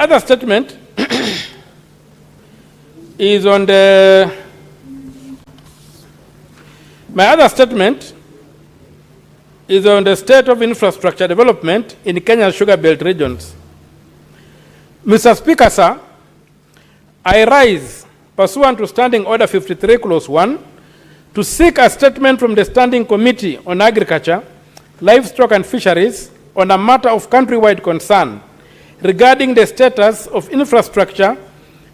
other statement is on the state of infrastructure development in Kenya's sugar belt regions. Mr. Speaker, sir, I rise pursuant to Standing Order 53, Clause 1, to seek a statement from the Standing Committee on Agriculture, Livestock and Fisheries on a matter of countrywide concern regarding the status of infrastructure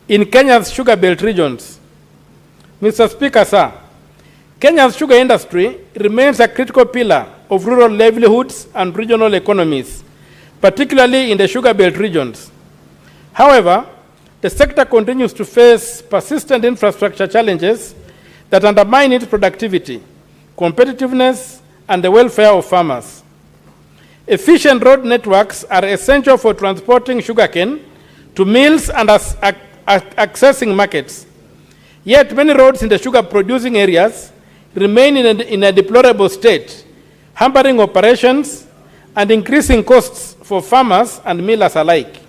in Kenya's sugar belt regions. Mr. Speaker, sir, Kenya's sugar industry remains a critical pillar of rural livelihoods and regional economies, particularly in the sugar belt regions. However, the sector continues to face persistent infrastructure challenges that undermine its productivity, competitiveness, and the welfare of farmers. Efficient road networks are essential for transporting sugarcane to mills and accessing markets. Yet many roads in the sugar-producing areas remain in a deplorable state, hampering operations and increasing costs for farmers and millers alike.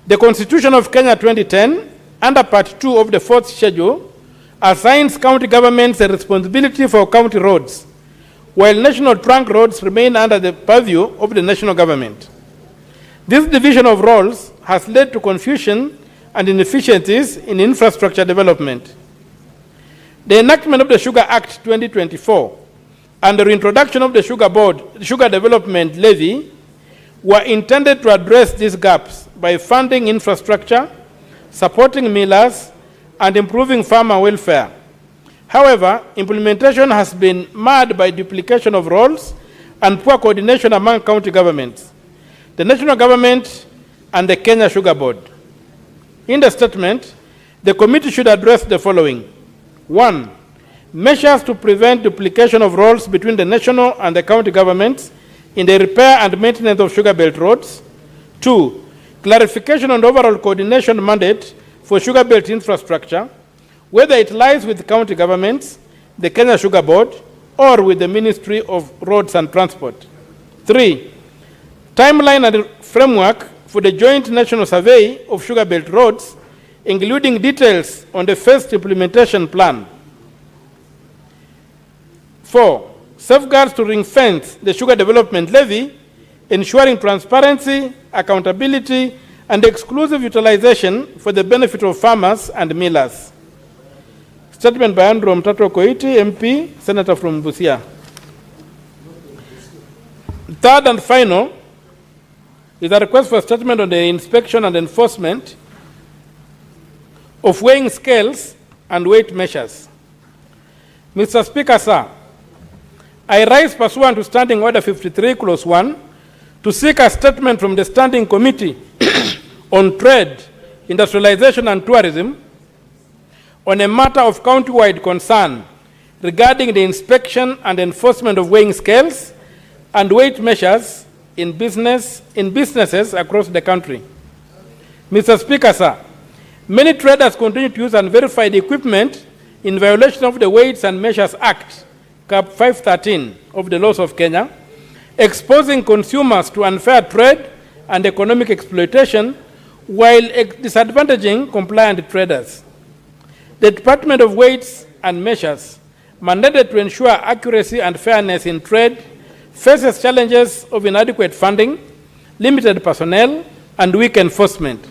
The Constitution of Kenya 2010, under Part 2 of the 4th Schedule, assigns county governments a responsibility for county roads, while national trunk roads remain under the purview of the national government. This division of roles has led to confusion and inefficiencies in infrastructure development. The enactment of the Sugar Act 2024 and the reintroduction of the Sugar Development Levy were intended to address these gaps by funding infrastructure, supporting millers, and improving farmer welfare. However, implementation has been marred by duplication of roles and poor coordination among county governments, the national government, and the Kenya Sugar Board. In the statement, the committee should address the following. 1. Measures to prevent duplication of roles between the national and the county governments in the repair and maintenance of sugar belt roads. 2. Clarification on overall coordination mandate for sugar belt infrastructure, whether it lies with county governments, the Kenya Sugar Board, or with the Ministry of Roads and Transport. 3. Timeline and framework for the joint national survey of sugar belt roads, including details on the first implementation plan. 4. Safeguards to ring-fence the Sugar Development Levy, ensuring transparency, accountability, and exclusive utilization for the benefit of farmers and millers. Statement by Andrew Mtato Koiti, MP, Senator from Busia. Third and final is a request for a statement on the inspection and enforcement of weighing scales and weight measures. Mr. Speaker, sir, I rise pursuant to Standing Order 53, Clause 1, to seek a statement from the Standing Committee on Trade, Industrialization and Tourism on a matter of county-wide concern regarding the inspection and enforcement of weighing scales and weight measures in businesses across the country. Mr. Speaker, sir, many traders continue to use unverified equipment in violation of the Weights and Measures Act, Cap 513 of the laws of Kenya, exposing consumers to unfair trade and economic exploitation while disadvantaging compliant traders. The Department of Weights and Measures, mandated to ensure accuracy and fairness in trade, faces challenges of inadequate funding, limited personnel, and weak enforcement.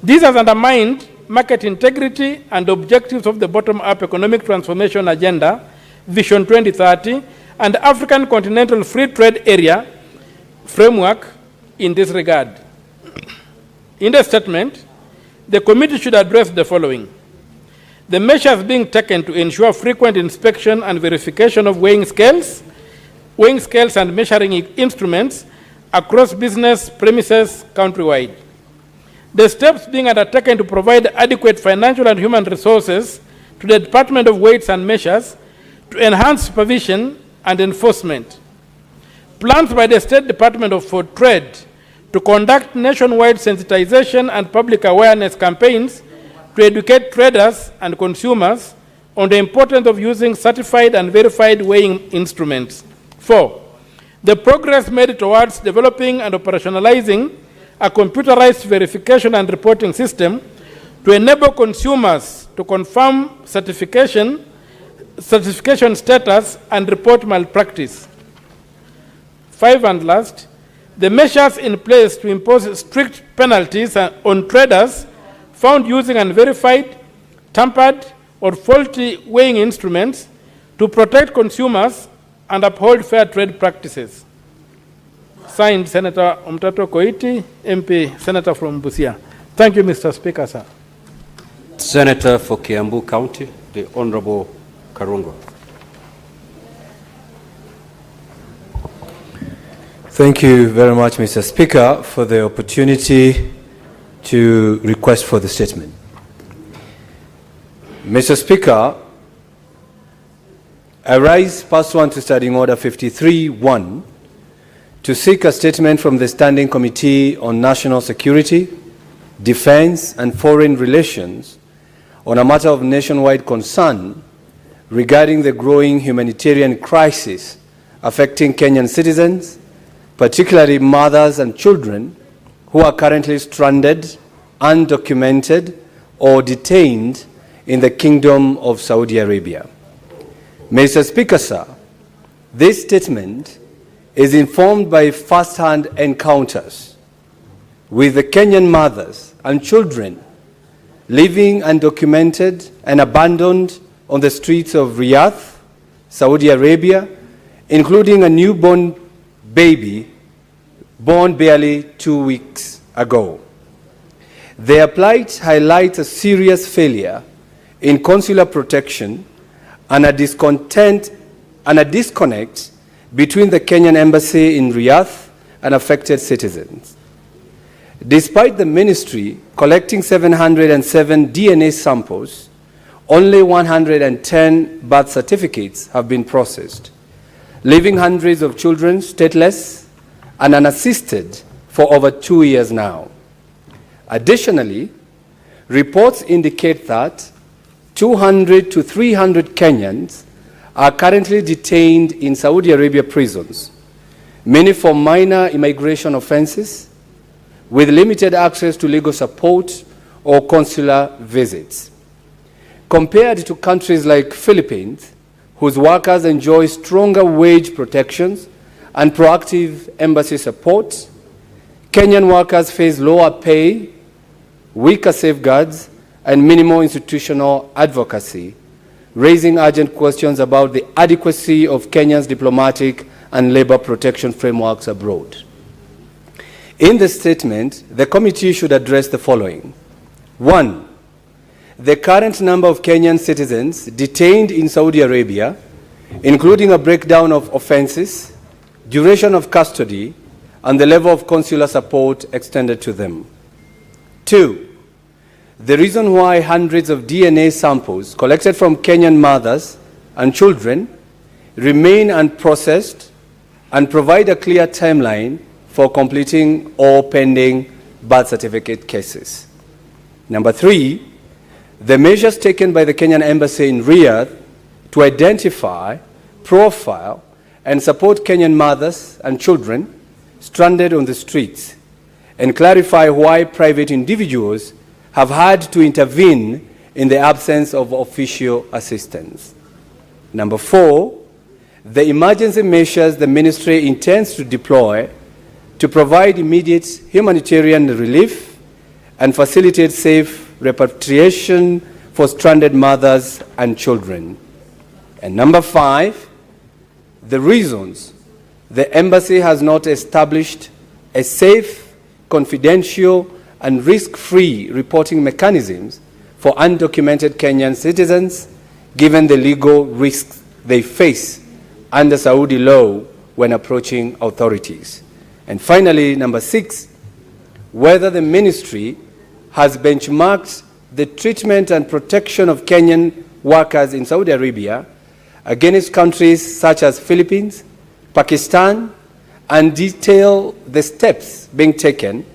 This has undermined market integrity and objectives of the bottom-up economic transformation agenda, Vision 2030, and African Continental Free Trade Area framework in this regard. In the statement, the committee should address the following. The measures being taken to ensure frequent inspection and verification of weighing scales and measuring instruments across business premises countrywide. The steps being undertaken to provide adequate financial and human resources to the Department of Weights and Measures to enhance supervision and enforcement. Plans by the State Department for Trade to conduct nationwide sensitization and public awareness campaigns to educate traders and consumers on the importance of using certified and verified weighing instruments. 4. The progress made towards developing and operationalizing a computerized verification and reporting system to enable consumers to confirm certification status and report malpractice. 5 and last, the measures in place to impose strict penalties on traders found using unverified, tampered, or faulty weighing instruments to protect consumers and uphold fair trade practices. Signed, Senator Omtato Koiti, MP, Senator from Busia. Thank you, Mr. Speaker, sir. Senator for Kiambu County, the Honorable Karungo. Thank you very much, Mr. Speaker, for the opportunity to request for the statement. Mr. Speaker, I rise pursuant to Standing Order 53-1 to seek a statement from the Standing Committee on National Security, Defense and Foreign Relations on a matter of nationwide concern regarding the growing humanitarian crisis affecting Kenyan citizens, particularly mothers and children who are currently stranded, undocumented, or detained in the Kingdom of Saudi Arabia. Mr. Speaker, sir, this statement is informed by first-hand encounters with the Kenyan mothers and children living undocumented and abandoned on the streets of Riyadh, Saudi Arabia, including a newborn baby born barely 2 weeks ago. Their plight highlights a serious failure in consular protection and a disconnect between the Kenyan embassy in Riyadh and affected citizens. Despite the ministry collecting 707 DNA samples, only 110 birth certificates have been processed, leaving hundreds of children stateless and unassisted for over 2 years now. Additionally, reports indicate that 200 to 300 Kenyans are currently detained in Saudi Arabia prisons, many for minor immigration offenses, with limited access to legal support or consular visits. Compared to countries like Philippines, whose workers enjoy stronger wage protections and proactive embassy support, Kenyan workers face lower pay, weaker safeguards, and minimal institutional advocacy, raising urgent questions about the adequacy of Kenya's diplomatic and labor protection frameworks abroad. In the statement, the committee should address the following. 1, the current number of Kenyan citizens detained in Saudi Arabia, including a breakdown of offenses, duration of custody, and the level of consular support extended to them. 2, the reason why hundreds of DNA samples collected from Kenyan mothers and children remain unprocessed, and provide a clear timeline for completing all pending birth certificate cases. Number 3, the measures taken by the Kenyan embassy in Riyadh to identify, profile, and support Kenyan mothers and children stranded on the streets, and clarify why private individuals have had to intervene in the absence of official assistance. Number 4, the emergency measures the ministry intends to deploy to provide immediate humanitarian relief and facilitate safe repatriation for stranded mothers and children. And number 5, the reasons the embassy has not established a safe, confidential, and risk-free reporting mechanisms for undocumented Kenyan citizens, given the legal risks they face under Saudi law when approaching authorities. And finally, number 6, whether the ministry has benchmarked the treatment and protection of Kenyan workers in Saudi Arabia against countries such as Philippines, Pakistan, and detail the steps being taken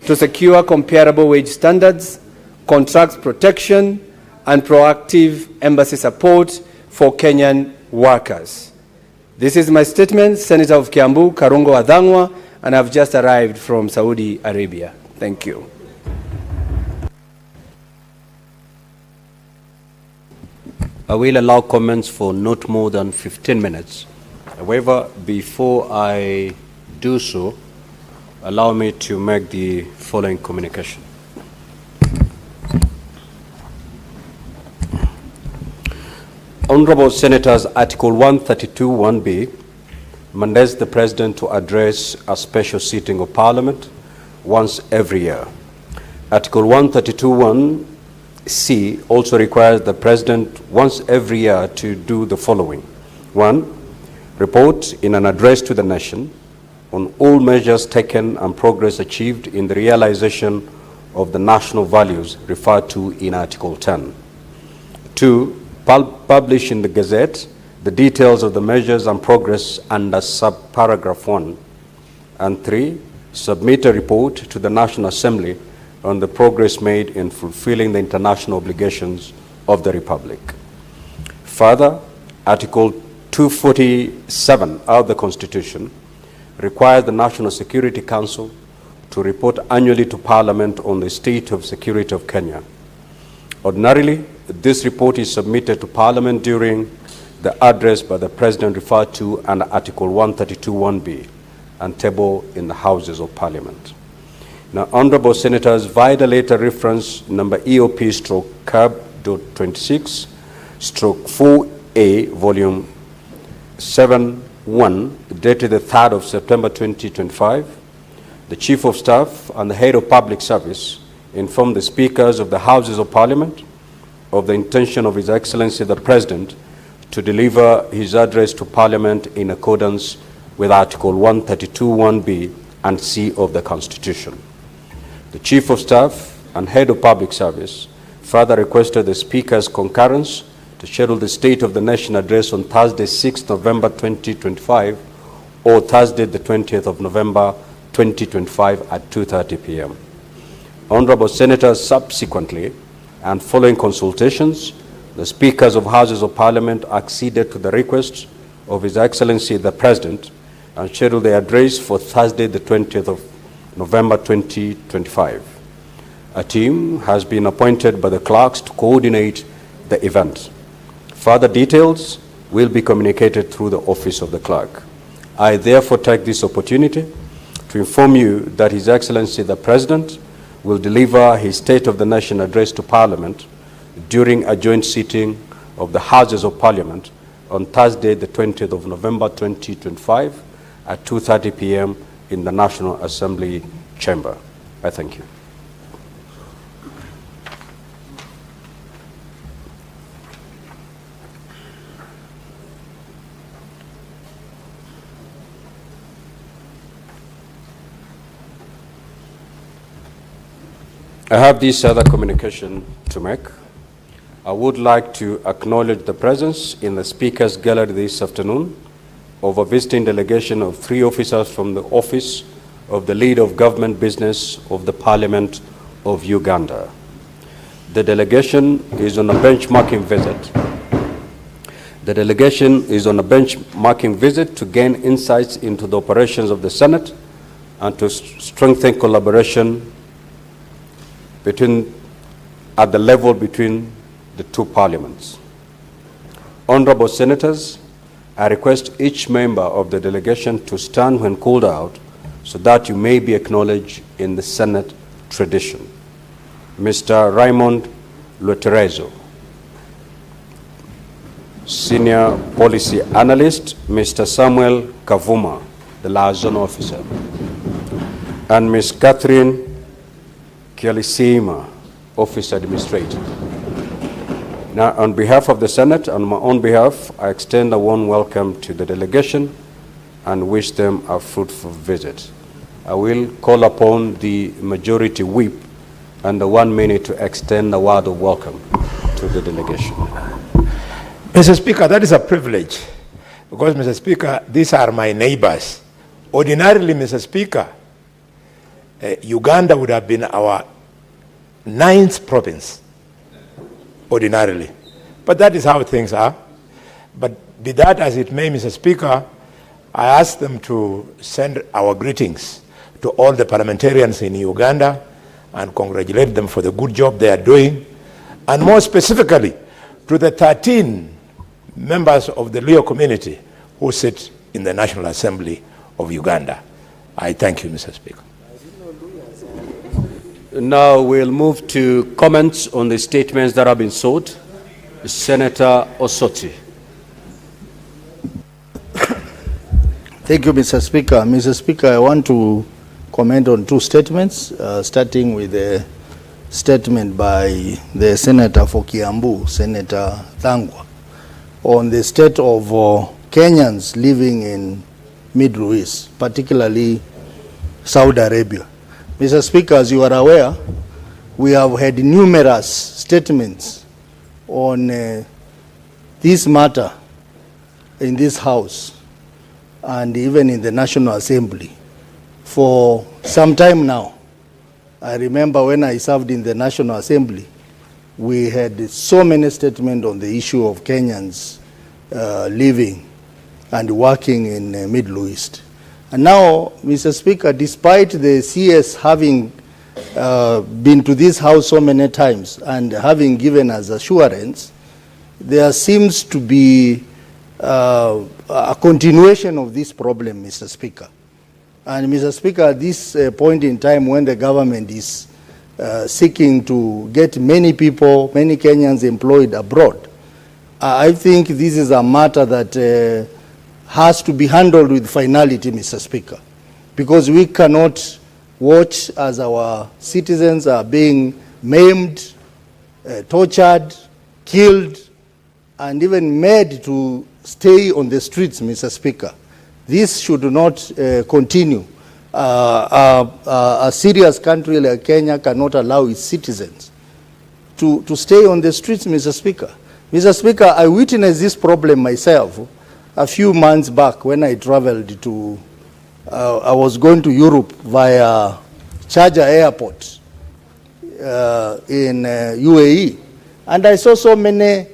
to secure comparable wage standards, contracts protection, and proactive embassy support for Kenyan workers. This is my statement. Senator of Kiambu, Karungo Adhangwa, and I've just arrived from Saudi Arabia. Thank you. I will allow comments for not more than 15 minutes. However, before I do so, allow me to make the following communication. Honorable Senators, Article 132(1)(b) mandates the President to address a special sitting of Parliament once every year. Article 132(1)(c) also requires the President once every year to do the following. 1. Report in an address to the nation on all measures taken and progress achieved in the realization of the national values referred to in Article 10. 2. Publish in the Gazette the details of the measures and progress under subparagraph 1. And 3. Submit a report to the National Assembly on the progress made in fulfilling the international obligations of the Republic. Further, Article 247 of the Constitution requires the National Security Council to report annually to Parliament on the state of security of Kenya. Ordinarily, this report is submitted to Parliament during the address by the President referred to under Article 132(1)(b) and tabled in the Houses of Parliament. Now, Honorable Senators, via the letter reference number EOP/CAB.26/4A, Volume 7(1), dated the 3rd of September 2025, the Chief of Staff and the Head of Public Service informed the Speakers of the Houses of Parliament of the intention of His Excellency the President to deliver his address to Parliament in accordance with Article 132(1)(b) and (c) of the Constitution. The Chief of Staff and Head of Public Service further requested the Speaker's concurrence to schedule the State of the Nation address on Thursday, 6th November 2025 or Thursday, the 20th of November 2025 at 2:30 p.m. Honorable Senators, subsequently, and following consultations, the Speakers of Houses of Parliament acceded to the request of His Excellency the President and scheduled the address for Thursday, the 20th of November 2025. A team has been appointed by the clerks to coordinate the event. Further details will be communicated through the office of the clerk. I therefore take this opportunity to inform you that His Excellency the President will deliver his State of the Nation address to Parliament during a joint sitting of the Houses of Parliament on Thursday, the 20th of November 2025 at 2:30 p.m. in the National Assembly chamber. I thank you. I have this other communication to make. I would like to acknowledge the presence in the Speaker's Gallery this afternoon of a visiting delegation of 3 officers from the Office of the Leader of Government Business of the Parliament of Uganda. The delegation is on a benchmarking visit. The delegation is on a benchmarking visit to gain insights into the operations of the Senate and to strengthen collaboration at the level between the 2 parliaments. Honorable Senators, I request each member of the delegation to stand when called out so that you may be acknowledged in the Senate tradition. Mr. Raymond Luterezo, Senior Policy Analyst, Mr. Samuel Kavuma, the liaison officer, and Ms. Catherine Kialisima, Office Administrator. Now, on behalf of the Senate and my own behalf, I extend a warm welcome to the delegation and wish them a fruitful visit. I will call upon the Majority Whip and the 1 minute to extend a word of welcome to the delegation. Mr. Speaker, that is a privilege because, Mr. Speaker, these are my neighbors. Ordinarily, Mr. Speaker, Uganda would have been our 9th province, ordinarily. But that is how things are. But be that as it may, Mr. Speaker, I asked them to send our greetings to all the parliamentarians in Uganda and congratulate them for the good job they are doing, and more specifically to the 13 members of the Luo community who sit in the National Assembly of Uganda. I thank you, Mr. Speaker. Now we'll move to comments on the statements that have been sought. Senator Osoti. Thank you, Mr. Speaker. Mr. Speaker, I want to comment on two statements, starting with a statement by the Senator for Kiambu, Senator Thangwa, on the state of Kenyans living in Middle East, particularly Saudi Arabia. Mr. Speaker, as you are aware, we have had numerous statements on this matter in this House and even in the National Assembly for some time now. I remember when I served in the National Assembly, we had so many statements on the issue of Kenyans living and working in the Middle East. And now, Mr. Speaker, despite the CS having been to this House so many times and having given us assurance, there seems to be a continuation of this problem, Mr. Speaker. And Mr. Speaker, at this point in time when the government is seeking to get many people, many Kenyans employed abroad, I think this is a matter that has to be handled with finality, Mr. Speaker, because we cannot watch as our citizens are being maimed, tortured, killed, and even made to stay on the streets, Mr. Speaker. This should not continue. A serious country like Kenya cannot allow its citizens to stay on the streets, Mr. Speaker. Mr. Speaker, I witnessed this problem myself a few months back when I traveled to, I was going to Europe via Sharjah Airport in UAE. And I saw so many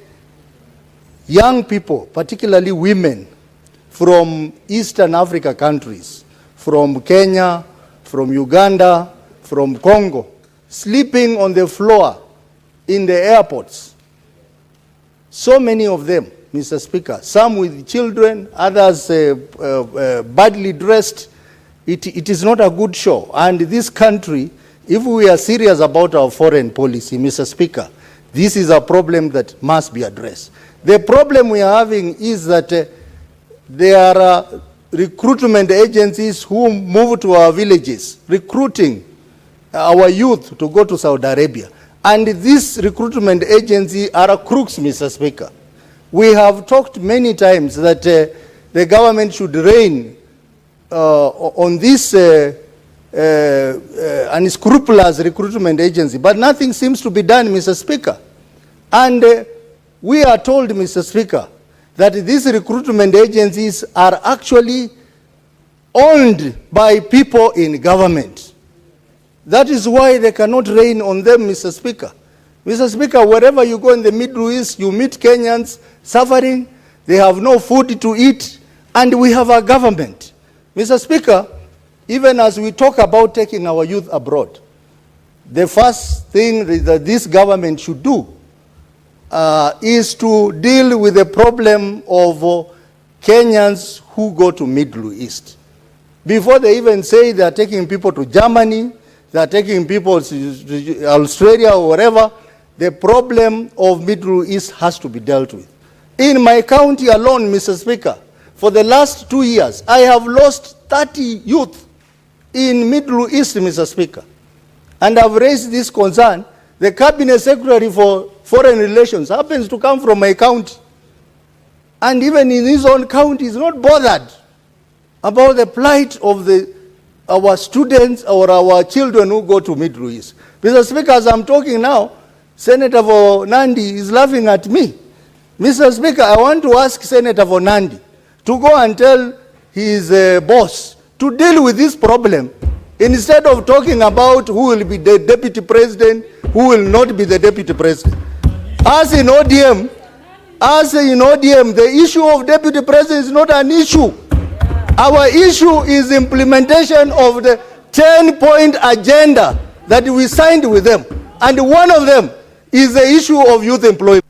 young people, particularly women, from Eastern Africa countries, from Kenya, from Uganda, from Congo, sleeping on the floor in the airports. So many of them, Mr. Speaker, some with children, others badly dressed. It is not a good show. And this country, if we are serious about our foreign policy, Mr. Speaker, this is a problem that must be addressed. The problem we are having is that there are recruitment agencies who move to our villages, recruiting our youth to go to Saudi Arabia. And these recruitment agencies are crooks, Mr. Speaker. We have talked many times that the government should rein on this unscrupulous recruitment agency, but nothing seems to be done, Mr. Speaker. And we are told, Mr. Speaker, that these recruitment agencies are actually owned by people in government. That is why they cannot rein on them, Mr. Speaker. Mr. Speaker, wherever you go in the Middle East, you meet Kenyans suffering, they have no food to eat, and we have a government. Mr. Speaker, even as we talk about taking our youth abroad, the first thing that this government should do is to deal with the problem of Kenyans who go to Middle East. Before they even say they are taking people to Germany, they are taking people to Australia or wherever, the problem of Middle East has to be dealt with. In my county alone, Mr. Speaker, for the last 2 years, I have lost 30 youth in Middle East, Mr. Speaker. And I've raised this concern. The Cabinet Secretary for Foreign Relations happens to come from my county. And even in his own county, he's not bothered about the plight of our students or our children who go to Middle East. Mr. Speaker, as I'm talking now, Senator for Nandi is laughing at me. Mr. Speaker, I want to ask Senator for Nandi to go and tell his boss to deal with this problem instead of talking about who will be the deputy president, who will not be the deputy president. As in ODM, the issue of deputy president is not an issue. Our issue is implementation of the 10-point agenda that we signed with them. And one of them is the issue of youth employment.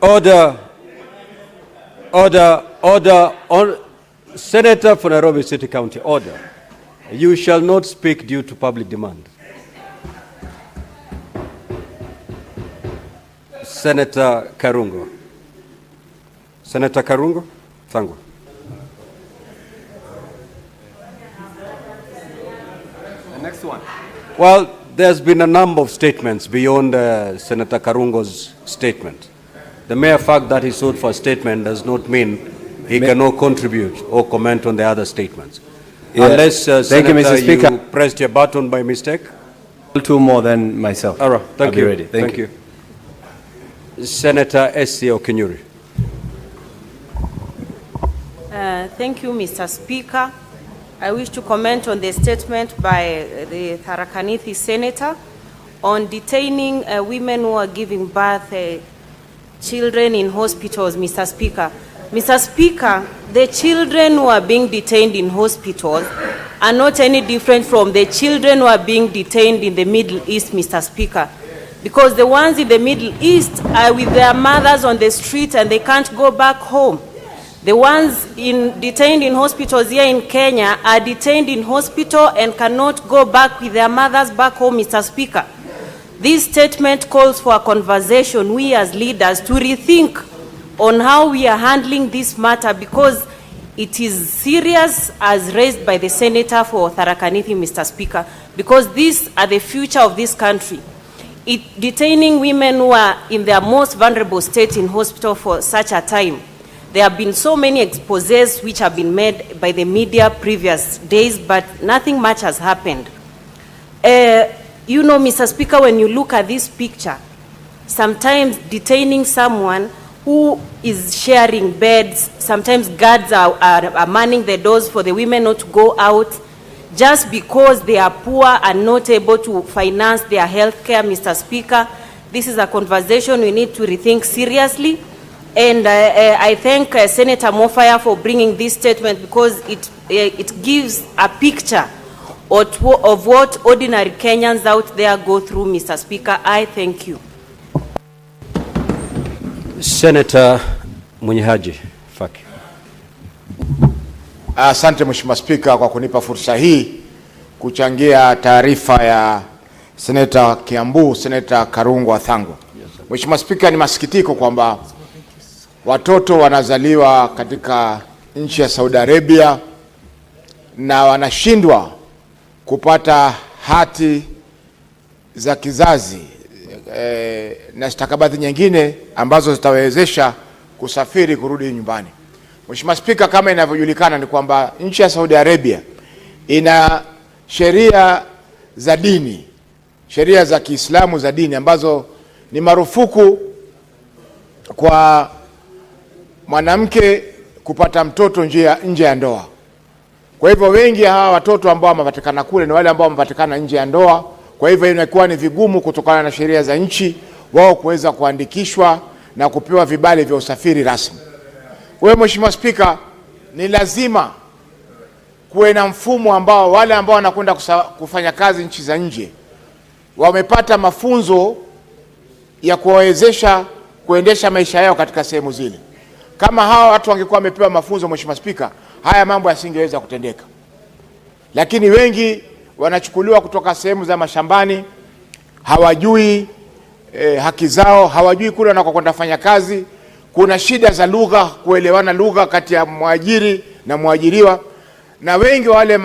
Order. Senator for Nairobi City County, order. You shall not speak due to public demand. Senator Karungo. Senator Karungo, thank you. The next one. Well, there's been a number of statements beyond Senator Karungo's statement. The mere fact that he sought for a statement does not mean he cannot contribute or comment on the other statements. Yeah. Unless, Senator, Mr. Speaker, you pressed your button by mistake. Two more than myself. All right, thank you. Ready. Thank you. Senator S.C. Okinyuri. Thank you, Mr. Speaker. I wish to comment on the statement by the Tharaka Nithi Senator on detaining women who are giving birth children in hospitals, Mr. Speaker. Mr. Speaker, the children who are being detained in hospitals are not any different from the children who are being detained in the Middle East, Mr. Speaker. Because the ones in the Middle East are with their mothers on the street and they can't go back home. The ones detained in hospitals here in Kenya are detained in hospital and cannot go back with their mothers back home, Mr. Speaker. This statement calls for a conversation, we as leaders, to rethink on how we are handling this matter, because it is serious as raised by the Senator for Tharaka Nithi, Mr. Speaker, because these are the future of this country. Detaining women who are in their most vulnerable state in hospital for such a time. There have been so many exposés which have been made by the media previous days, but nothing much has happened. You know, Mr. Speaker, when you look at this picture, sometimes detaining someone who is sharing beds, sometimes guards are manning the doors for the women not to go out, just because they are poor and not able to finance their health care, Mr. Speaker. This is a conversation we need to rethink seriously. And I thank Senator Mofaya for bringing this statement, because it gives a picture of what ordinary Kenyans out there go through, Mr. Speaker. I thank you. Senator Munyihaji Faki. Asante Mheshimiwa Spika kwa kunipa fursa hii kuchangia taarifa ya Senator Kiambu, Senator Karungo Athango. Mheshimiwa Spika, ni masikitiko kwamba watoto wanazaliwa katika nchi ya Saudi Arabia na wanashindwa kupata hati za kizazi na stakabadhi nyingine ambazo zitawezesha kusafiri kurudi nyumbani. Mheshimiwa Spika, kama inavyojulikana ni kwamba nchi ya Saudi Arabia ina sheria za dini, sheria za Kiislamu za dini ambazo ni marufuku kwa mwanamke kupata mtoto nje ya ndoa. Kwa hivyo wengi hawa watoto ambao wamepatikana kule ni wale ambao wamepatikana nje ya ndoa. Kwa hivyo inakuwa ni vigumu kutokana na sheria za nchi wao kuweza kuandikishwa na kupewa vibali vya usafiri rasmi. Kwa hiyo Mheshimiwa Spika, ni lazima kuwe na mfumo ambao wale ambao wanakwenda kufanya kazi nchi za nje wamepata mafunzo ya kuwawezesha kuendesha maisha yao katika sehemu zile. Kama hawa watu wangekuwa wamepewa mafunzo, Mheshimiwa Spika, haya mambo yasingeweza kutendeka. Lakini wengi wanachukuliwa kutoka sehemu za mashambani, hawajui haki zao, hawajui kule wanakokwenda fanya kazi. Kuna shida za lugha, kuelewana lugha kati ya mwajiri na mwajiriwa, na wengi wale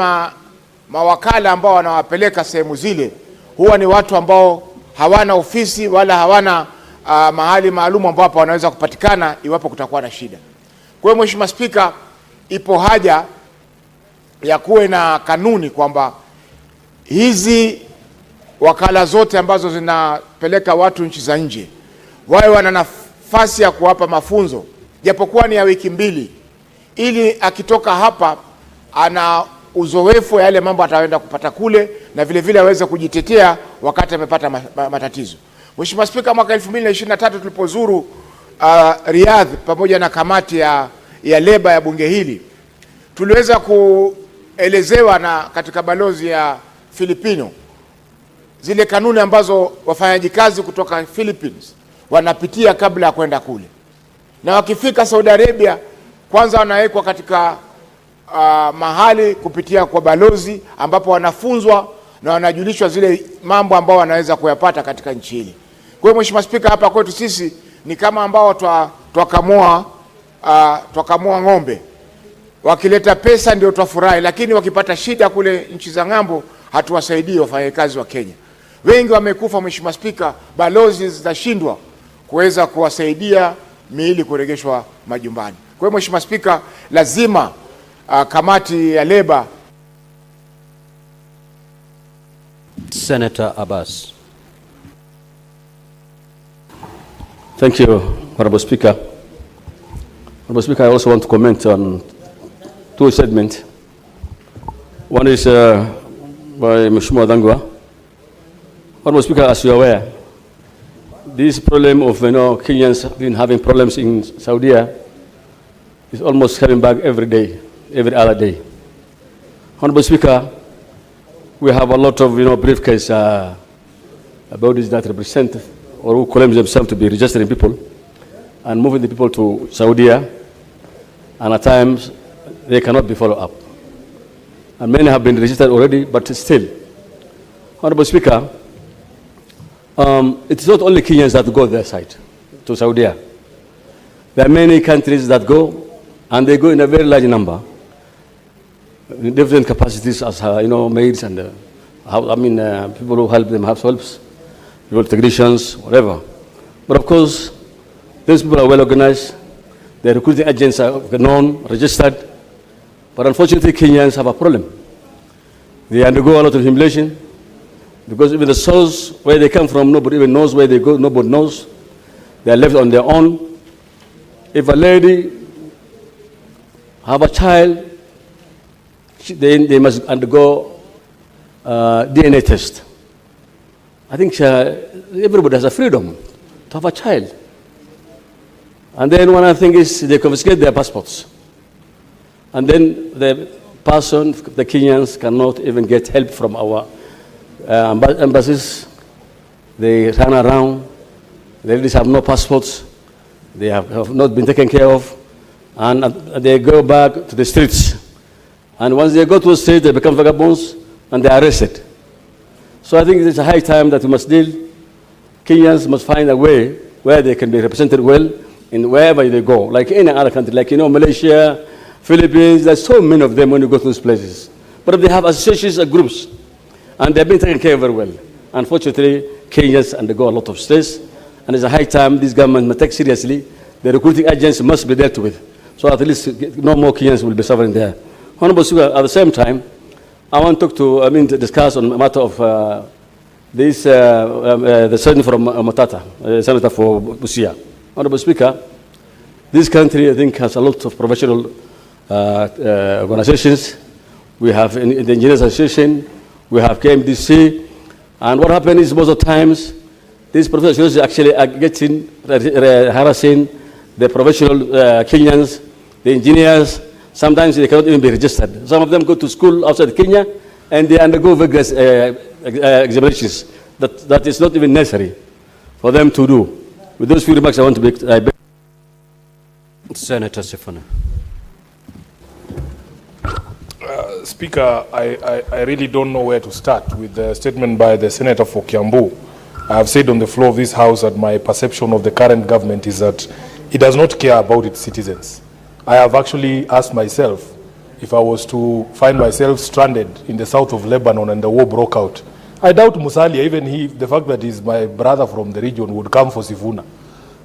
mawakala ambao wanawapeleka sehemu zile huwa ni watu ambao hawana ofisi wala hawana mahali maalum ambapo wanaweza kupatikana iwapo kutakuwa na shida. Kwa hiyo Mheshimiwa Spika, ipo haja ya kuwe na kanuni kwamba hizi wakala zote ambazo zinapeleka watu nchi za nje wawe wana nafasi ya kuwapa mafunzo japokuwa ni ya wiki 2, ili akitoka hapa ana uzoefu yale mambo ataenda kupata kule na vile vile aweze kujitetea wakati amepata matatizo. Mheshimiwa Spika, mwaka 2023 tulipozuru Riyadh pamoja na kamati ya leba ya bunge hili, tuliweza kuelezewa na katika balozi ya Filipino zile kanuni ambazo wafanyaji kazi kutoka Philippines wanapitia kabla ya kwenda kule, na wakifika Saudi Arabia kwanza wanawekwa katika mahali kupitia kwa balozi ambapo wanafunzwa na wanajulishwa zile mambo ambao wanaweza kuyapata katika nchi hili. Kwa hiyo Mheshimiwa Spika, hapa kwetu sisi ni kama ambao twakamua ng'ombe, wakileta pesa ndio twafurahi, lakini wakipata shida kule nchi za ng'ambo hatuwasaidii wafanyakazi wa Kenya. Wengi wamekufa Mheshimiwa Spika, balozi zitashindwa kuweza kuwasaidia miili kurejeshwa majumbani. Kwa hiyo Mheshimiwa Spika, lazima kamati ya leba. Senator Abbas. Thank you, Honorable Speaker. Honorable Speaker, I also want to comment on two statements. One is by Mheshimiwa Dangwa. Honorable Speaker, as you are aware, this problem of Kenyans been having problems in Saudi is almost coming back every day, every other day. Honorable Speaker, we have a lot of briefcase bodies that represent or who claim themselves to be registering people and moving the people to Saudi, and at times they cannot be followed up. And many have been registered already, but still. Honorable Speaker, it's not only Kenyans that go their side to Saudi. There are many countries that go, and they go in a very large number, in different capacities as maids and people who help them, househelps, people, technicians, whatever. But of course, these people are well organized. Their recruiting agents are known, registered. But unfortunately, Kenyans have a problem. They undergo a lot of humiliation because even the source where they come from, nobody even knows where they go, nobody knows. They are left on their own. If a lady have a child, they must undergo DNA test. I think everybody has a freedom to have a child. And then one other thing is they confiscate their passports. And then the person, the Kenyans, cannot even get help from our embassies. They run around. The ladies have no passports. They have not been taken care of. And they go back to the streets. And once they go to the street, they become vagabonds and they are arrested. So I think it's a high time that we must deal. Kenyans must find a way where they can be represented well in wherever they go, like any other country, like Malaysia, Philippines. There's so many of them when you go to those places. But if they have associations and groups, and they've been taken care of very well. Unfortunately, Kenyans undergo a lot of stress, and it's a high time this government must take seriously. The recruiting agents must be dealt with, so at least no more Kenyans will be suffering there. Honorable Speaker, at the same time, I want to discuss on a matter of the senator from Matata, Senator for Busia. Honorable Speaker, this country, I think, has a lot of professional organizations. We have the Engineers Association, we have KMDC, and what happens is most of the times, these professionals actually are getting, harassing the professional Kenyans, the engineers. Sometimes they cannot even be registered. Some of them go to school outside Kenya, and they undergo vigorous examinations that is not even necessary for them to do. With those few remarks, I want to make. Senator Sifuna. Speaker, I really don't know where to start with the statement by the Senator for Kiambu. I have said on the floor of this House that my perception of the current government is that it does not care about its citizens. I have actually asked myself if I was to find myself stranded in the south of Lebanon and the war broke out. I doubt Musalia, even the fact that he's my brother from the region, would come for Sifuna.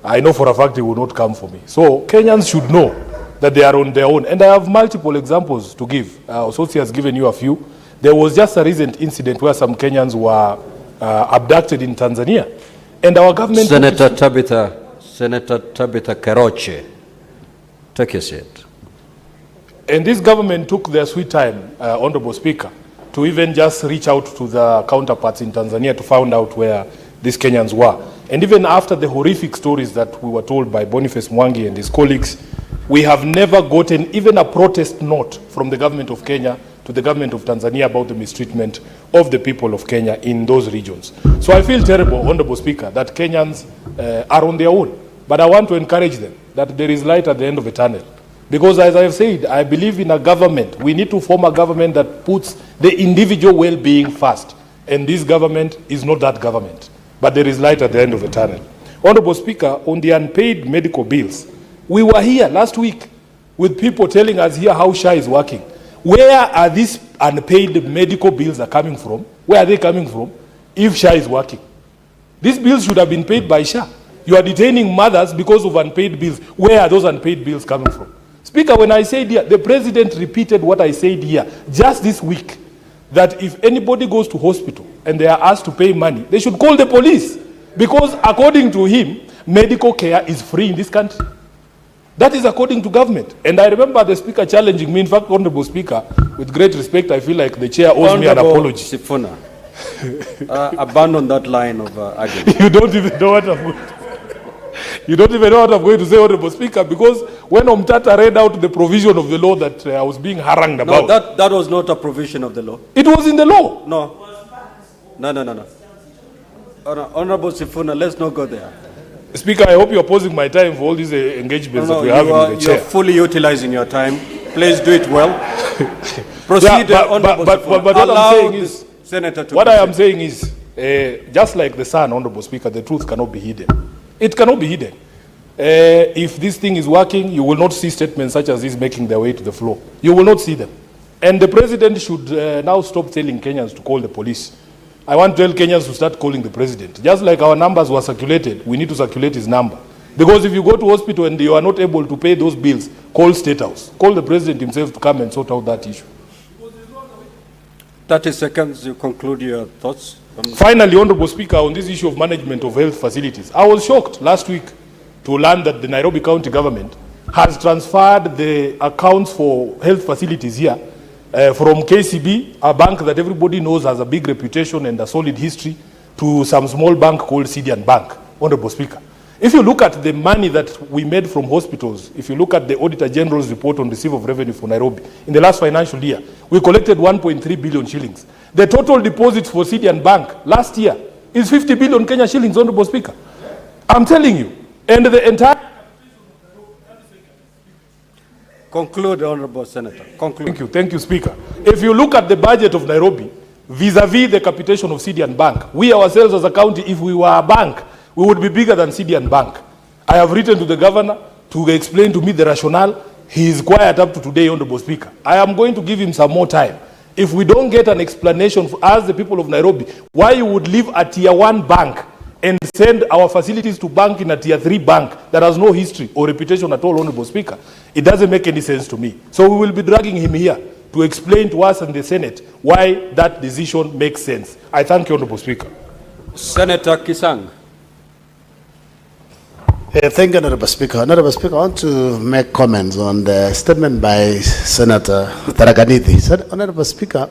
I know for a fact he will not come for me. So Kenyans should know that they are on their own. And I have multiple examples to give. Sosi has given you a few. There was just a recent incident where some Kenyans were abducted in Tanzania. And our government... Senator Tabitha Keroche, take your seat. And this government took their sweet time, Honorable Speaker, to to even just reach out to the counterparts in Tanzania to find out where these Kenyans were. And even after the horrific stories that we were told by Boniface Mwangi and his colleagues, we have never gotten even a protest note from the government of Kenya to the government of Tanzania about the mistreatment of the people of Kenya in those regions. So I feel terrible, Honorable Speaker, that Kenyans are on their own. But I want to encourage them that there is light at the end of a tunnel. Because as I have said, I believe in a government. We need to form a government that puts the individual well-being first. And this government is not that government. But there is light at the end of the tunnel. Honorable Speaker, on the unpaid medical bills, we were here last week with people telling us here how SHA is working. Where are these unpaid medical bills are coming from? Where are they coming from if SHA is working? These bills should have been paid by SHA. You are detaining mothers because of unpaid bills. Where are those unpaid bills coming from? Speaker, when I said here, the president repeated what I said here just this week, that if anybody goes to hospital and they are asked to pay money, they should call the police. Because according to him, medical care is free in this country. That is according to government. And I remember the speaker challenging me. In fact, Honorable Speaker, with great respect, I feel like the chair owes me an apology. Sifuna, abandon that line of argument. You don't even know what I'm going to You don't even know what I'm going to say, Honorable Speaker, because when Omtata read out the provision of the law that I was being harangued about. No, that was not a provision of the law. It was in the law. No. Honorable Sifuna, let's not go there. Speaker, I hope you're pausing my time for all these engagements that we're having with the chair. You're fully utilizing your time. Please do it well. Proceed, Honorable Sifuna. But what I'm saying is, Senator to what I am saying is, just like the sun, Honorable Speaker, the truth cannot be hidden. It cannot be hidden. If this thing is working, you will not see statements such as this making their way to the floor. You will not see them. And the president should now stop telling Kenyans to call the police. I want to tell Kenyans to start calling the president. Just like our numbers were circulated, we need to circulate his number. Because if you go to hospital and you are not able to pay those bills, call State House. Call the president himself to come and sort out that issue. 30 seconds, you conclude your thoughts. Finally, Honorable Speaker, on this issue of management of health facilities, I was shocked last week to learn that the Nairobi County government has transferred the accounts for health facilities here from KCB, a bank that everybody knows has a big reputation and a solid history, to some small bank called Sidian Bank, Honorable Speaker. If you look at the money that we made from hospitals, if you look at the Auditor General's report on receipt of revenue for Nairobi, in the last financial year, we collected 1.3 billion shillings. The total deposits for Sidian Bank last year is 50 billion Kenya shillings, Honorable Speaker. I'm telling you. And the entire... Conclude, Honorable Senator. Conclude. Thank you, Speaker. If you look at the budget of Nairobi, vis-a-vis the capitation of Sidian Bank, we ourselves as a county, if we were a bank, we would be bigger than Sidian Bank. I have written to the governor to explain to me the rationale. He is quiet up to today, Honorable Speaker. I am going to give him some more time. If we don't get an explanation as the people of Nairobi, why you would leave a tier 1 bank and send our facilities to bank in a tier 3 bank that has no history or reputation at all, Honorable Speaker, it doesn't make any sense to me. So we will be dragging him here to explain to us and the Senate why that decision makes sense. I thank you, Honorable Speaker. Senator Kisang. Thank you, Honorable Speaker. Honorable Speaker, I want to make comments on the statement by Senator Tarakaniti. Honorable Speaker,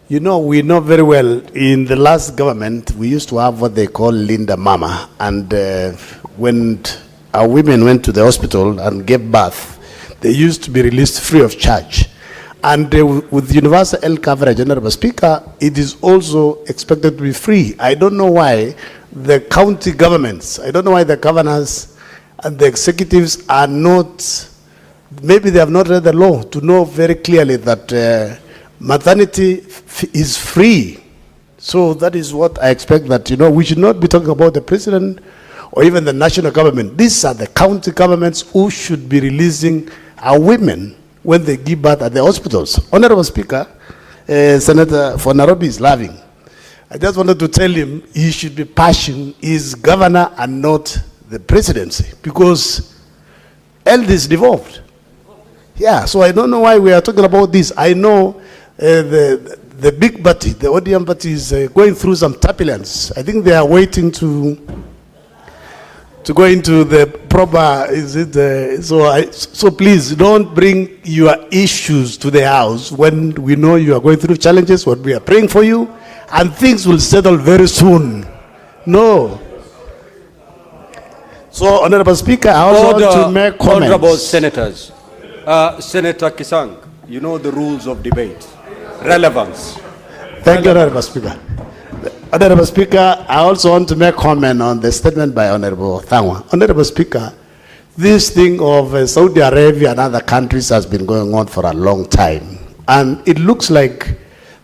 you know, we know very well in the last government, we used to have what they call Linda Mama. And when our women went to the hospital and gave birth, they used to be released free of charge. And with universal health coverage, Honorable Speaker, it is also expected to be free. I don't know why the county governments, I don't know why the governors and the executives are not, maybe they have not read the law to know very clearly that maternity is free. So that is what I expect, that, you know, we should not be talking about the president or even the national government. These are the county governments who should be releasing our women when they give birth at the hospitals. Honorable Speaker, Senator for Nairobi is laughing. I just wanted to tell him he should be passionate. He's governor and not the presidency, because health is devolved. Yeah, so I don't know why we are talking about this. I know the big party, the ODM party, is going through some turbulence. I think they are waiting to to go into the proper, so please don't bring your issues to the house when we know you are going through challenges, when we are praying for you, and things will settle very soon. No. So, Honorable Speaker, I also want to make comments. Honorable Senators, Senator Kisang, you know the rules of debate. Relevance. Thank you, Honorable Speaker. Honorable Speaker, I also want to make comment on the statement by Honorable Thangwa. Honorable Speaker, this thing of Saudi Arabia and other countries has been going on for a long time. And it looks like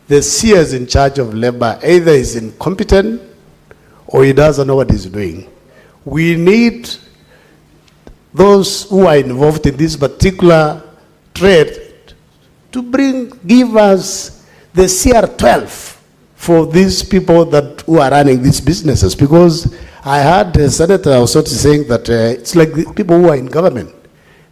the CS in charge of labor either is incompetent or he doesn't know what he's doing. We need those who are involved in this particular trade to give us the CR12 for these people who are running these businesses, because I heard the senator also saying that it's like the people who are in government.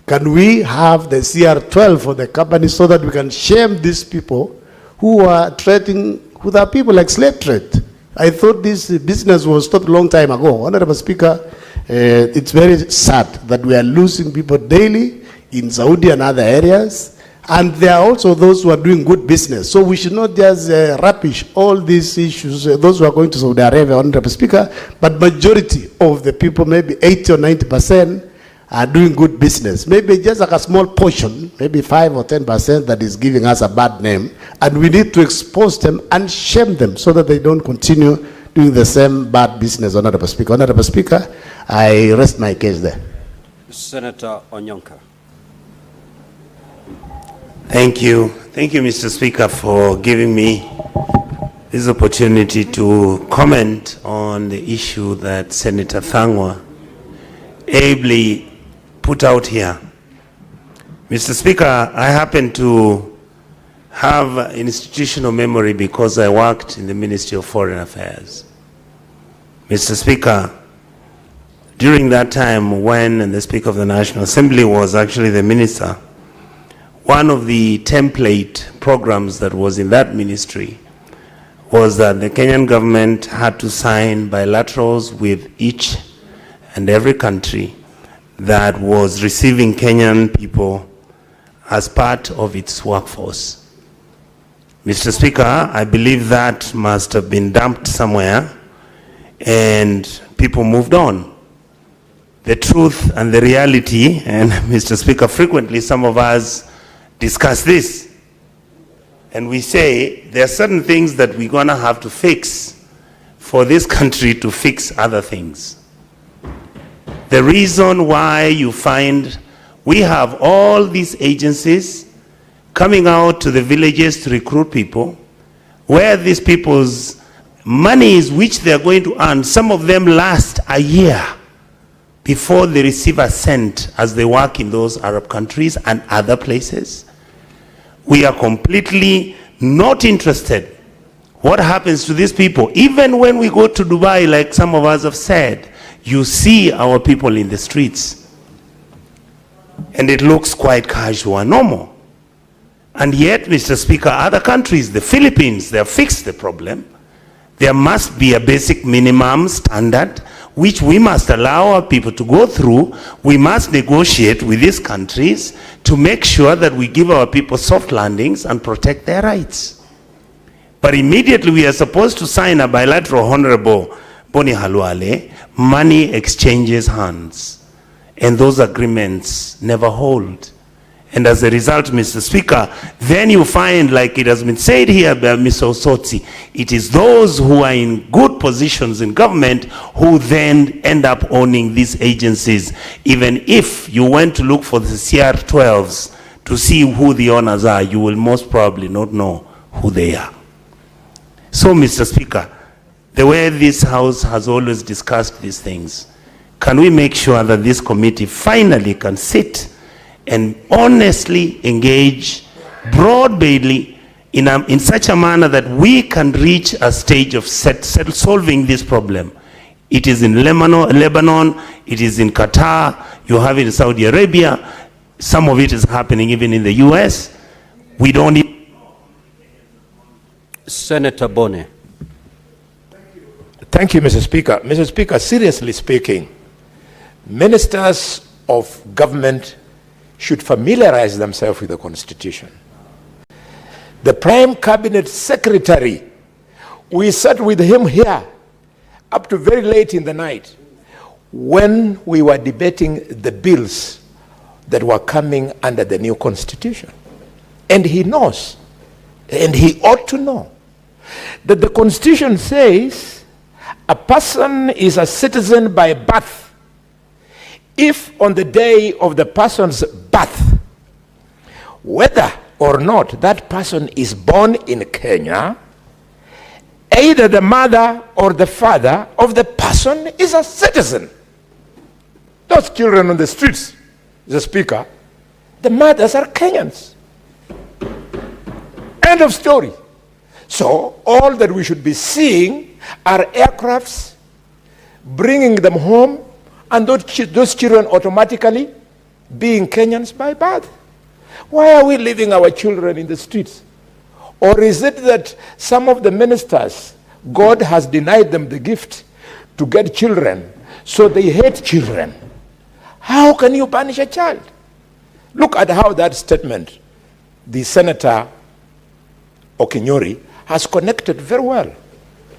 Can we have the CR12 for the company so that we can shame these people who are trading with our people like slave trade? I thought this business was stopped a long time ago. Honorable Speaker, it's very sad that we are losing people daily in Saudi and other areas. And there are also those who are doing good business. So we should not just rubbish all these issues, those who are going to Saudi Arabia, Honorable Speaker, but majority of the people, maybe 80 or 90%, are doing good business. Maybe just like a small portion, maybe 5 or 10% that is giving us a bad name. And we need to expose them and shame them so that they don't continue doing the same bad business, Honorable Speaker. Honorable Speaker, I rest my case there. Senator Onyonka. Thank you. Thank you, Mr. Speaker, for giving me this opportunity to comment on the issue that Senator Thangwa ably put out here. Mr. Speaker, I happen to have institutional memory because I worked in the Ministry of Foreign Affairs. Mr. Speaker, during that time when the Speaker of the National Assembly was actually the minister, one of the template programs that was in that ministry was that the Kenyan government had to sign bilaterals with each and every country that was receiving Kenyan people as part of its workforce. Mr. Speaker, I believe that must have been dumped somewhere and people moved on. The truth and the reality, and Mr. Speaker, frequently some of us discuss this, and we say there are certain things that we're going to have to fix for this country to fix other things. The reason why you find we have all these agencies coming out to the villages to recruit people, where these people's monies which they are going to earn, some of them last a year before they receive a cent as they work in those Arab countries and other places. We are completely not interested what happens to these people. Even when we go to Dubai, like some of us have said, you see our people in the streets and it looks quite casual and normal. And yet, Mr. Speaker, other countries, the Philippines, they have fixed the problem. There must be a basic minimum standard which we must allow our people to go through. We must negotiate with these countries to make sure that we give our people soft landings and protect their rights. But immediately we are supposed to sign a bilateral, Honorable Boni Halwale, money exchanges hands. And those agreements never hold. And as a result, Mr. Speaker, then you find, like it has been said here by Mr. Osotsi, it is those who are in good positions in government who then end up owning these agencies. Even if you went to look for the CR12s to see who the owners are, you will most probably not know who they are. So, Mr. Speaker, the way this House has always discussed these things, can we make sure that this committee finally can sit and honestly engage broad-based in such a manner that we can reach a stage of solving this problem? It is in Lebanon, it is in Qatar, you have it in Saudi Arabia, some of it is happening even in the US. We don't need... Senator Bone. Thank you, Mr. Speaker. Mr. Speaker, seriously speaking, ministers of government should familiarize themselves with the Constitution. The Prime Cabinet Secretary, we sat with him here up to very late in the night when we were debating the bills that were coming under the new Constitution. And he knows, and he ought to know, that the Constitution says a person is a citizen by birth if on the day of the person's birth, whether or not that person is born in Kenya, either the mother or the father of the person is a citizen. Those children on the streets, the Speaker, the mothers are Kenyans. End of story. So all that we should be seeing are aircrafts, bringing them home, and those children automatically being Kenyans by birth. Why are we leaving our children in the streets? Or is it that some of the ministers, God has denied them the gift to get children, so they hate children? How can you punish a child? Look at how that statement, the Senator Okinyori, has connected very well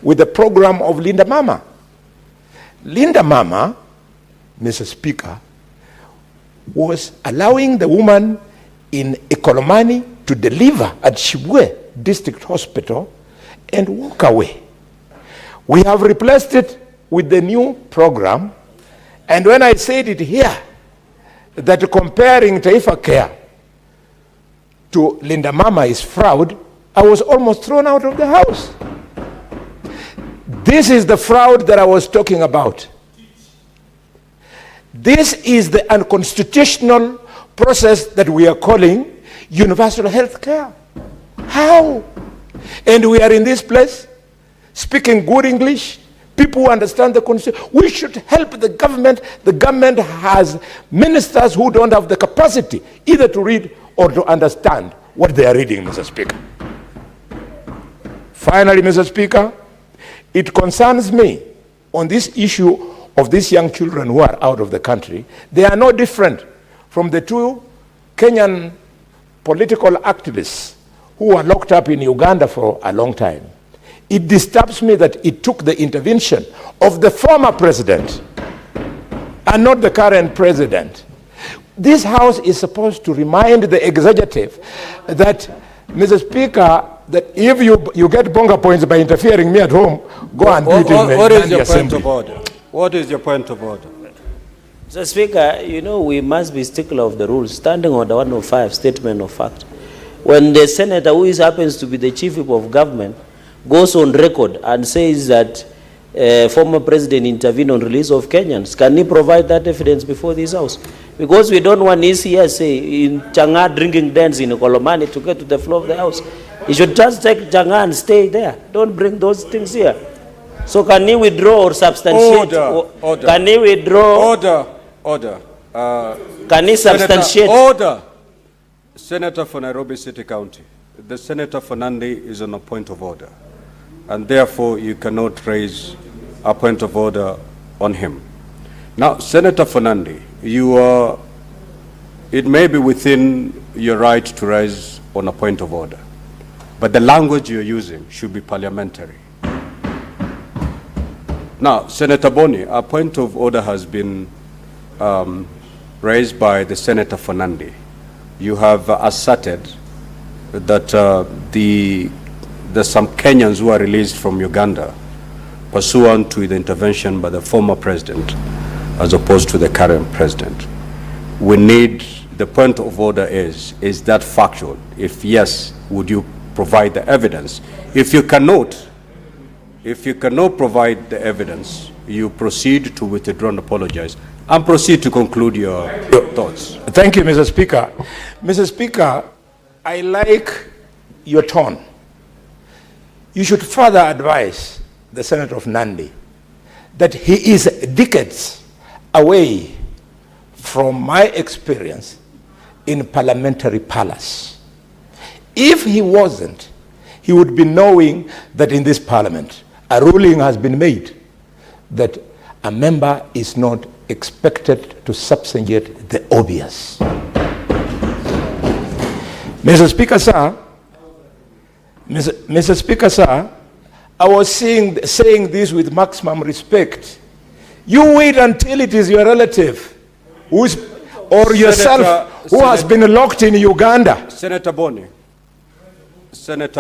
with the program of Linda Mama. Linda Mama, Mr. Speaker, was allowing the woman in Ikolomani to deliver at Shibwe District Hospital and walk away. We have replaced it with the new program, and when I said it here, that comparing Taifa Care to Linda Mama is fraud, I was almost thrown out of the house. This is the fraud that I was talking about. This is the unconstitutional process that we are calling universal health care. How? And we are in this place speaking good English, people who understand the Constitution. We should help the government. The government has ministers who don't have the capacity either to read or to understand what they are reading, Mr. Speaker. Finally, Mr. Speaker, it concerns me on this issue of these young children who are out of the country. They are no different from the two Kenyan political activists who were locked up in Uganda for a long time. It disturbs me that it took the intervention of the former president and not the current president. This House is supposed to remind the executive that, Mr. Speaker, that if you get bonga points by interfering me at home, go and do it in the What is your assembly. point of order? What is your point of order? Mr. Speaker, you know, we must be stickler of the rules. Standing Order 105, statement of fact. When the senator, who happens to be the chief whip of government, goes on record and says that former president intervened on release of Kenyans, can he provide that evidence before this House? Because we don't want ECS, say, in Chang'an drinking dens in Kolomani to get to the floor of the House. He should just take Chang'an and stay there. Don't bring those things here. So can he withdraw or substantiate? Order. Can he withdraw? Order. Can he substantiate? Order. Senator for Nairobi City County. The Senator for Nandi is on a point of order, and therefore you cannot raise a point of order on him. Now, Senator for Nandi, it may be within your right to raise on a point of order, but the language you're using should be parliamentary. Now, Senator Boni, a point of order has been raised by the Senator for Nandi. You have asserted that there's some Kenyans who are released from Uganda pursuant to the intervention by the former president as opposed to the current president. We need, the point of order is that factual? If yes, would you provide the evidence? If you cannot provide the evidence, you proceed to withdraw and apologize and proceed to conclude your thoughts. Thank you, Mr. Speaker. Mr. Speaker, I like your tone. You should further advise the Senator of Nandi that he is decades away from my experience in parliamentary palace. If he wasn't, he would be knowing that in this parliament, a ruling has been made that a member is not expected to substantiate the obvious. Mr. Speaker, sir, Mr. Speaker, sir, I was saying this with maximum respect. You wait until it is your relative or yourself who has been locked in Uganda. Senator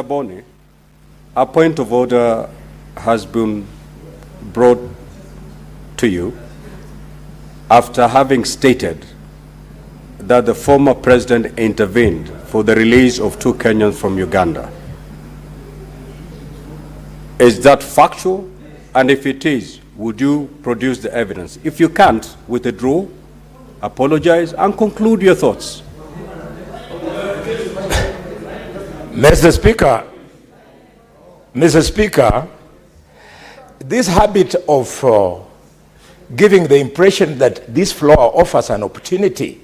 Boni, a point of order has been brought to you after having stated that the former president intervened for the release of 2 Kenyans from Uganda. Is that factual? And if it is, would you produce the evidence? If you can't, withdraw, apologize, and conclude your thoughts. Mr. Speaker, this habit of giving the impression that this floor offers an opportunity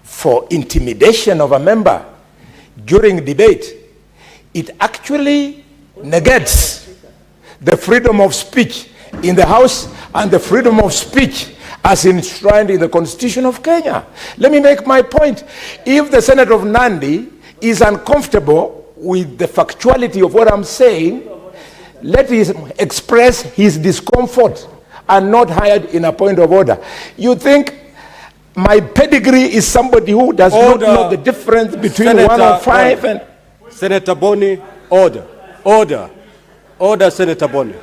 for intimidation of a member during debate, it actually negates the freedom of speech in the House and the freedom of speech as enshrined in the Constitution of Kenya. Let me make my point. If the Senator of Nandi is uncomfortable with the factuality of what I'm saying, let him express his discomfort and not hide in a point of order. You think my pedigree is somebody who does not know the difference between Senator 105 and... Senator Boni, order. Order, Senator Boni.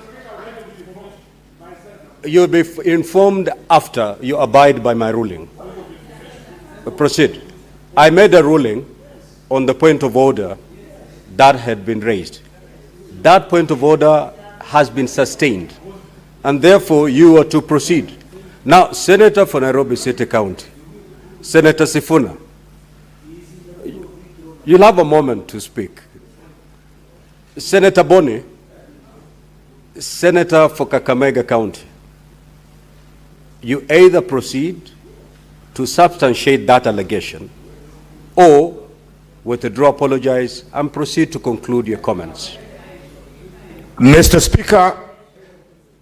You'll be informed after you abide by my ruling. Proceed. I made a ruling on the point of order that had been raised. That point of order has been sustained, and therefore you are to proceed. Now, Senator for Nairobi City County, Senator Sifuna, you'll have a moment to speak. Senator Boni, Senator for Kakamega County, you either proceed to substantiate that allegation or withdraw, apologize, and proceed to conclude your comments. Mr. Speaker,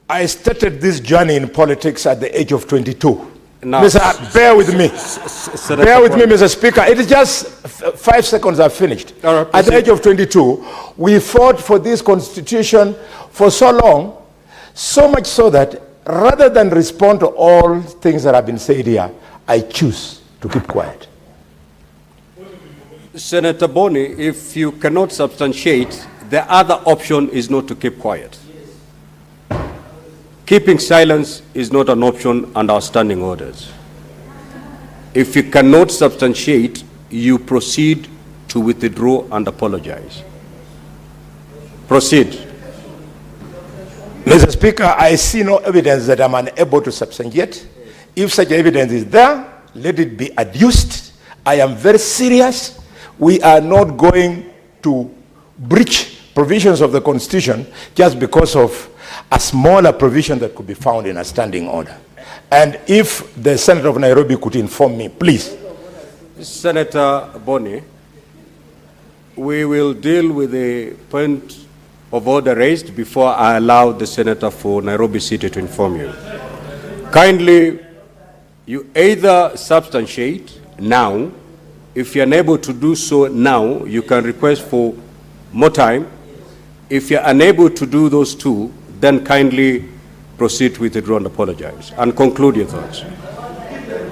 I started this journey in politics at the age of 22. Now, bear with me. Bear with me, Mr. Speaker. It is just 5 seconds, I've finished. Right, at the age of 22, we fought for this constitution for so long, so much so that rather than respond to all things that have been said here, I choose to keep quiet. Senator Boni, if you cannot substantiate, the other option is not to keep quiet. Keeping silence is not an option under our standing orders. If you cannot substantiate, you proceed to withdraw and apologize. Proceed. Mr. Speaker, I see no evidence that I'm unable to substantiate. If such evidence is there, let it be adduced. I am very serious. We are not going to breach provisions of the Constitution just because of a smaller provision that could be found in a standing order. And if the Senator of Nairobi could inform me, please. Senator Boni, we will deal with the point of order raised before I allow the Senator for Nairobi City to inform you. Kindly, you either substantiate now. If you're unable to do so now, you can request for more time. If you're unable to do those two, then kindly proceed to withdraw and apologize and conclude your thoughts.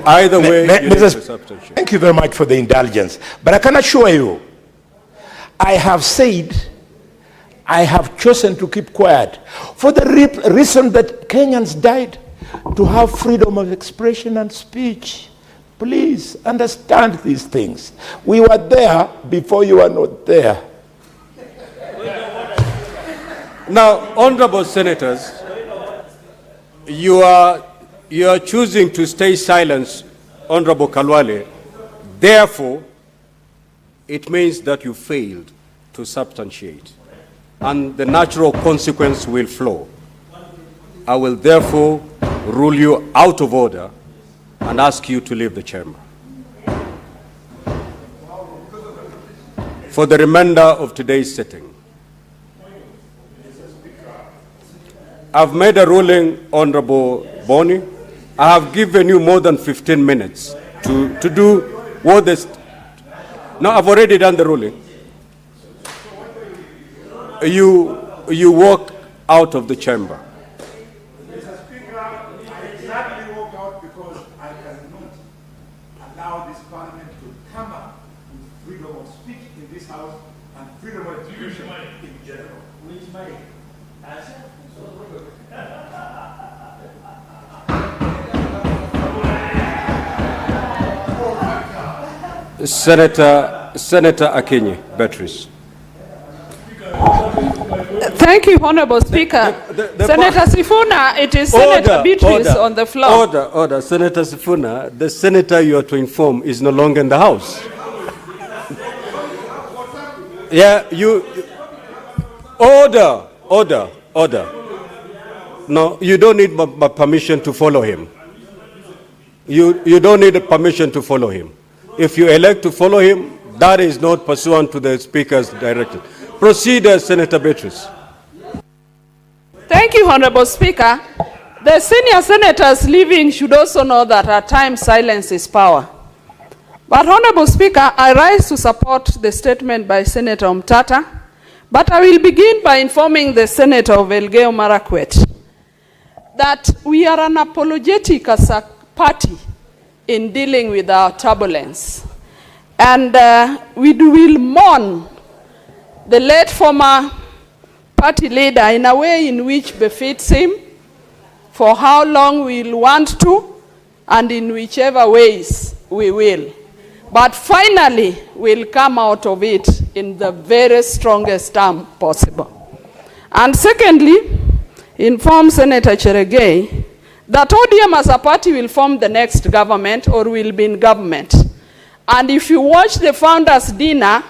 Either way, you need to substantiate. Thank you very much for the indulgence. But I can assure you, I have said, I have chosen to keep quiet for the reason that Kenyans died to have freedom of expression and speech. Please understand these things. We were there before you were not there. Now, honorable senators, you are choosing to stay silent, Honorable Kalwale. Therefore, it means that you failed to substantiate, and the natural consequence will flow. I will therefore rule you out of order and ask you to leave the chamber. For the remainder of today's sitting, I've made a ruling, Honorable Boni, I have given you more than 15 minutes to do what this. No, I've already done the ruling. You walk out of the chamber. Mr. Speaker, I exactly walk out because I cannot allow this parliament to come up with freedom of speech in this house and freedom of expression in general. Senator Akinyi, Beatrice. Thank you, Honorable Speaker. Senator Sifuna, it is Senator Beatrice on the floor. Order. Senator Sifuna, the senator you are to inform is no longer in the House. Yeah, Order. No, you don't need my permission to follow him. You don't need permission to follow him. If you elect to follow him, that is not pursuant to the Speaker's directive. Proceed, Senator Beatrice. Thank you, Honorable Speaker. The senior senators leaving should also know that at times silence is power. But Honorable Speaker, I rise to support the statement by Senator Omtata, but I will begin by informing the Senator of Elgeyo Marakwet that we are unapologetic as a party in dealing with our turbulence. And we will mourn the late former party leader in a way in which befits him, for how long we'll want to, and in whichever ways we will. But finally, we'll come out of it in the very strongest term possible. And secondly, inform Senator Cheregei that ODM as a party will form the next government or will be in government. And if you watch the founders' dinner,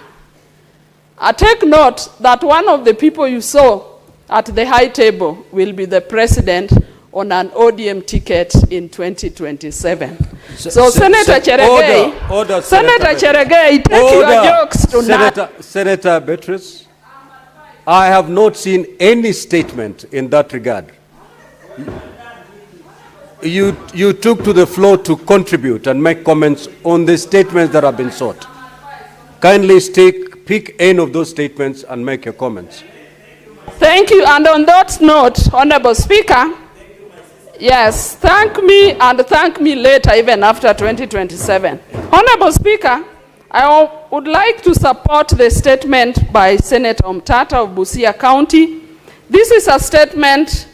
take note that one of the people you saw at the high table will be the president on an ODM ticket in 2027. So Senator Cheregei, Senator Cheregei, take your jokes to Senator Beatrice, I have not seen any statement in that regard. You took to the floor to contribute and make comments on the statements that have been sought. Kindly pick any of those statements and make your comments. Thank you. And on that note, Honorable Speaker, yes, thank me and thank me later, even after 2027. Honorable Speaker, I would like to support the statement by Senator Omtata of Busia County. This is a statement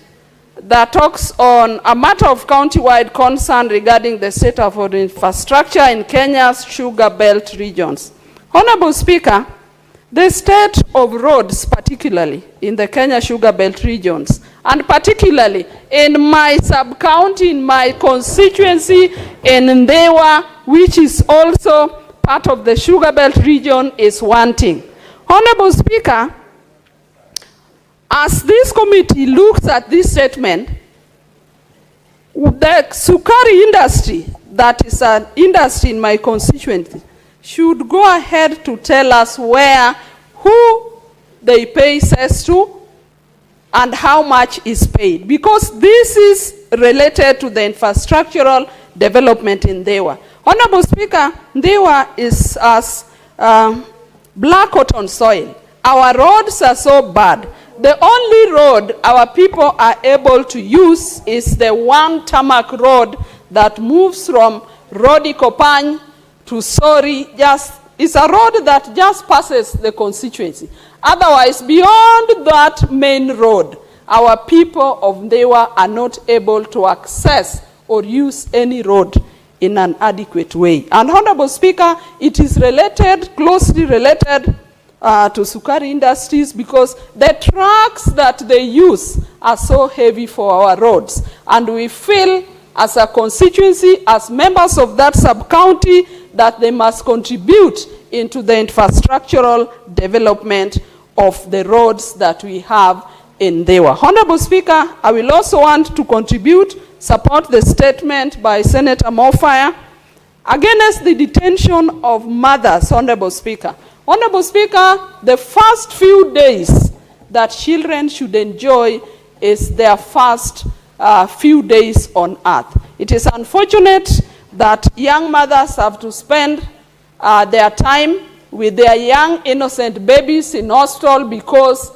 that talks on a matter of county-wide concern regarding the state of infrastructure in Kenya's sugar belt regions. Honorable Speaker, the state of roads, particularly in the Kenya sugar belt regions, and particularly in my sub-county, in my constituency, in Ndewa, which is also part of the sugar belt region, is wanting. Honorable Speaker, as this committee looks at this statement, the sukari industry, that is an industry in my constituency, should go ahead to tell us who they pay cess to and how much is paid. Because this is related to the infrastructural development in Ndewa. Honorable Speaker, Ndewa is as black cotton soil. Our roads are so bad. The only road our people are able to use is the one tarmac road that moves from Rodi Kopany to Sori. It's a road that just passes the constituency. Otherwise, beyond that main road, our people of Ndewa are not able to access or use any road in an adequate way. And Honorable Speaker, it is related, closely related to sukari industries, because the trucks that they use are so heavy for our roads. And we feel as a constituency, as members of that sub-county, that they must contribute into the infrastructural development of the roads that we have in Ndewa. Honorable Speaker, I will also want to support the statement by Senator Mofaya against the detention of mothers, Honorable Speaker. Honorable Speaker, the first few days that children should enjoy is their first few days on earth. It is unfortunate that young mothers have to spend their time with their young innocent babies in hospital because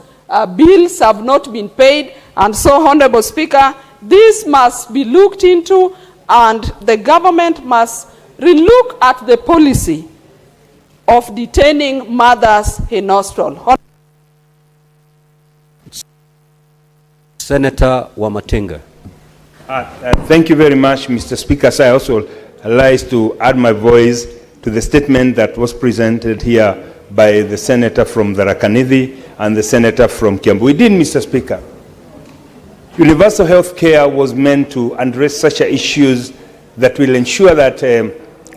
bills have not been paid. And so, Honorable Speaker, this must be looked into, and the government must relook at the policy of detaining mothers in hospital. Senator Wamatinga. Thank you very much, Mr. Speaker. So I also like to add my voice to the statement that was presented here by the senator from Tharaka Nithi and the senator from Kiambu. We did, Mr. Speaker. Universal health care was meant to address such issues that will ensure that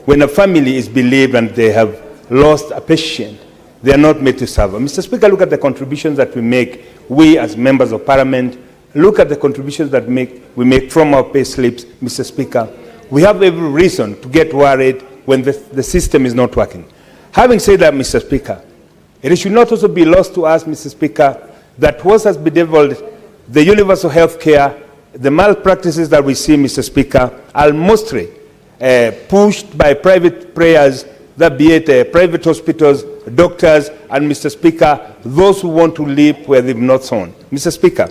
when a family is bereaved and they have lost a patient, they are not made to suffer. Mr. Speaker, look at the contributions that we make, we as members of parliament. Look at the contributions that we make from our pay slips, Mr. Speaker. We have every reason to get worried when the system is not working. Having said that, Mr. Speaker, it should not also be lost to us, Mr. Speaker, that what has bedeviled the universal health care, the malpractices that we see, Mr. Speaker, are mostly pushed by private players, that be it private hospitals, doctors, and, Mr. Speaker, those who want to live where they've not sown. Mr. Speaker,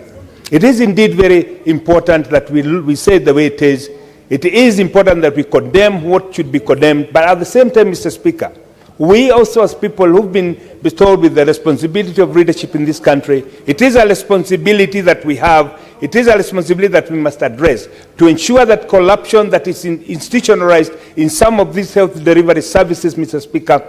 it is indeed very important that we say it the way it is. It is important that we condemn what should be condemned, but at the same time, Mr. Speaker, we also as people who've been bestowed with the responsibility of leadership in this country, it is a responsibility that we have, it is a responsibility that we must address to ensure that corruption that is institutionalized in some of these health delivery services, Mr. Speaker,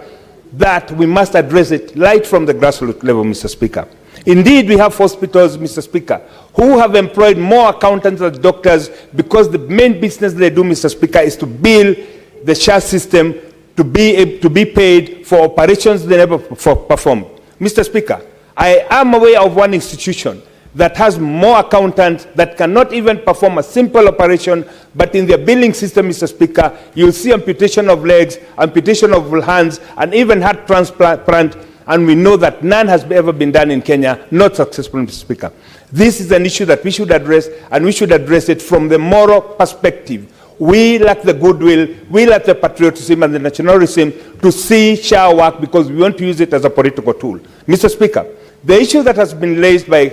that we must address it right from the grassroots level, Mr. Speaker. Indeed, we have hospitals, Mr. Speaker, who have employed more accountants than doctors because the main business they do, Mr. Speaker, is to bill the share system to be paid for operations they never perform. Mr. Speaker, I am aware of one institution that has more accountants that cannot even perform a simple operation, but in their billing system, Mr. Speaker, you'll see amputation of legs, amputation of hands, and even heart transplant, and we know that none has ever been done in Kenya, not successful, Mr. Speaker. This is an issue that we should address, and we should address it from the moral perspective. We lack the goodwill, we lack the patriotism and the nationalism to see SHA work because we want to use it as a political tool. Mr. Speaker, the issue that has been raised by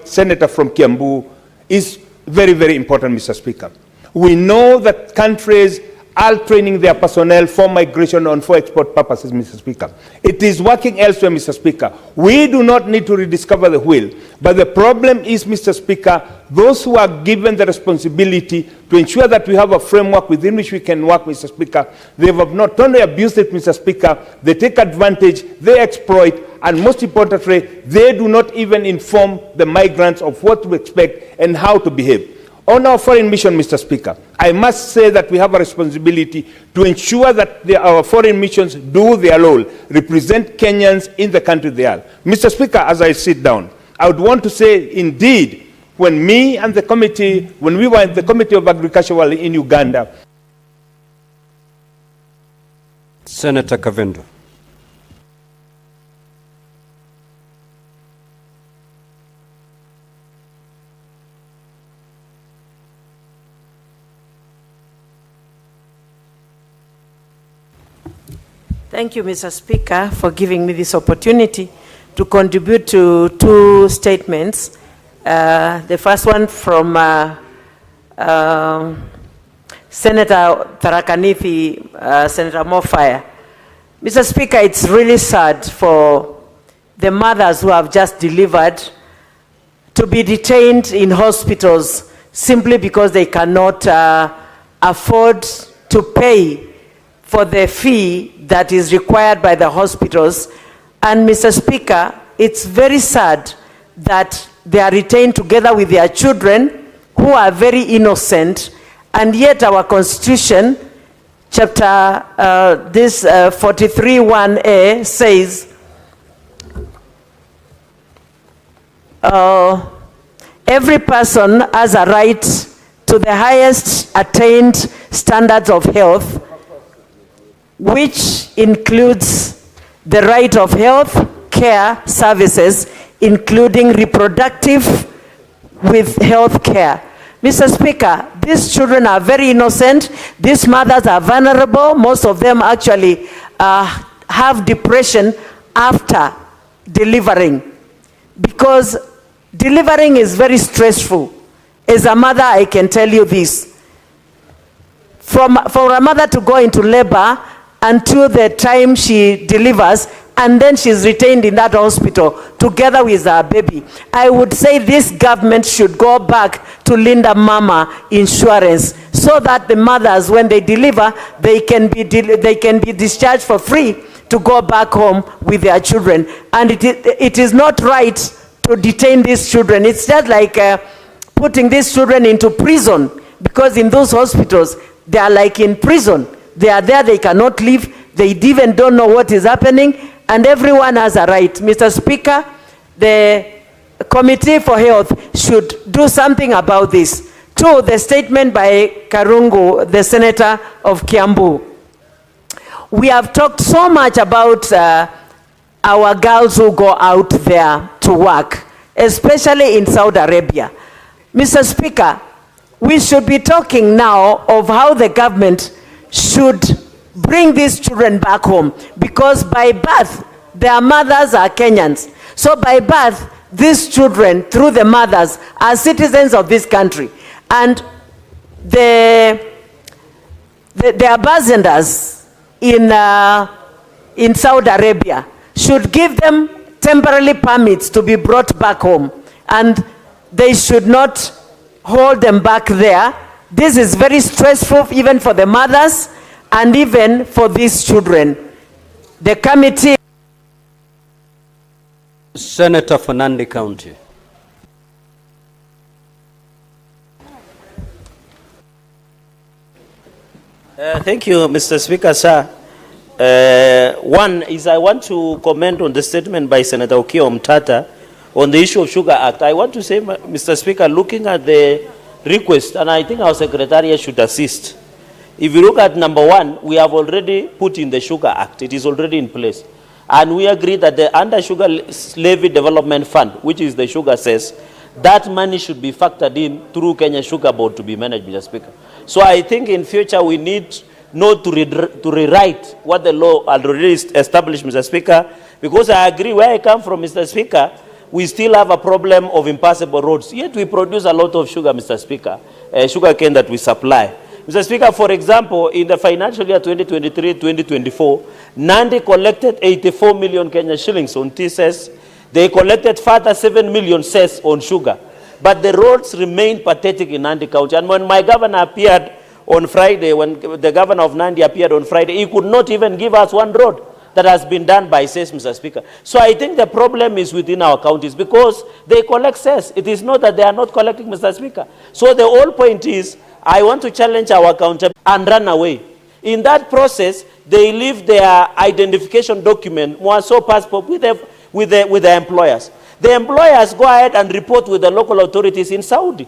Senator from Kiambu is very, very important, Mr. Speaker. We know that countries are training their personnel for migration and for export purposes, Mr. Speaker. It is working elsewhere, Mr. Speaker. We do not need to rediscover the wheel. But the problem is, Mr. Speaker, those who are given the responsibility to ensure that we have a framework within which we can work, Mr. Speaker, they have not only abused it, Mr. Speaker, they take advantage, they exploit, and most importantly, they do not even inform the migrants of what to expect and how to behave. On our foreign mission, Mr. Speaker, I must say that we have a responsibility to ensure that our foreign missions do their role, represent Kenyans in the country they are. Mr. Speaker, as I sit down, I would want to say, indeed, when me and the committee, when we were in the Committee of Agriculture in Uganda. Senator Kavindo. Thank you, Mr. Speaker, for giving me this opportunity to contribute to two statements. The first one from Senator Tharaka Nithi, Senator Mofaya. Mr. Speaker, it's really sad for the mothers who have just delivered to be detained in hospitals simply because they cannot afford to pay for the fee that is required by the hospitals. And Mr. Speaker, it's very sad that they are retained together with their children who are very innocent, and yet our Constitution, chapter 43(1)(a) says, every person has a right to the highest attained standards of health, which includes the right of health care services, including reproductive with health care. Mr. Speaker, these children are very innocent. These mothers are vulnerable. Most of them actually have depression after delivering, because delivering is very stressful. As a mother, I can tell you this. For a mother to go into labor until the time she delivers, and then she's retained in that hospital together with her baby, I would say this government should go back to Linda Mama insurance, so that the mothers, when they deliver, they can be discharged for free to go back home with their children. And it is not right to detain these children. It's just like putting these children into prison, because in those hospitals, they are like in prison. They are there, they cannot leave, they even don't know what is happening, and everyone has a right. Mr. Speaker, the Committee for Health should do something about this. To the statement by Karungu, the Senator of Kiambu. We have talked so much about our girls who go out there to work, especially in Saudi Arabia. Mr. Speaker, we should be talking now of how the government should bring these children back home, because by birth, their mothers are Kenyans. So by birth, these children, through the mothers, are citizens of this country. And the ambassadors in Saudi Arabia should give them temporary permits to be brought back home. And they should not hold them back there. This is very stressful even for the mothers and even for these children. The committee. Senator for Nandi County. Thank you, Mr. Speaker, sir. One is I want to comment on the statement by Senator Okiya Omtata on the issue of Sugar Act. I want to say, Mr. Speaker, looking at the request, and I think our Secretariat should assist. If you look at number 1, we have already put in the Sugar Act. It is already in place. And we agree that the Under Sugar Levy Development Fund, which is the sugar cess, that money should be factored in through Kenya Sugar Board to be managed, Mr. Speaker. So I think in future we need not to rewrite what the law already established, Mr. Speaker, because I agree where I come from, Mr. Speaker, we still have a problem of impassable roads. Yet we produce a lot of sugar, Mr. Speaker, sugar cane that we supply. Mr. Speaker, for example, in the financial year 2023-2024, Nandi collected 84 million Kenya shillings on T-cess. They collected further 7 million cess on sugar. But the roads remain pathetic in Nandi County. And when my governor appeared on Friday, when the governor of Nandi appeared on Friday, he could not even give us one road that has been done by cess, Mr. Speaker. So I think the problem is within our counties because they collect cess. It is not that they are not collecting, Mr. Speaker. So the whole point is, I want to challenge our accountability and run away. In that process, they leave their identification document, so passport, with the employers. The employers go ahead and report with the local authorities in Saudi,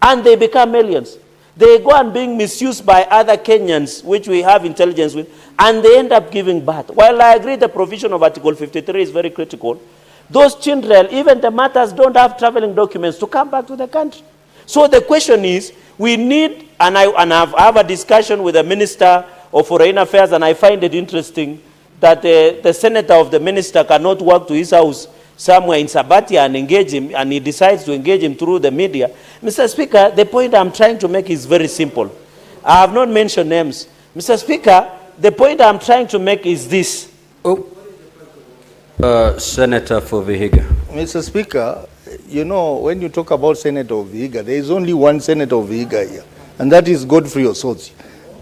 and they become aliens. They go and being misused by other Kenyans, which we have intelligence with, and they end up giving birth. While I agree the provision of Article 53 is very critical, those children, even the mothers, don't have traveling documents to come back to the country. So the question is, we need, and I have a discussion with the Minister of Foreign Affairs, and I find it interesting that the senator of the minister cannot walk to his house somewhere in Sabatia and engage him, and he decides to engage him through the media. Mr. Speaker, the point I'm trying to make is very simple. I have not mentioned names. Mr. Speaker, the point I'm trying to make is this. Senator for Vihiga. Mr. Speaker, you know, when you talk about Senator of Vihiga, there is only one Senator of Vihiga here, and that is Godfrey Osotsi.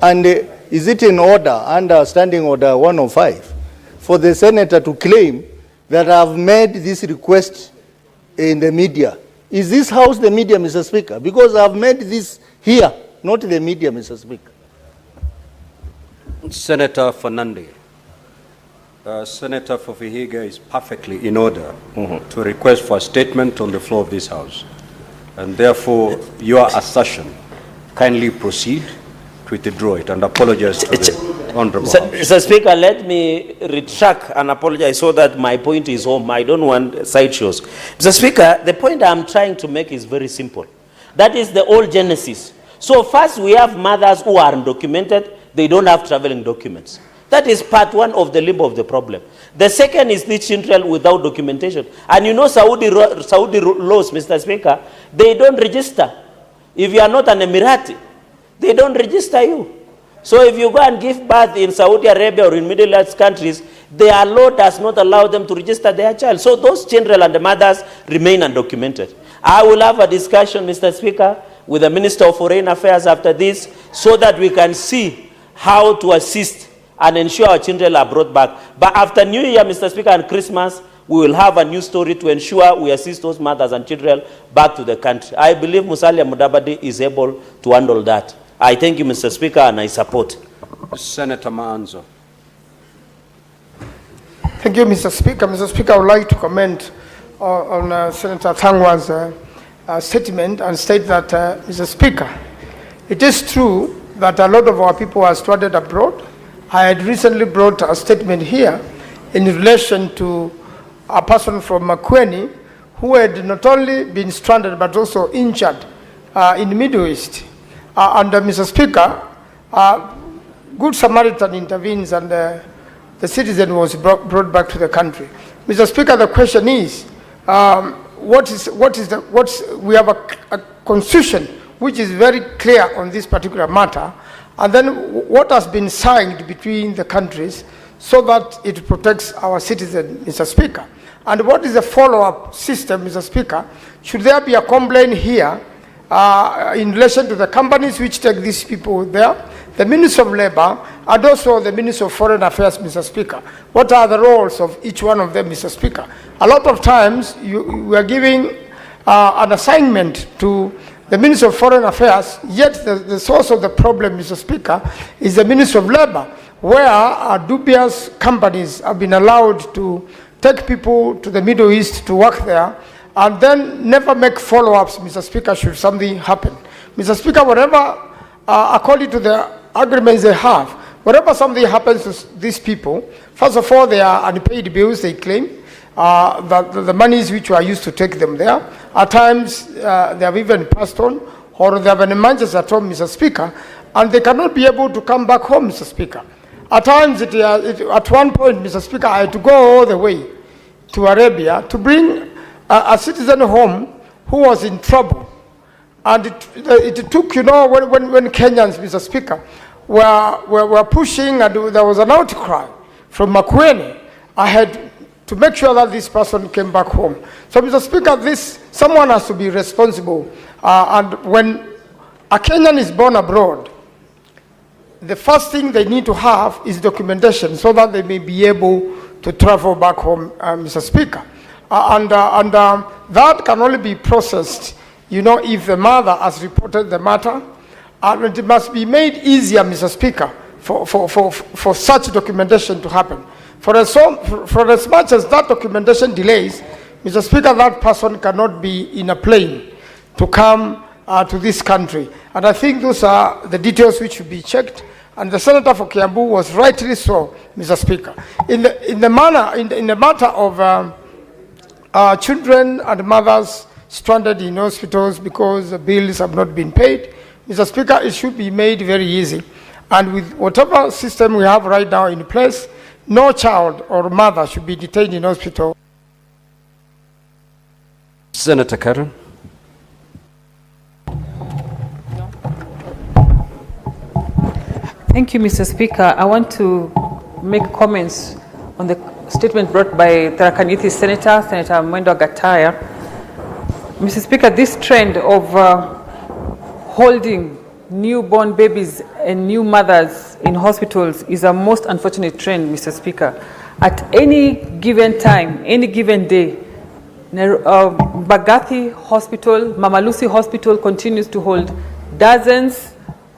And is it in order, under Standing Order 105, for the senator to claim that I have made this request in the media? Is this house the media, Mr. Speaker? Because I have made this here, not the media, Mr. Speaker. Senator for Nandi. Senator for Vihiga is perfectly in order to request for a statement on the floor of this house. And therefore, your assertion, kindly proceed to withdraw it and apologize to the Honorable House. Mr. Speaker, let me retract and apologize so that my point is home. I don't want sideshows. Mr. Speaker, the point I'm trying to make is very simple. That is the old genesis. So first we have mothers who are undocumented, they don't have traveling documents. That is part one of the limbo of the problem. The second is the children without documentation. And you know Saudi laws, Mr. Speaker, they don't register. If you are not an Emirati, they don't register you. So if you go and give birth in Saudi Arabia or in Middle East countries, their law does not allow them to register their child. So those children and the mothers remain undocumented. I will have a discussion, Mr. Speaker, with the Minister of Foreign Affairs after this, so that we can see how to assist and ensure our children are brought back. But after New Year, Mr. Speaker, and Christmas, we will have a new story to ensure we assist those mothers and children back to the country. I believe Musalia Mudavadi is able to handle that. I thank you, Mr. Speaker, and I support. Senator Manzo. Thank you, Mr. Speaker. Mr. Speaker, I would like to comment on Senator Thangwa's statement and state that, Mr. Speaker, it is true that a lot of our people are stranded abroad. I had recently brought a statement here in relation to a person from Makueni who had not only been stranded but also injured in the Middle East. And Mr. Speaker, Good Samaritan intervenes and the citizen was brought back to the country. Mr. Speaker, the question is, we have a constitution which is very clear on this particular matter, and then what has been signed between the countries so that it protects our citizens, Mr. Speaker. And what is the follow-up system, Mr. Speaker? Should there be a complaint here in relation to the companies which take these people there, the Minister of Labor, and also the Minister of Foreign Affairs, Mr. Speaker? What are the roles of each one of them, Mr. Speaker? A lot of times, we are giving an assignment to the Minister of Foreign Affairs, yet the source of the problem, Mr. Speaker, is the Minister of Labor, where dubious companies have been allowed to take people to the Middle East to work there, and then never make follow-ups, Mr. Speaker, should something happen. Mr. Speaker, whatever, according to the agreements they have, whenever something happens to these people, first of all, they are unpaid bills, they claim, the monies which were used to take them there. At times, they have even passed on, or they have an emergency at home, Mr. Speaker, and they cannot be able to come back home, Mr. Speaker. At times, at one point, Mr. Speaker, I had to go all the way to Arabia to bring a citizen home who was in trouble. And it took, you know, when Kenyans, Mr. Speaker, were pushing and there was an outcry from Makueni, I had to make sure that this person came back home. So, Mr. Speaker, someone has to be responsible. And when a Kenyan is born abroad, the first thing they need to have is documentation so that they may be able to travel back home, Mr. Speaker. And that can only be processed, you know, if the mother has reported the matter. And it must be made easier, Mr. Speaker, for such documentation to happen. For as much as that documentation delays, Mr. Speaker, that person cannot be in a plane to come to this country. And I think those are the details which should be checked. And the Senator for Kiambu was rightly so, Mr. Speaker. In the matter of children and mothers stranded in hospitals because the bills have not been paid, Mr. Speaker, it should be made very easy. And with whatever system we have right now in place, no child or mother should be detained in hospital. Senator Karen. Thank you, Mr. Speaker. I want to make comments on the statement brought by Tharaka Nithi Senator Mwendo Gataya. Mr. Speaker, this trend of holding newborn babies and new mothers in hospitals is a most unfortunate trend, Mr. Speaker. At any given time, any given day, Bagathi Hospital, Mama Lucy Hospital continues to hold dozens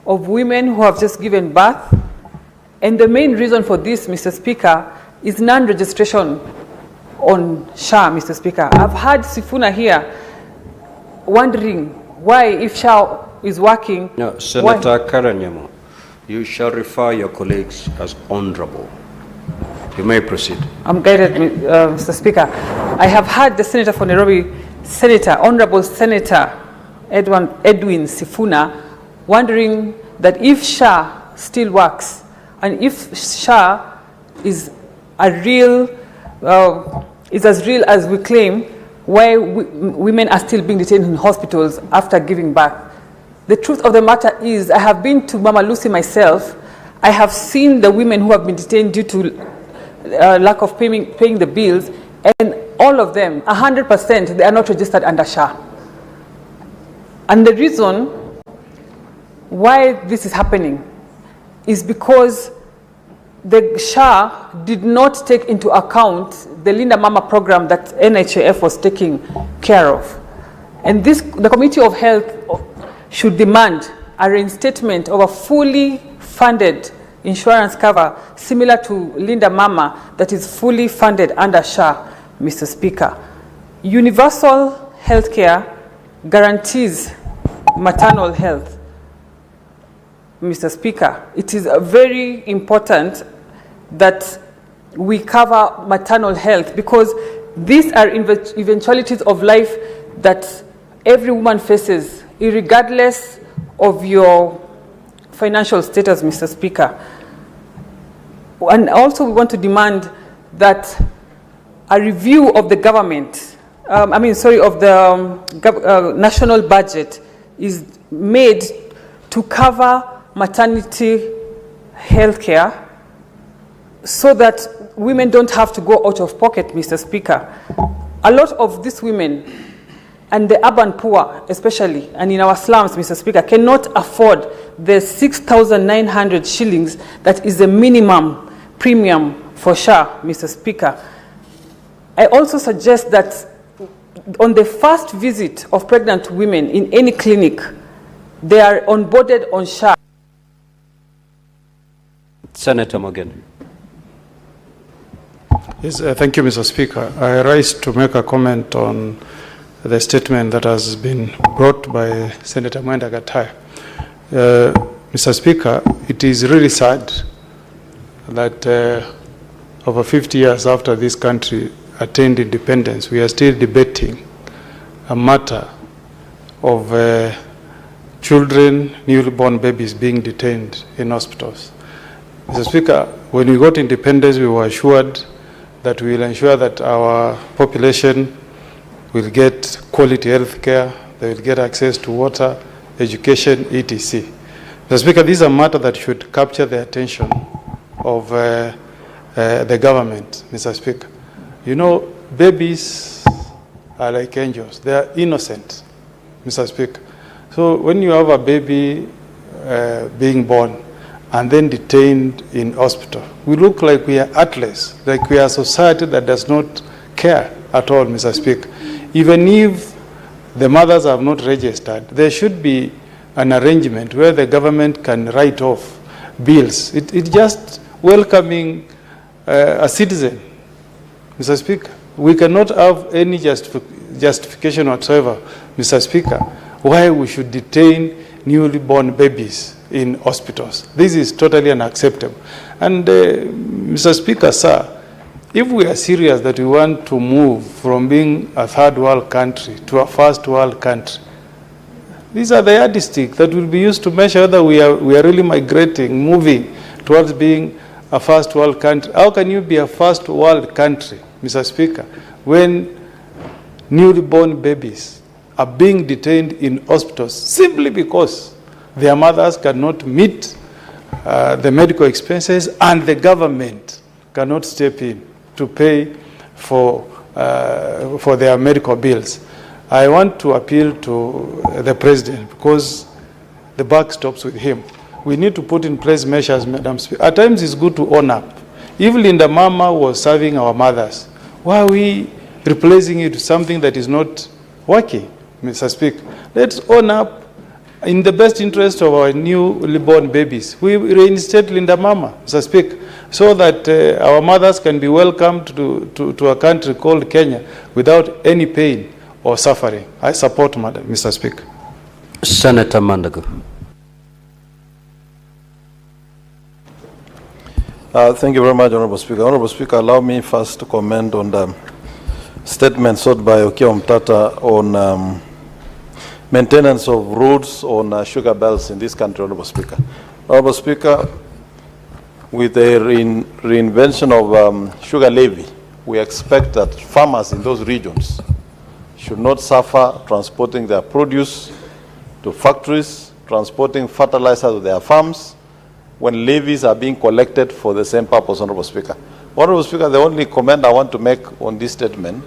of women who have just given birth. And the main reason for this, Mr. Speaker, is non-registration on SHA, Mr. Speaker. I've had Sifuna here wondering why, if SHA is working... No, Senator Karanyamo, you shall refer your colleagues as honorable. You may proceed. I'm guided, Mr. Speaker. I have had the Senator for Nairobi, Honorable Senator Edwin Sifuna, wondering that if SHA still works and if SHA is as real as we claim, why women are still being detained in hospitals after giving birth. The truth of the matter is, I have been to Mama Lucy myself. I have seen the women who have been detained due to lack of paying the bills, and all of them, 100%, they are not registered under SHA. And the reason why this is happening is because the SHA did not take into account the Linda Mama program that NHIF was taking care of. And the Committee of Health should demand a reinstatement of a fully funded insurance cover similar to Linda Mama that is fully funded under SHA, Mr. Speaker. Universal health care guarantees maternal health. Mr. Speaker, it is very important that we cover maternal health because these are eventualities of life that every woman faces, regardless of your financial status, Mr. Speaker. And also we want to demand that a review of the government, of the national budget is made to cover maternity health care so that women don't have to go out of pocket, Mr. Speaker. A lot of these women and the urban poor especially, and in our slums, Mr. Speaker, cannot afford the 6,900 shillings that is the minimum premium for SHA, Mr. Speaker. I also suggest that on the first visit of pregnant women in any clinic, they are onboarded on SHA. Senator Morgan. Yes, thank you, Mr. Speaker. I rise to make a comment on the statement that has been brought by Senator Mwenda Gatai. Mr. Speaker, it is really sad that over 50 years after this country attained independence, we are still debating a matter of children, newborn babies being detained in hospitals. Mr. Speaker, when we got independence, we were assured that we will ensure that our population will get quality health care, they will get access to water, education, etc. Mr. Speaker, this is a matter that should capture the attention of the government, Mr. Speaker. You know, babies are like angels. They are innocent, Mr. Speaker. So when you have a baby being born and then detained in hospital, we look like we are heartless, like we are a society that does not care at all, Mr. Speaker. Even if the mothers have not registered, there should be an arrangement where the government can write off bills. It's just welcoming a citizen, Mr. Speaker. We cannot have any justification whatsoever, Mr. Speaker, why we should detain newly born babies in hospitals. This is totally unacceptable. And Mr. Speaker, sir, if we are serious that we want to move from being a third world country to a first world country, these are the yardsticks that will be used to measure whether we are really migrating, moving towards being a first world country. How can you be a first world country, Mr. Speaker, when newly born babies are being detained in hospitals simply because their mothers cannot meet the medical expenses and the government cannot step in to pay for their medical bills? I want to appeal to the President because the buck stops with him. We need to put in place measures, Madam Speaker. At times it's good to own up. If Linda Mama was serving our mothers, why are we replacing it with something that is not working, Mr. Speaker? Let's own up in the best interest of our newly born babies. We reinstate Linda Mama, Mr. Speaker, so that our mothers can be welcomed to a country called Kenya without any pain or suffering. I support, Madam, Mr. Speaker. Senator Mandago. Thank you very much, Honorable Speaker. Honorable Speaker, allow me first to comment on the statement sought by Okiya Omtata on maintenance of roads on sugar belts in this country, Honorable Speaker. Honorable Speaker, with the reinvention of sugar levy, we expect that farmers in those regions should not suffer transporting their produce to factories, transporting fertilizer to their farms, when levies are being collected for the same purpose, Honorable Speaker. Honorable Speaker, the only comment I want to make on this statement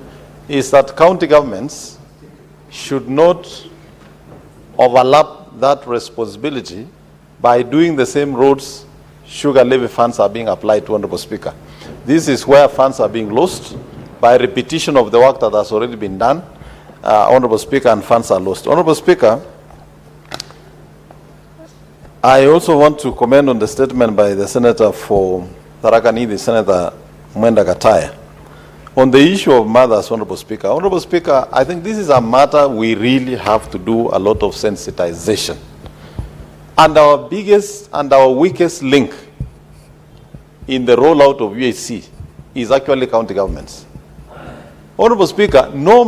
is that county governments should not overlap that responsibility by doing the same roads sugar levy funds are being applied to, Honorable Speaker. This is where funds are being lost by repetition of the work that has already been done, Honorable Speaker, and funds are lost. Honorable Speaker, I also want to comment on the statement by the Senator for Tharaka Nithi, Senator Mwenda Gataya, on the issue of mothers, Honorable Speaker. Honorable Speaker, I think this is a matter we really have to do a lot of sensitization. And our biggest and our weakest link in the rollout of UHC is actually county governments. Honorable Speaker, no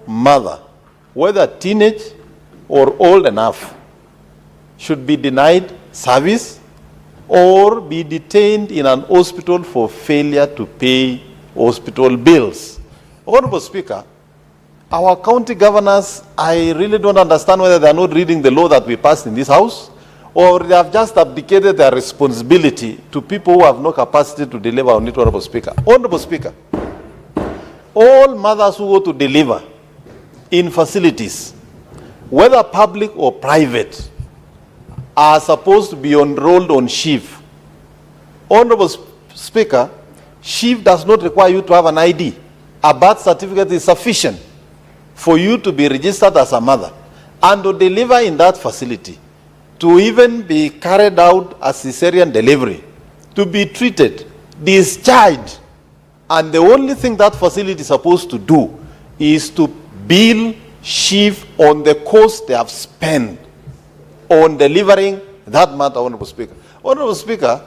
mother, whether teenage or old enough, should be denied service or be detained in an hospital for failure to pay hospital bills. Honorable Speaker, our county governors, I really don't understand whether they are not reading the law that we passed in this house, or they have just abdicated their responsibility to people who have no capacity to deliver on it, Honorable Speaker. Honorable Speaker, all mothers who go to deliver in facilities, whether public or private, are supposed to be enrolled on SHIV. Honorable Speaker, SHIV does not require you to have an ID. A birth certificate is sufficient for you to be registered as a mother and to deliver in that facility, to even be carried out a cesarean delivery, to be treated, discharged, and the only thing that facility is supposed to do is to bill SHIV on the cost they have spent on delivering that matter, Honorable Speaker. Honorable Speaker,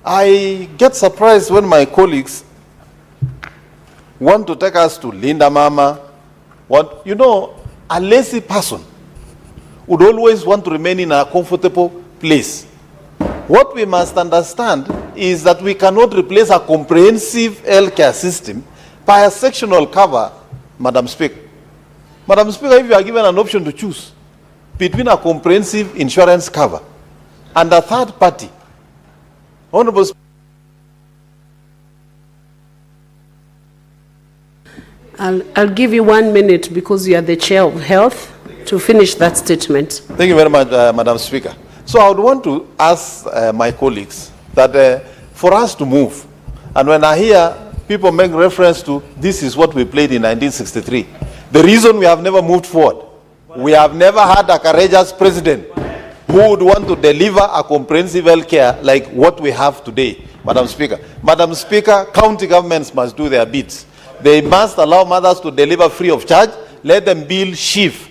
I get surprised when my colleagues want to take us to Linda Mama. You know, a lazy person would always want to remain in a comfortable place. What we must understand is that we cannot replace a comprehensive healthcare system by a sectional cover, Madam Speaker. Madam Speaker, if you are given an option to choose between a comprehensive insurance cover and a third party, Honorable Speaker, I'll give you 1 minute because you are the chair of health to finish that statement. Thank you very much, Madam Speaker. So I would want to ask my colleagues that for us to move, and when I hear people make reference to this is what we played in 1963, the reason we have never moved forward, we have never had a courageous president who would want to deliver a comprehensive health care like what we have today, Madam Speaker. Madam Speaker, county governments must do their bits. They must allow mothers to deliver free of charge. Let them bill SHIV.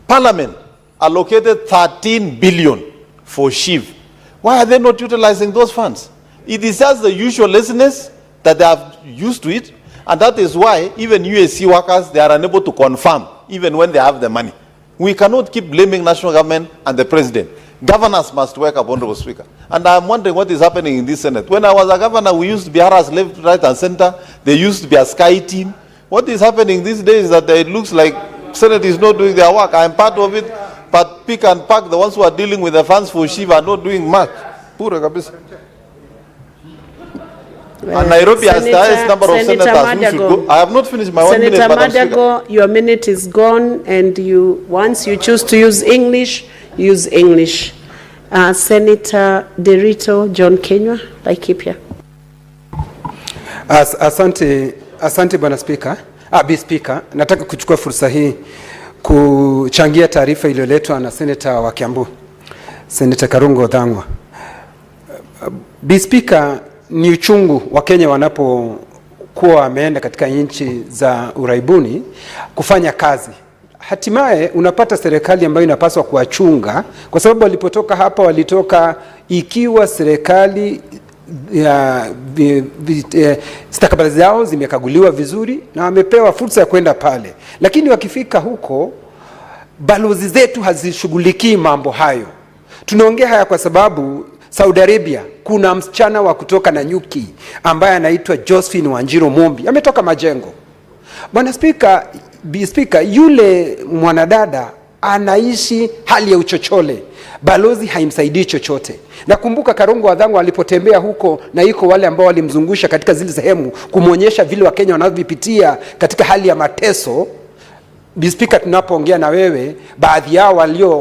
Parliament allocated 13 billion for SHIV. Why are they not utilizing those funds? It is just the usual laziness that they have used to it, and that is why even USC workers, they are unable to confirm even when they have the money. We cannot keep blaming national government and the president. Governors must work up, Honorable Speaker. And I'm wondering what is happening in this Senate. When I was a governor, we used to be harassed left, right, and center. There used to be a Sky team. What is happening these days is that it looks like Senate is not doing their work. I'm part of it, but pick and pack, the ones who are dealing with the funds for SHIV are not doing much. Pura kabisa. And Nairobi has the highest number of senators who should go. I have not finished my 1 minute, Madam Speaker. Senator Madago, your minute is gone, and once you choose to use English, use English. Senator Derito John Kenywa, Laikipia. Asante Bwana Spika. Bi Spika, nataka kuchukua fursa hii kuchangia taarifa iliyoletwa na Senator wa Kiambu, Senator Karungo Odhangwa. Bi Spika, ni uchungu wa Kenya wanapokuwa wameenda katika nchi za uraibuni kufanya kazi. Hatimaye unapata serikali ambayo inapaswa kuwachunga, kwa sababu walipotoka hapa walitoka ikiwa serikali stakabadhi zao zimekaguliwa vizuri na wamepewa fursa ya kwenda pale. Lakini wakifika huko balozi zetu hazishughulikii mambo hayo. Tunaongea haya kwa sababu Saudi Arabia kuna msichana wa kutoka Nanyuki ambaye anaitwa Josephine Wanjiru Mumbi, ametoka Majengo. Bwana Speaker, yule mwanadada anaishi hali ya uchochole. Balozi haimsaidii chochote. Nakumbuka Karungo Wadhangu alipotembea huko na iko wale ambao walimzungusha katika zile sehemu kumuonyesha vile Wakenya wanavyopitia katika hali ya mateso. Speaker, tunapoongea na wewe, baadhi yao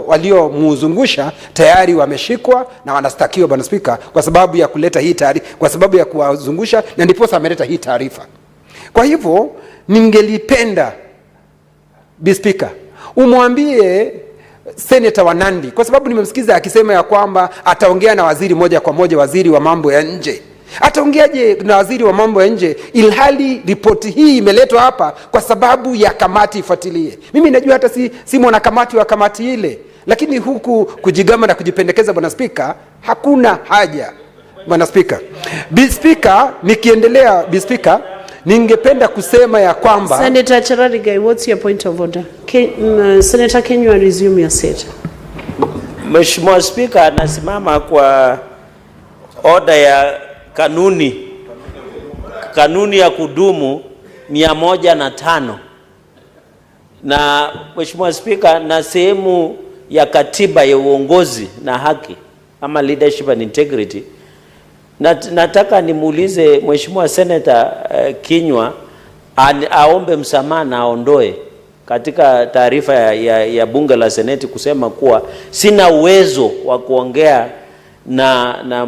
waliomuzungusha tayari wameshikwa na wanastakiwa, Bwana Speaker, kwa sababu ya kuleta hii taarifa, kwa sababu ya kuwazungusha, na ndipo ameleta hii taarifa. Kwa hivyo ningelipenda Speaker umwambie Senator wa Nandi, kwa sababu nimemsikiza akisema ya kwamba ataongea na waziri moja kwa moja, waziri wa mambo ya nje. Ataongeaje na waziri wa mambo ya nje ilhali ripoti hii imeletwa hapa kwa sababu ya kamati ifuatilie? Mimi najua hata si mwanakamati wa kamati ile, lakini huku kujigamba na kujipendekeza, Bwana Speaker, hakuna haja, Bwana Speaker. Speaker, nikiendelea, Speaker, ningependa kusema ya kwamba Senator Cherargei, what's your point of order? Senator, can you resume your seat? Mheshimiwa Speaker, anasimama kwa order ya kanuni ya kudumu 105 na Mheshimiwa Speaker, na sehemu ya katiba ya uongozi na haki ama leadership and integrity. Nataka nimuulize Mheshimiwa Senator Kinyua aombe msamaha na aondoe katika taarifa ya bunge la Seneti kusema kuwa sina uwezo wa kuongea na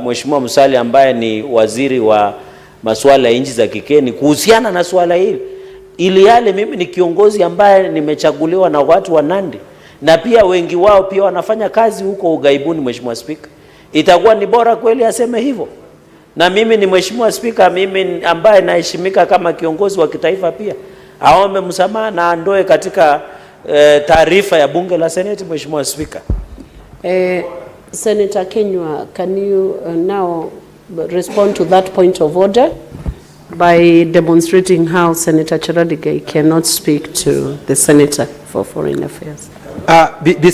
Mheshimiwa Musalia ambaye ni waziri wa masuala ya nchi za kigeni kuhusiana na swala hili. Ili yale mimi ni kiongozi ambaye nimechaguliwa na watu wa Nandi, na pia wengi wao pia wanafanya kazi huko ugaibuni. Mheshimiwa Speaker, itakuwa ni bora kweli aseme hivyo? Na mimi ni Mheshimiwa Speaker, mimi ambaye naheshimika kama kiongozi wa kitaifa, pia aombe msamaha na andoe katika taarifa ya bunge la Seneti. Mheshimiwa Speaker. Senator Kinyua, can you now respond to that point of order by demonstrating how Senator Cherargei cannot speak to the Senator for Foreign Affairs?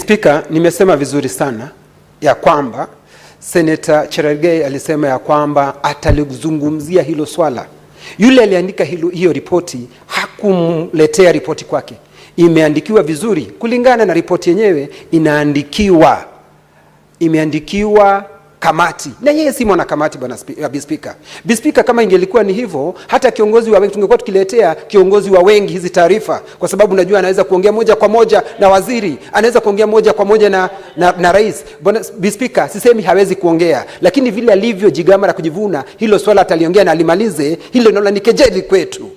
Speaker, nimesema vizuri sana ya kwamba Senator Cherargei alisema ya kwamba atalizungumzia hilo swala. Yule aliandika hiyo ripoti hakumletea ripoti kwake. Imeandikiwa vizuri kulingana na ripoti yenyewe, imeandikiwa kamati, na yeye si mwana kamati, Bwana Speaker. Speaker, kama ingelikuwa ni hivyo, hata kiongozi wa wengi tungekuwa tukiletea kiongozi wa wengi hizi taarifa, kwa sababu najua anaweza kuongea moja kwa moja na waziri, anaweza kuongea moja kwa moja na rais. Bwana Speaker, sisemi hawezi kuongea, lakini vile alivyo jigamba na kujivuna, hilo swala ataliongea na alimalize. Hilo naona ni kejeli kwetu.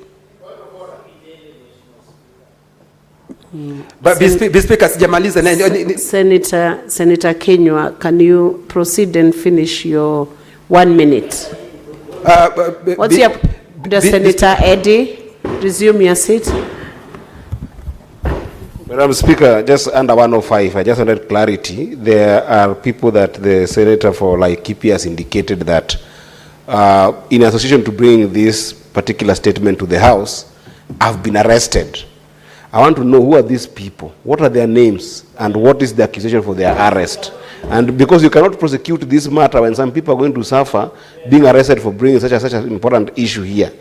Speaker, sijamaliza. Senator Kinyua, can you proceed and finish your 1 minute? What's your Senator Eddie, resume your seat. Madam Speaker, just under 105, I just wanted clarity. There are people that the Senator for Laikipia has indicated that in association to bring this particular statement to the House, have been arrested. I want to know who are these people, what are their names, and what is the accusation for their arrest. And because you cannot prosecute this matter when some people are going to suffer being arrested for bringing such an important issue here.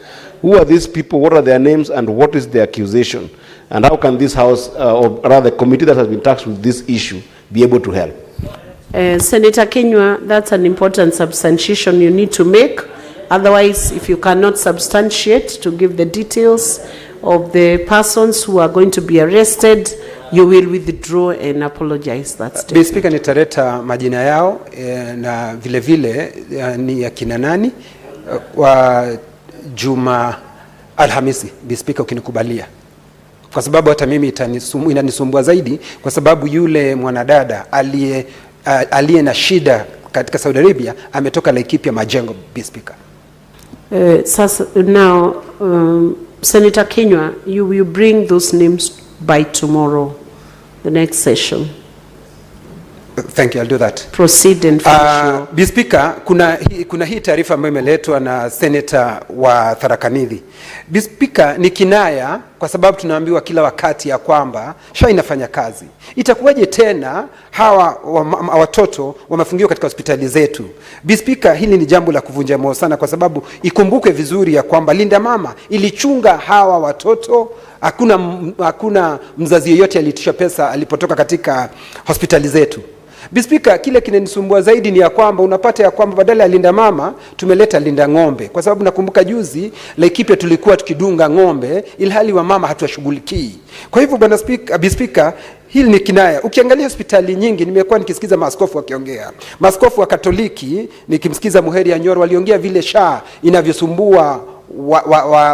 Who are these people, what are their names, and what is the accusation? And how can this House, or rather the committee that has been tasked with this issue, be able to help? Senator Kinyua, that's an important substantiation you need to make. Otherwise, if you cannot substantiate to give the details of the persons who are going to be arrested, you will withdraw and apologize that statement. Speaker, nitaleta majina yao na vile vile ni ya kina nani wa Juma Alhamisi, Speaker, ukinikubalia. Kwa sababu hata mimi inanisumbua zaidi, kwa sababu yule mwanadada aliye na shida katika Saudi Arabia ametoka Laikipia Majengo, Speaker. Now, Senator Kinyua, you will bring those names by tomorrow, the next session. Thank you, I'll do that. Proceed and finish. Speaker, kuna hii taarifa ambayo imeletwa na Senator wa Tharaka Nithi. Speaker, ni kinaya kwa sababu tunaambiwa kila wakati ya kwamba SHA inafanya kazi. Itakuwaje tena hawa watoto wamefungiwa katika hospitali zetu? Speaker, hili ni jambo la kuvunja moyo sana, kwa sababu ikumbuke vizuri ya kwamba Linda Mama ilichunga hawa watoto. Hakuna mzazi yeyote alitisha pesa alipotoka katika hospitali zetu. Speaker, kile kinanisumbua zaidi ni ya kwamba unapata ya kwamba badala ya Linda Mama tumeleta Linda Ng'ombe, kwa sababu nakumbuka juzi Laikipia tulikuwa tukidunga ng'ombe ilhali wa mama hatuwashughulikii. Kwa hivyo bwana Speaker, hili ni kinaya. Ukiangalia hospitali nyingi, nimekuwa nikisikiza maaskofu wakiongea. Maaskofu wa Katoliki nikimsikiza Muheri Anyoro waliongea vile SHA inavyosumbua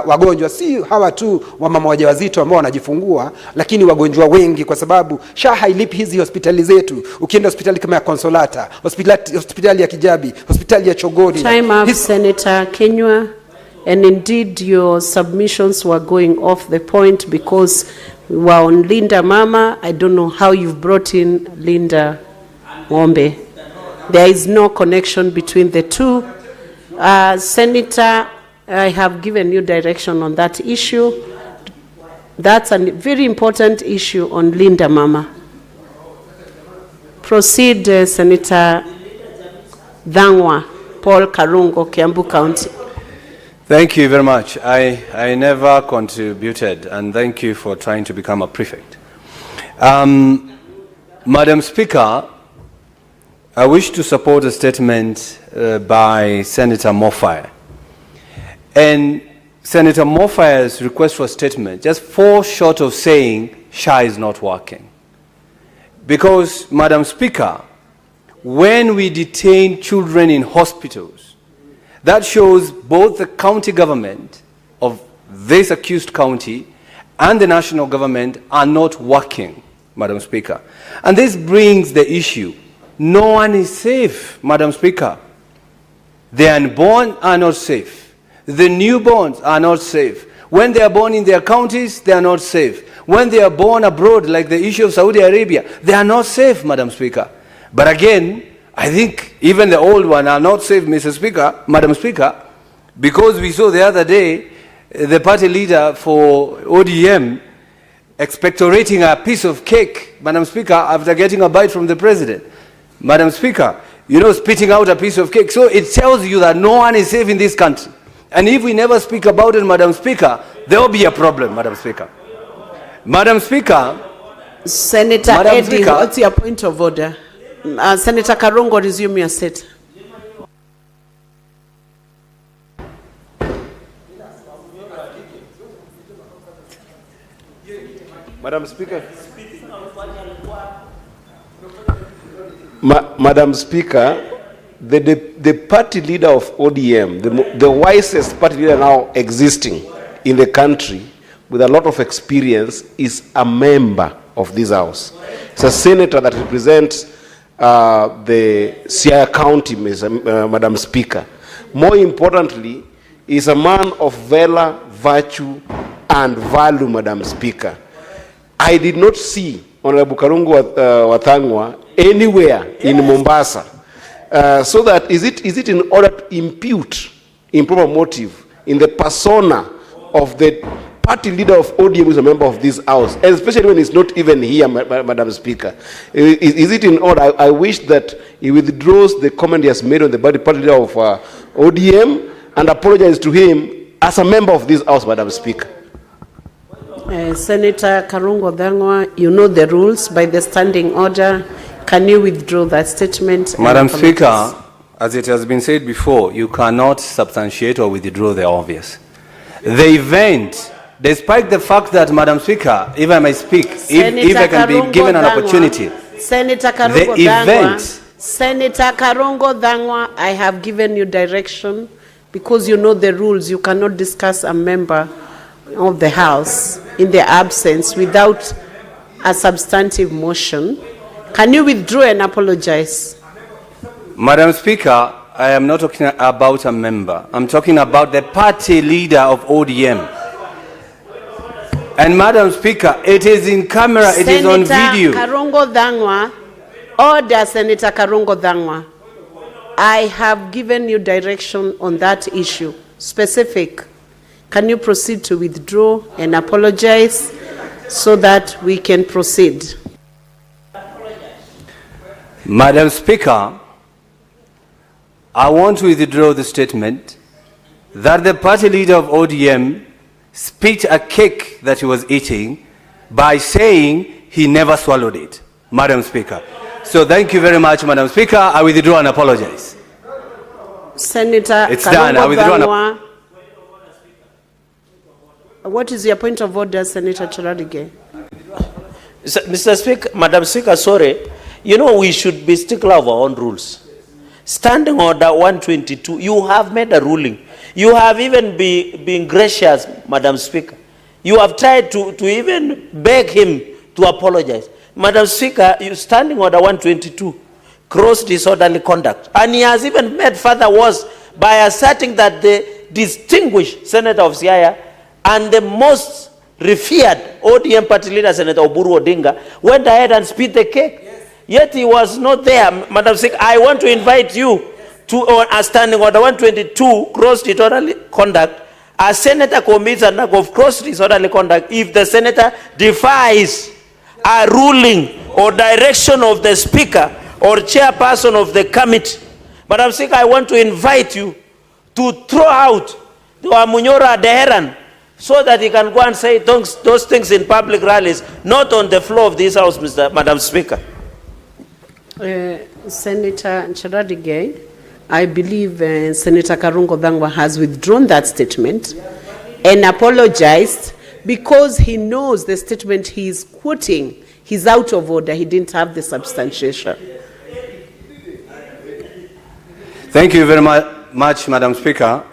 wagonjwa, si hawa tu wa mama wajawazito ambao wanajifungua, lakini wagonjwa wengi, kwa sababu SHA hailipi hizi hospitali zetu. Ukienda hospitali kama ya Consolata, hospitali ya Kijabi, hospitali ya Chogoni. Time up, Senator Kenywa. And indeed your submissions were going off the point because we were on Linda Mama. I don't know how you've brought in Linda Ng'ombe. There is no connection between the two. Senator, I have given you direction on that issue. That's a very important issue on Linda Mama. Proceed, Senator Dhangwa, Paul Karungo, Kiambu County. Thank you very much. I never contributed, and thank you for trying to become a prefect. Madam Speaker, I wish to support a statement by Senator Mofire. And Senator Mofire's request for a statement just falls short of saying SHA is not working. Because, Madam Speaker, when we detain children in hospitals, that shows both the county government of this accused county and the national government are not working, Madam Speaker. And this brings the issue. No one is safe, Madam Speaker. The unborn are not safe. The newborns are not safe. When they are born in their counties, they are not safe. When they are born abroad, like the issue of Saudi Arabia, they are not safe, Madam Speaker. But again, I think even the old ones are not safe, Madam Speaker, because we saw the other day the party leader for ODM expectorating a piece of cake, Madam Speaker, after getting a bite from the president. Madam Speaker, you know, spitting out a piece of cake. So it tells you that no one is safe in this country. And if we never speak about it, Madam Speaker, there will be a problem, Madam Speaker. Madam Speaker. Senator Eddie, what's your point of order? Senator Karungo, resume your seat. Madam Speaker. Madam Speaker, the party leader of ODM, the wisest party leader now existing in the country with a lot of experience, is a member of this house. It's a senator that represents the Siaya County, Madam Speaker. More importantly, is a man of valor, virtue, and value, Madam Speaker. I did not see Honorable Karungo Wathangwa anywhere in Mombasa. So that is it in order to impute improper motive in the persona of the party leader of ODM, who is a member of this house, especially when he's not even here, Madam Speaker? Is it in order? I wish that he withdraws the comment he has made on the party leader of ODM and apologizes to him as a member of this house, Madam Speaker. Senator Karungo Dhangwa, you know the rules by the standing order. Can you withdraw that statement? Madam Speaker, as it has been said before, you cannot substantiate or withdraw the obvious. The event, despite the fact that, Madam Speaker, if I may speak, if I can be given an opportunity. Senator Karungo Dhangwa, Senator Karungo Dhangwa, I have given you direction because you know the rules. You cannot discuss a member of the House in their absence without a substantive motion. Can you withdraw and apologize? Madam Speaker, I am not talking about a member. I'm talking about the party leader of ODM. And Madam Speaker, it is in camera, it is on video. Senator Karungo Dhangwa, order, Senator Karungo Dhangwa. I have given you direction on that issue, specific. Can you proceed to withdraw and apologize so that we can proceed? Madam Speaker, I want to withdraw the statement that the party leader of ODM spit a cake that he was eating by saying he never swallowed it, Madam Speaker. So thank you very much, Madam Speaker. I withdraw and apologize. Senator It's done. I withdraw. Thangwa, what is your point of order, Senator Chiradige? Mr. Speaker, Madam Speaker, sorry. You know, we should be stickler of our own rules. Standing Order 122, you have made a ruling. You have even been gracious, Madam Speaker. You have tried to even beg him to apologize. Madam Speaker, Standing Order 122 crossed disorderly conduct. And he has even made further worse by asserting that the distinguished Senator of Siaya and the most revered ODM party leader, Senator Oburu Odinga, went ahead and spit the cake. Yet he was not there. Madam Speaker, I want to invite you to Standing Order 122, cross disorderly conduct. A senator commits an act of cross disorderly conduct if the senator defies a ruling or direction of the speaker or chairperson of the committee. Madam Speaker, I want to invite you to throw out the Wamunyora Deheran so that he can go and say those things in public rallies, not on the floor of this house, Madam Speaker. Senator Chiradige, I believe Senator Karungo Thangwa has withdrawn that statement and apologized because he knows the statement he is quoting. He's out of order. He didn't have the substantiation. Thank you very much, Madam Speaker.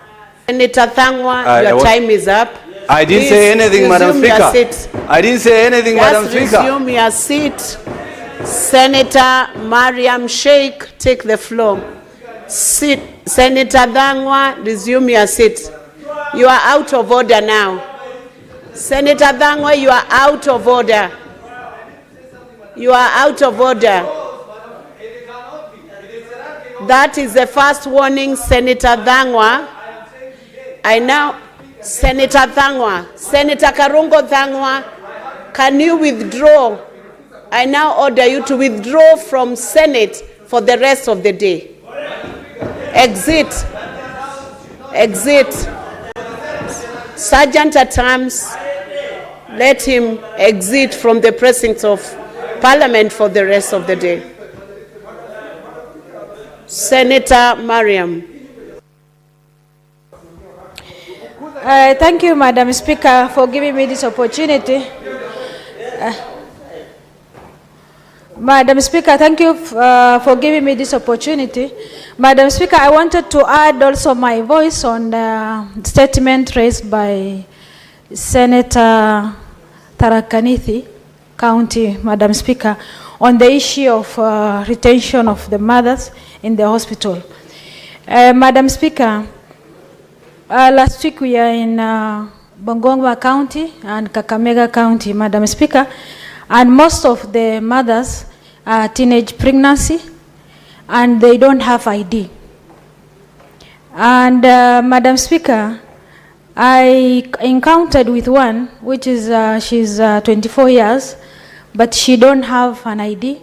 Senator Thangwa, your time is up. I didn't say anything, Madam Speaker. I didn't say anything, Madam Speaker. Just resume your seat. Senator Mariam Sheikh, take the floor. Sit. Senator Thangwa, resume your seat. You are out of order now. Senator Thangwa, you are out of order. You are out of order. That is the first warning, Senator Thangwa. I now, Senator Thangwa, Senator Karungo Thangwa, can you withdraw? I now order you to withdraw from Senate for the rest of the day. Exit. Exit. Sergeant at arms, let him exit from the precincts of Parliament for the rest of the day. Senator Mariam. Thank you, Madam Speaker, for giving me this opportunity. Madam Speaker, thank you for giving me this opportunity. Madam Speaker, I wanted to add also my voice on the statement raised by Senator Tharaka-Nithi County, Madam Speaker, on the issue of retention of the mothers in the hospital. Madam Speaker, last week we are in Bungoma County and Kakamega County, Madam Speaker, and most of the mothers are teenage pregnancy and they don't have ID. And Madam Speaker, I encountered with one, which is, she's 24 years, but she don't have an ID.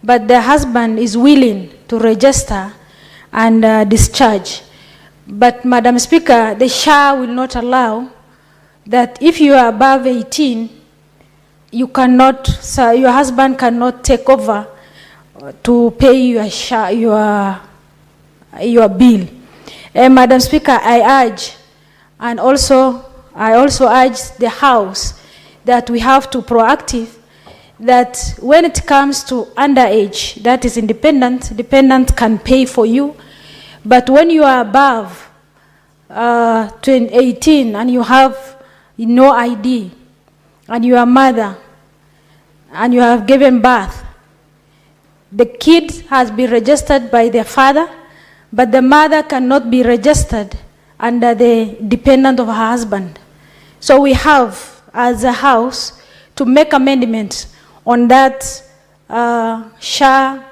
But the husband is willing to register and discharge. But Madam Speaker, the SHA will not allow that if you are above 18, you cannot, your husband cannot take over to pay your SHA, your bill. Madam Speaker, I urge, and I also urge the House that we have to proactive that when it comes to underage, that is dependent can pay for you. But when you are above 18 and you have no ID, and you are a mother, and you have given birth, the kid has been registered by their father, but the mother cannot be registered under the dependent of her husband. So we have, as a House, to make amendments on that SHA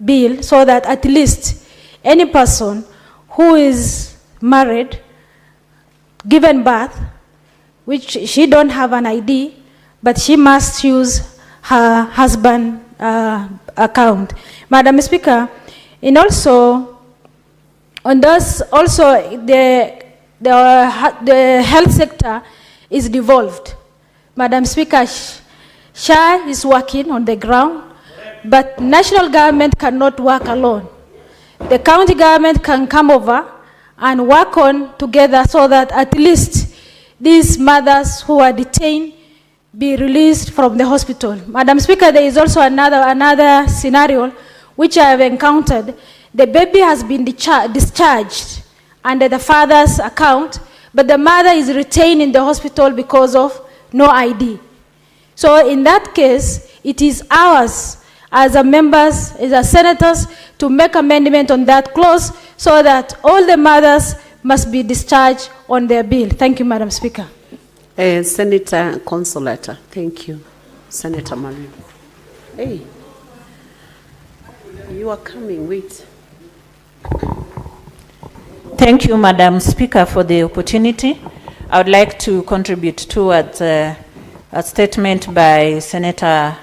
bill so that at least any person who is married given birth, which she don't have an ID, but she must use her husband account. Madam Speaker, and also on those, also the health sector is devolved. Madam Speaker, SHA is working on the ground, but national government cannot work alone. The county government can come over and work on together so that at least these mothers who are detained be released from the hospital. Madam Speaker, there is also another scenario which I have encountered. The baby has been discharged under the father's account, but the mother is retained in the hospital because of no ID. So in that case, it is ours as members, as senators, to make amendment on that clause so that all the mothers must be discharged on their bill. Thank you, Madam Speaker. Senator Consolata. Thank you. Senator Marin. Hey, you are coming, wait. Thank you, Madam Speaker, for the opportunity. I would like to contribute towards a statement by Senator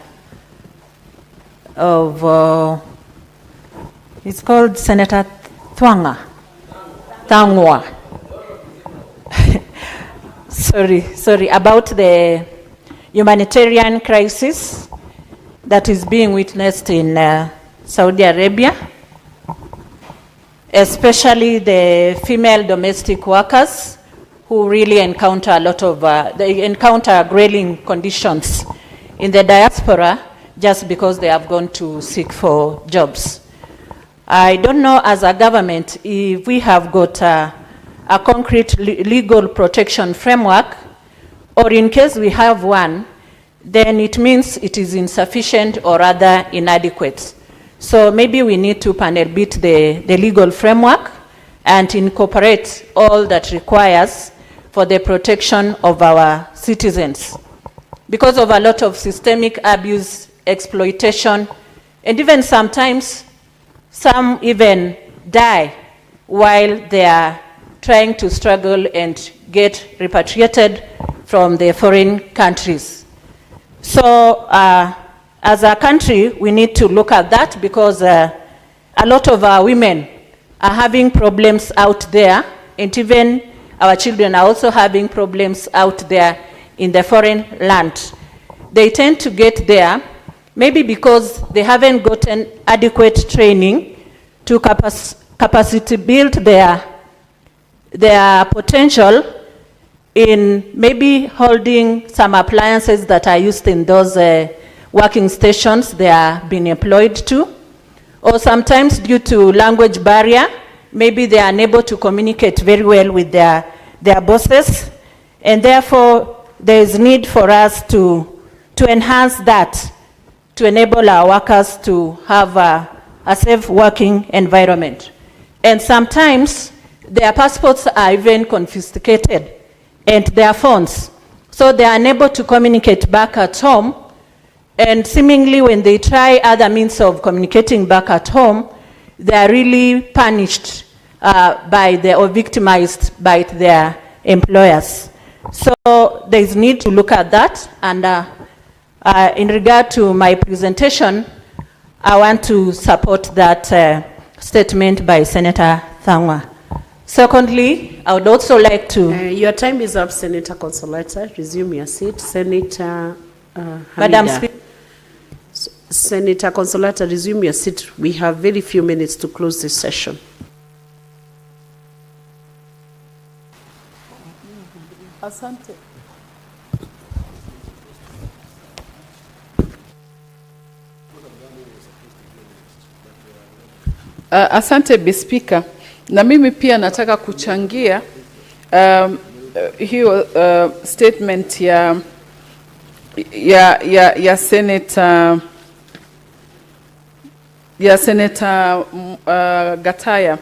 of, it's called Senator Thangwa. sorry, about the humanitarian crisis that is being witnessed in Saudi Arabia, especially the female domestic workers who really encounter a lot of, they encounter grueling conditions in the diaspora just because they have gone to seek for jobs. I don't know as a government if we have got a concrete legal protection framework, or in case we have one, then it means it is insufficient or rather inadequate. So maybe we need to panel beat the legal framework and incorporate all that requires for the protection of our citizens. Because of a lot of systemic abuse, exploitation, and even sometimes some even die while they are trying to struggle and get repatriated from their foreign countries. So as a country, we need to look at that because a lot of our women are having problems out there, and even our children are also having problems out there in the foreign land. They tend to get there maybe because they haven't gotten adequate training to capacity build their potential in maybe holding some appliances that are used in those working stations they are being employed to, or sometimes due to language barrier, maybe they are unable to communicate very well with their bosses, and therefore there is need for us to enhance that, to enable our workers to have a safe working environment. And sometimes their passports are even confiscated and their phones, so they are unable to communicate back at home, and seemingly when they try other means of communicating back at home, they are really punished or victimized by their employers. So there is need to look at that, and in regard to my presentation, I want to support that statement by Senator Thangwa. Secondly, I would also like to... your time is up, Senator Consolata. Resume your seat. Senator Madam Hamida. Speaker. Senator Consolata, resume your seat. We have very few minutes to close this session. Asante. Asante Bi Speaker, na mimi pia nataka kuchangia hiyo statement ya Senator Gataya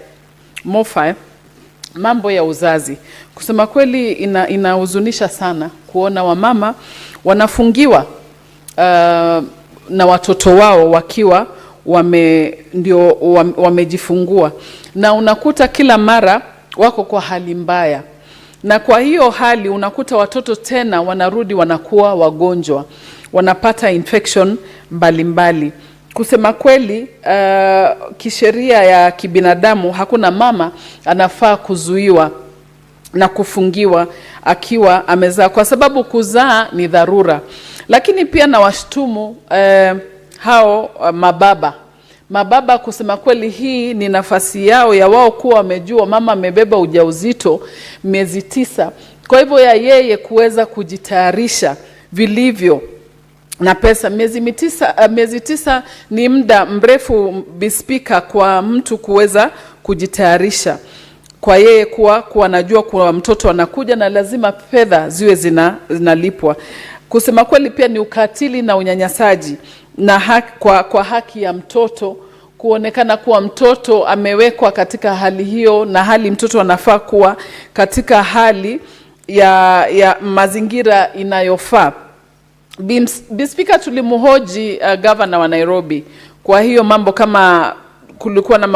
Mofa, mambo ya uzazi. Kusema kweli inahuzunisha sana kuona wamama wanafungiwa na watoto wao wakiwa wamejifungua, na unakuta kila mara wako kwa hali mbaya. na kwa hiyo hali unakuta watoto tena wanarudi wanakuwa wagonjwa, wanapata infection mbalimbali. Kusema kweli, kisheria ya kibinadamu hakuna mama anafaa kuzuiwa na kufungiwa akiwa amezaa, kwa sababu kuzaa ni dharura. Lakini pia na washtumu hao mababa, kusema kweli, hii ni nafasi yao ya wao kuwa wamejua mama amebeba ujauzito miezi 9. Kwa hivyo ya yeye kuweza kujitayarisha vilivyo na pesa. Miezi tisa ni muda mrefu, Speaker, kwa mtu kuweza kujitayarisha, kwa yeye kuwa najua kuwa mtoto anakuja na lazima fedha ziwe zinalipwa. Kusema kweli pia ni ukatili na unyanyasaji na kwa haki ya mtoto, kuonekana kuwa mtoto amewekwa katika hali hiyo, na hali mtoto anafaa kuwa katika hali ya mazingira inayofaa. Speaker, tulimhoji governor wa Nairobi kwa hiyo mambo, kama kulikuwa na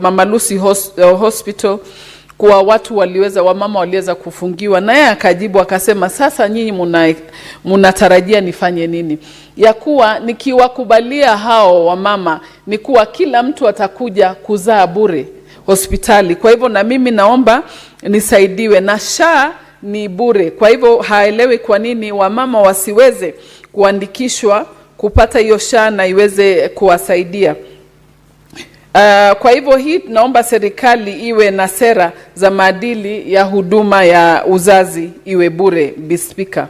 Mama Lucy Hospital kwa wamama waliweza kufungiwa, na yeye akajibu akasema, sasa nyinyi mnatarajia nifanye nini? Ya kuwa nikiwakubalia hao wamama ni kuwa kila mtu atakuja kuzaa bure hospitali. Kwa hivyo na mimi naomba nisaidiwe, na SHA ni bure. Kwa hivyo haelewi kwa nini wamama wasiweze kuandikishwa kupata hiyo SHA na iweze kuwasaidia. Kwa hivyo hii naomba serikali iwe na sera za maadili ya huduma ya uzazi iwe bure, Speaker.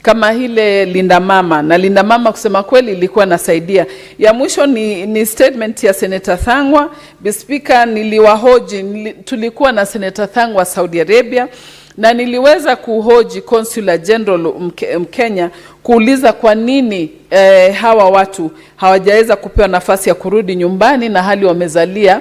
Kama hile Linda Mama, na Linda Mama kusema kweli ilikuwa nasaidia. Ya mwisho ni statement ya Senator Thangwa. Speaker, niliwahoji, tulikuwa na Senator Thangwa Saudi Arabia, na niliweza kuhoji Consular General Mkenya kuuliza kwa nini hawa watu hawajaweza kupewa nafasi ya kurudi nyumbani na hali wamezalia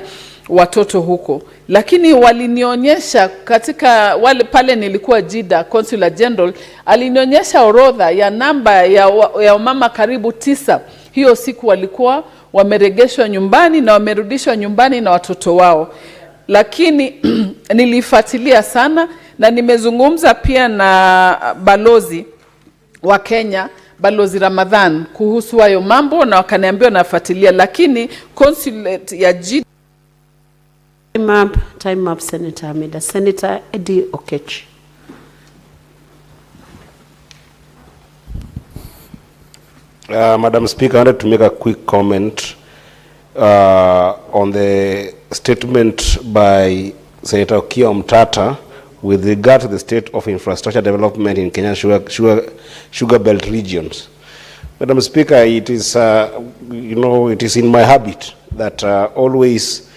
watoto huko. Lakini walinionyesha katika pale nilikuwa Jeddah, Consular General alinionyesha orodha ya namba ya mama karibu 9. Hiyo siku walikuwa wameregeshwa nyumbani na wamerudishwa nyumbani na watoto wao. Lakini nilifuatilia sana na nimezungumza pia na balozi wa Kenya, Balozi Ramadhan, kuhusu hayo mambo, na wakaniambia nafuatilia, lakini consulate ya Jeddah. Time up, Senator Amida. Senator Eddie Okech. Madam Speaker, I wanted to make a quick comment on the statement by Senator Okiya Omtata with regard to the state of infrastructure development in Kenya's sugar belt regions. Madam Speaker, it is, it is in my habit that always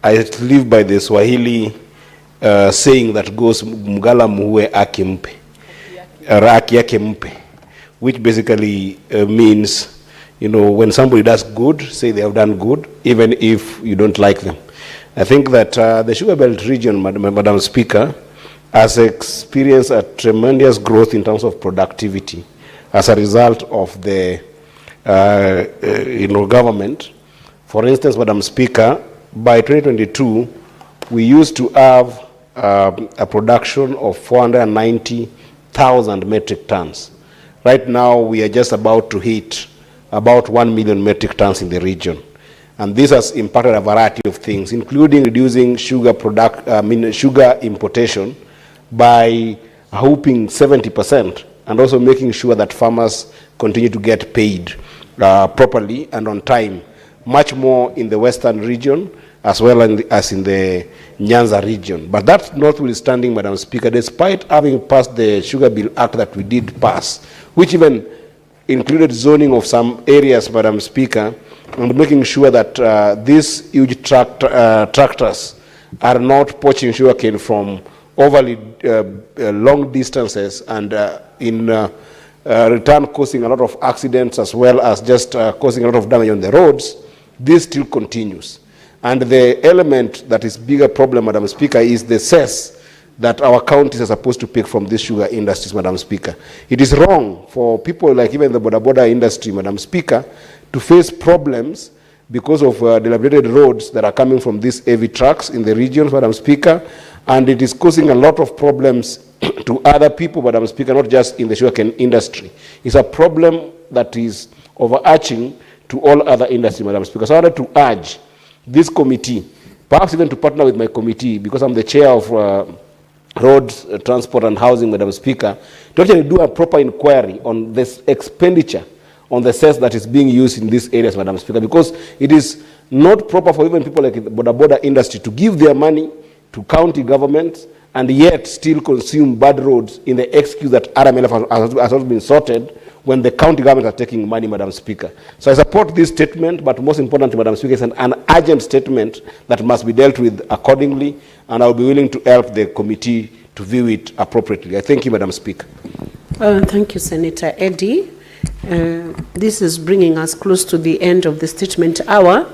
I live by the Swahili saying that goes mgala muwe aki mpe, aki yake mpe, which basically means, when somebody does good, say they have done good, even if you don't like them. I think that the Sugar Belt region, Madam Speaker, has experienced a tremendous growth in terms of productivity as a result of the government. For instance, Madam Speaker, by 2022, we used to have a production of 490,000 metric tons. Right now, we are just about to hit about 1 million metric tons in the region. And this has impacted a variety of things, including reducing sugar importation by a whopping 70%, and also making sure that farmers continue to get paid properly and on time, much more in the western region as well as in the Nyanza region. But that's notwithstanding, Madam Speaker, despite having passed the Sugar Bill Act that we did pass, which even included zoning of some areas, Madam Speaker, and making sure that these huge tractors are not poaching sugarcane from overly long distances and in return causing a lot of accidents as well as just causing a lot of damage on the roads. This still continues. And the element that is bigger problem, Madam Speaker, is the cess that our counties are supposed to pick from these sugar industries, Madam Speaker. It is wrong for people like even the border industry, Madam Speaker, to face problems because of dilapidated roads that are coming from these heavy trucks in the regions, Madam Speaker, and it is causing a lot of problems to other people, Madam Speaker, not just in the sugarcane industry. It's a problem that is overarching to all other industries, Madam Speaker. So I wanted to urge this committee, perhaps even to partner with my committee, because I'm the chair of Roads, Transport and Housing, Madam Speaker, to actually do a proper inquiry on this expenditure on the cess that is being used in these areas, Madam Speaker, because it is not proper for even people like the border industry to give their money to county governments and yet still consume bad roads in the excuse that RMLF has also been sorted when the county governments are taking money, Madam Speaker. So I support this statement, but most importantly, Madam Speaker, it's an urgent statement that must be dealt with accordingly, and I'll be willing to help the committee to view it appropriately. I thank you, Madam Speaker. Thank you, Senator Eddy. This is bringing us close to the end of the statement hour,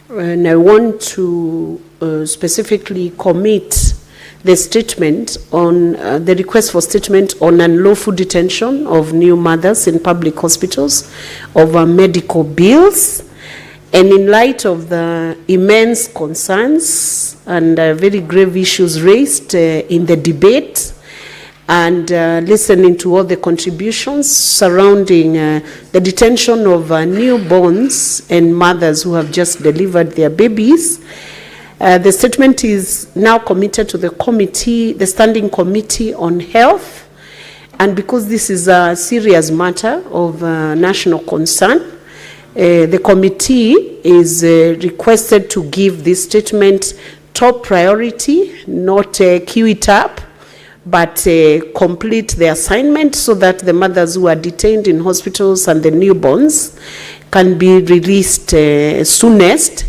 and I want to specifically commit the statement on the request for statement on unlawful detention of new mothers in public hospitals over medical bills. And in light of the immense concerns and very grave issues raised in the debate, and listening to all the contributions surrounding the detention of newborns and mothers who have just delivered their babies, the statement is now committed to the committee, the Standing Committee on Health, and because this is a serious matter of national concern, the committee is requested to give this statement top priority, not queue it up, but complete the assignment so that the mothers who are detained in hospitals and the newborns can be released soonest.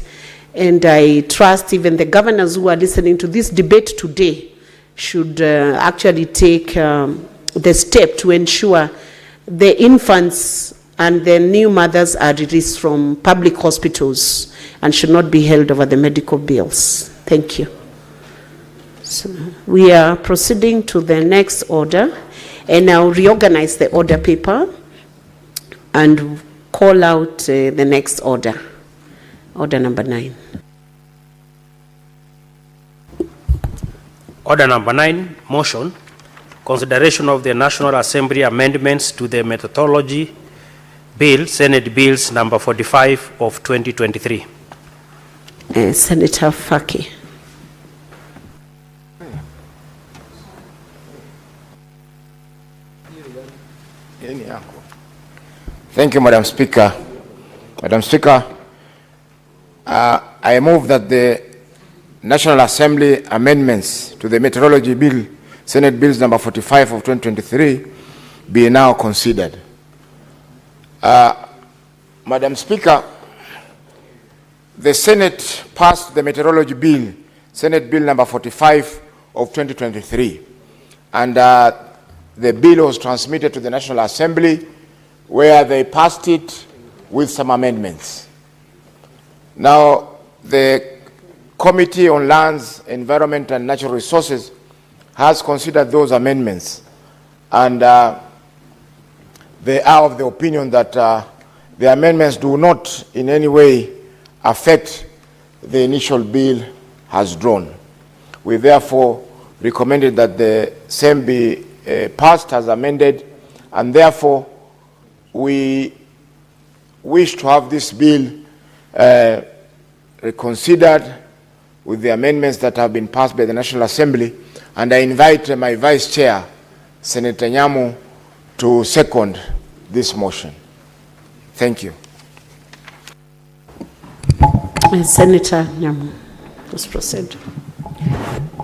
And I trust even the governors who are listening to this debate today should actually take the step to ensure the infants and the new mothers are released from public hospitals and should not be held over the medical bills. Thank you. So we are proceeding to the next order, and I'll reorganize the order paper and call out the next order. Order number 9. Order number 9, motion, consideration of the National Assembly amendments to the methodology bill, Senate Bills number 45 of 2023. Senator Faki. Thank you, Madam Speaker. Madam Speaker, I move that the National Assembly amendments to the Meteorology Bill, Senate Bills number 45 of 2023, be now considered. Madam Speaker, the Senate passed the Meteorology Bill, Senate Bill number 45 of 2023, and the bill was transmitted to the National Assembly, where they passed it with some amendments. Now, the Committee on Lands, Environment and Natural Resources has considered those amendments, and they are of the opinion that the amendments do not in any way affect the initial bill as drawn. We therefore recommended that the same be passed as amended, and therefore we wish to have this bill reconsidered with the amendments that have been passed by the National Assembly, and I invite my Vice Chair, Senator Nyamu, to second this motion. Thank you. Senator Nyamu, let's proceed.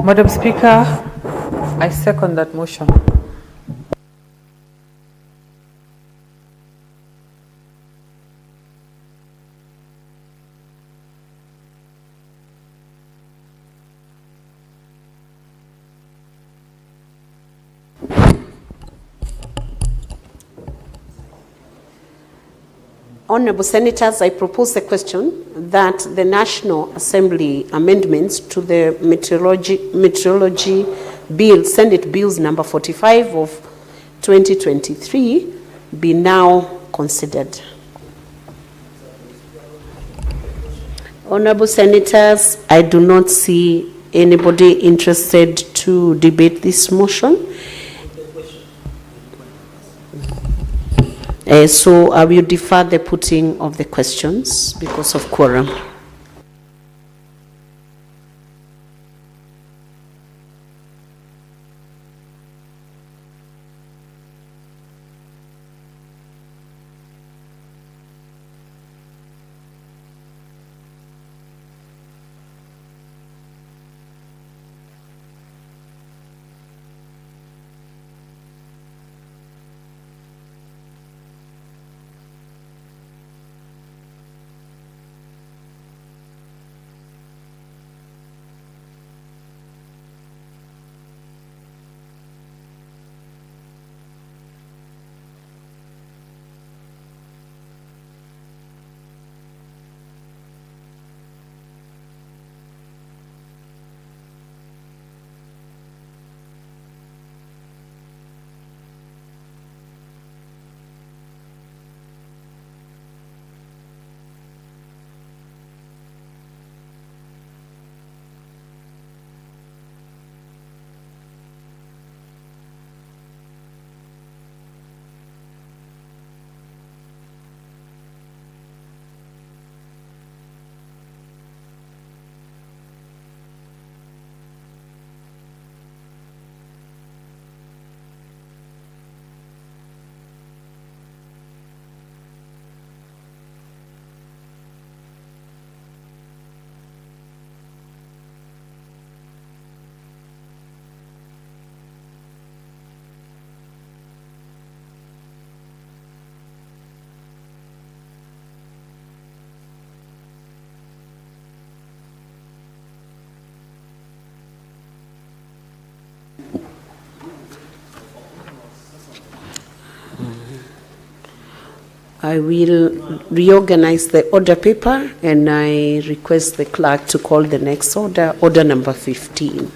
Madam Speaker, I second that motion. Honourable Senators, I propose the question that the National Assembly amendments to the Meteorology Bill, Senate Bills number 45 of 2023, be now considered. Honourable Senators, I do not see anybody interested to debate this motion? So I will defer the putting of the questions because of quorum. I will reorganize the order paper and I request the clerk to call the next order, order number 15.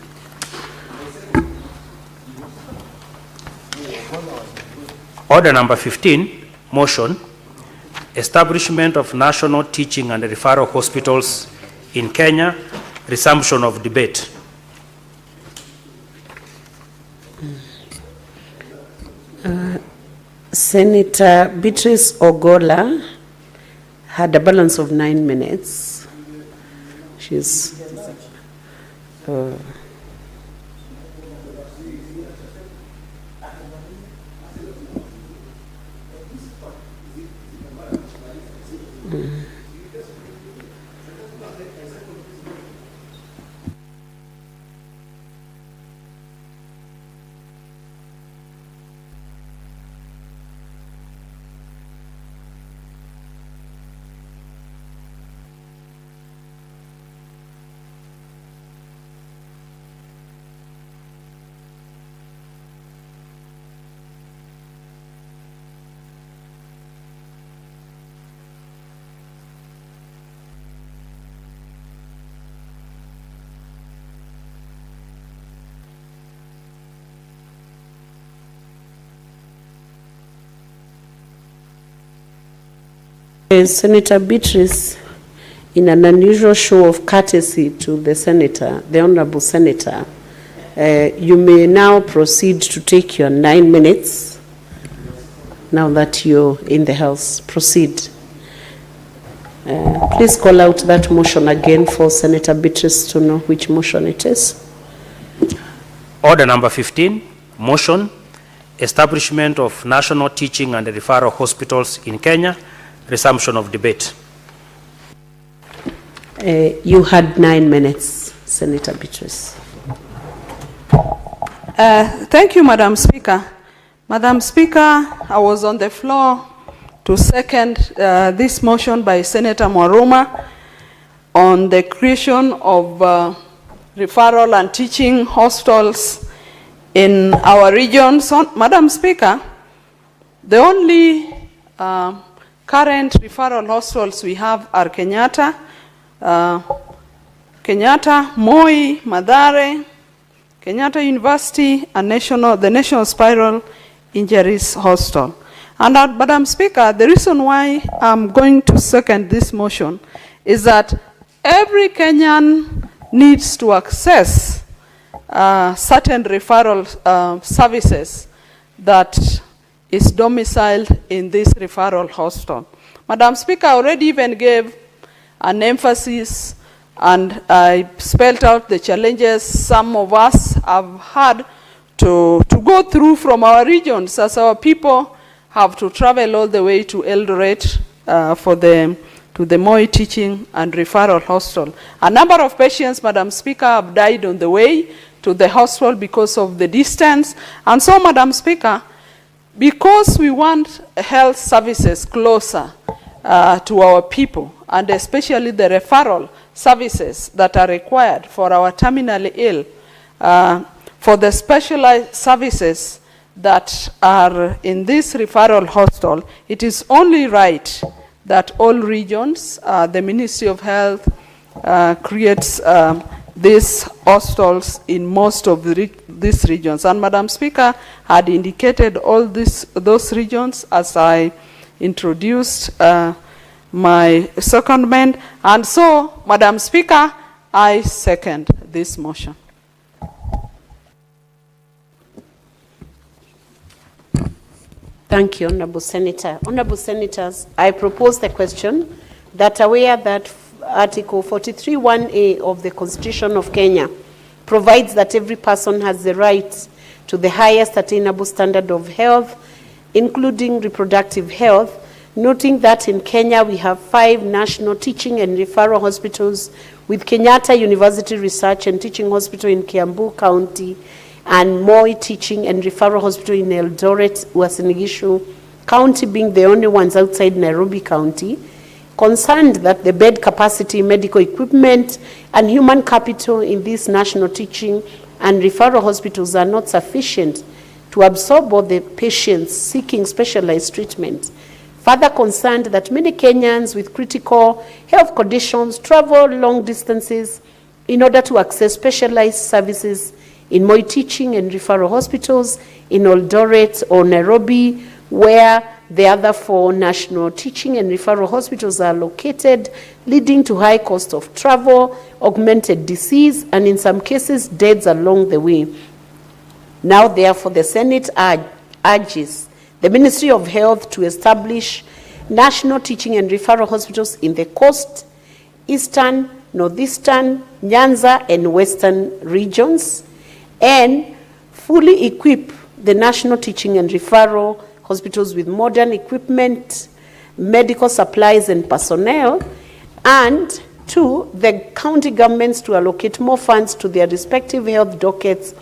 Order number 15, motion, establishment of national teaching and referral hospitals in Kenya, resumption of debate. Senator Beatrice Ogola had a balance of 9 minutes. She's Senator Beatrice, in an unusual show of courtesy to the senator, the honorable senator, you may now proceed to take your 9 minutes. Now that you're in the house, proceed. Please call out that motion again for Senator Beatrice to know which motion it is. Order number 15, motion, establishment of national teaching and referral hospitals in Kenya, resumption of debate. You had 9 minutes, Senator Beatrice. Thank you, Madam Speaker. Madam Speaker, I was on the floor to second this motion by Senator Mwaruma on the creation of referral and teaching hospitals in our region. So, Madam Speaker, the only current referral hospitals we have are Kenyatta, Moi, Mathare, Kenyatta University, and the National Spiral Injuries Hospital. And Madam Speaker, the reason why I'm going to second this motion is that every Kenyan needs to access certain referral services that is domiciled in this referral hospital. Madam Speaker, I already even gave an emphasis and I spelled out the challenges some of us have had to go through from our regions, as our people have to travel all the way to Eldoret to the Moi Teaching and Referral Hospital. A number of patients, Madam Speaker, have died on the way to the hospital because of the distance. And so, Madam Speaker, because we want health services closer to our people, and especially the referral services that are required for our terminally ill, for the specialized services that are in this referral hospital, it is only right that all regions, the Ministry of Health creates these hospitals in most of these regions. And Madam Speaker had indicated all those regions as I introduced my secondment. And so, Madam Speaker, I second this motion. Thank you, Honorable Senator. Honorable Senators, I propose the question that aware that Article 43(1)(a) of the Constitution of Kenya provides that every person has the right to the highest attainable standard of health, including reproductive health, noting that in Kenya we have 5 national teaching and referral hospitals with Kenyatta University Research and Teaching Hospital in Kiambu County and Moi Teaching and Referral Hospital in Eldoret, Uasin Gishu County being the only ones outside Nairobi County, concerned that the bed capacity, medical equipment, and human capital in these national teaching and referral hospitals are not sufficient to absorb all the patients seeking specialized treatment. Further concerned that many Kenyans with critical health conditions travel long distances in order to access specialized services in Moi Teaching and Referral Hospitals in Eldoret or Nairobi, where the other 4 national teaching and referral hospitals are located, leading to high cost of travel, augmented disease, and in some cases, deaths along the way. Now, therefore, the Senate urges the Ministry of Health to establish national teaching and referral hospitals in the coast, eastern, northeastern, Nyanza, and western regions, and fully equip the national teaching and referral hospitals with modern equipment, medical supplies, and personnel, and 2, the county governments to allocate more funds to their respective health dockets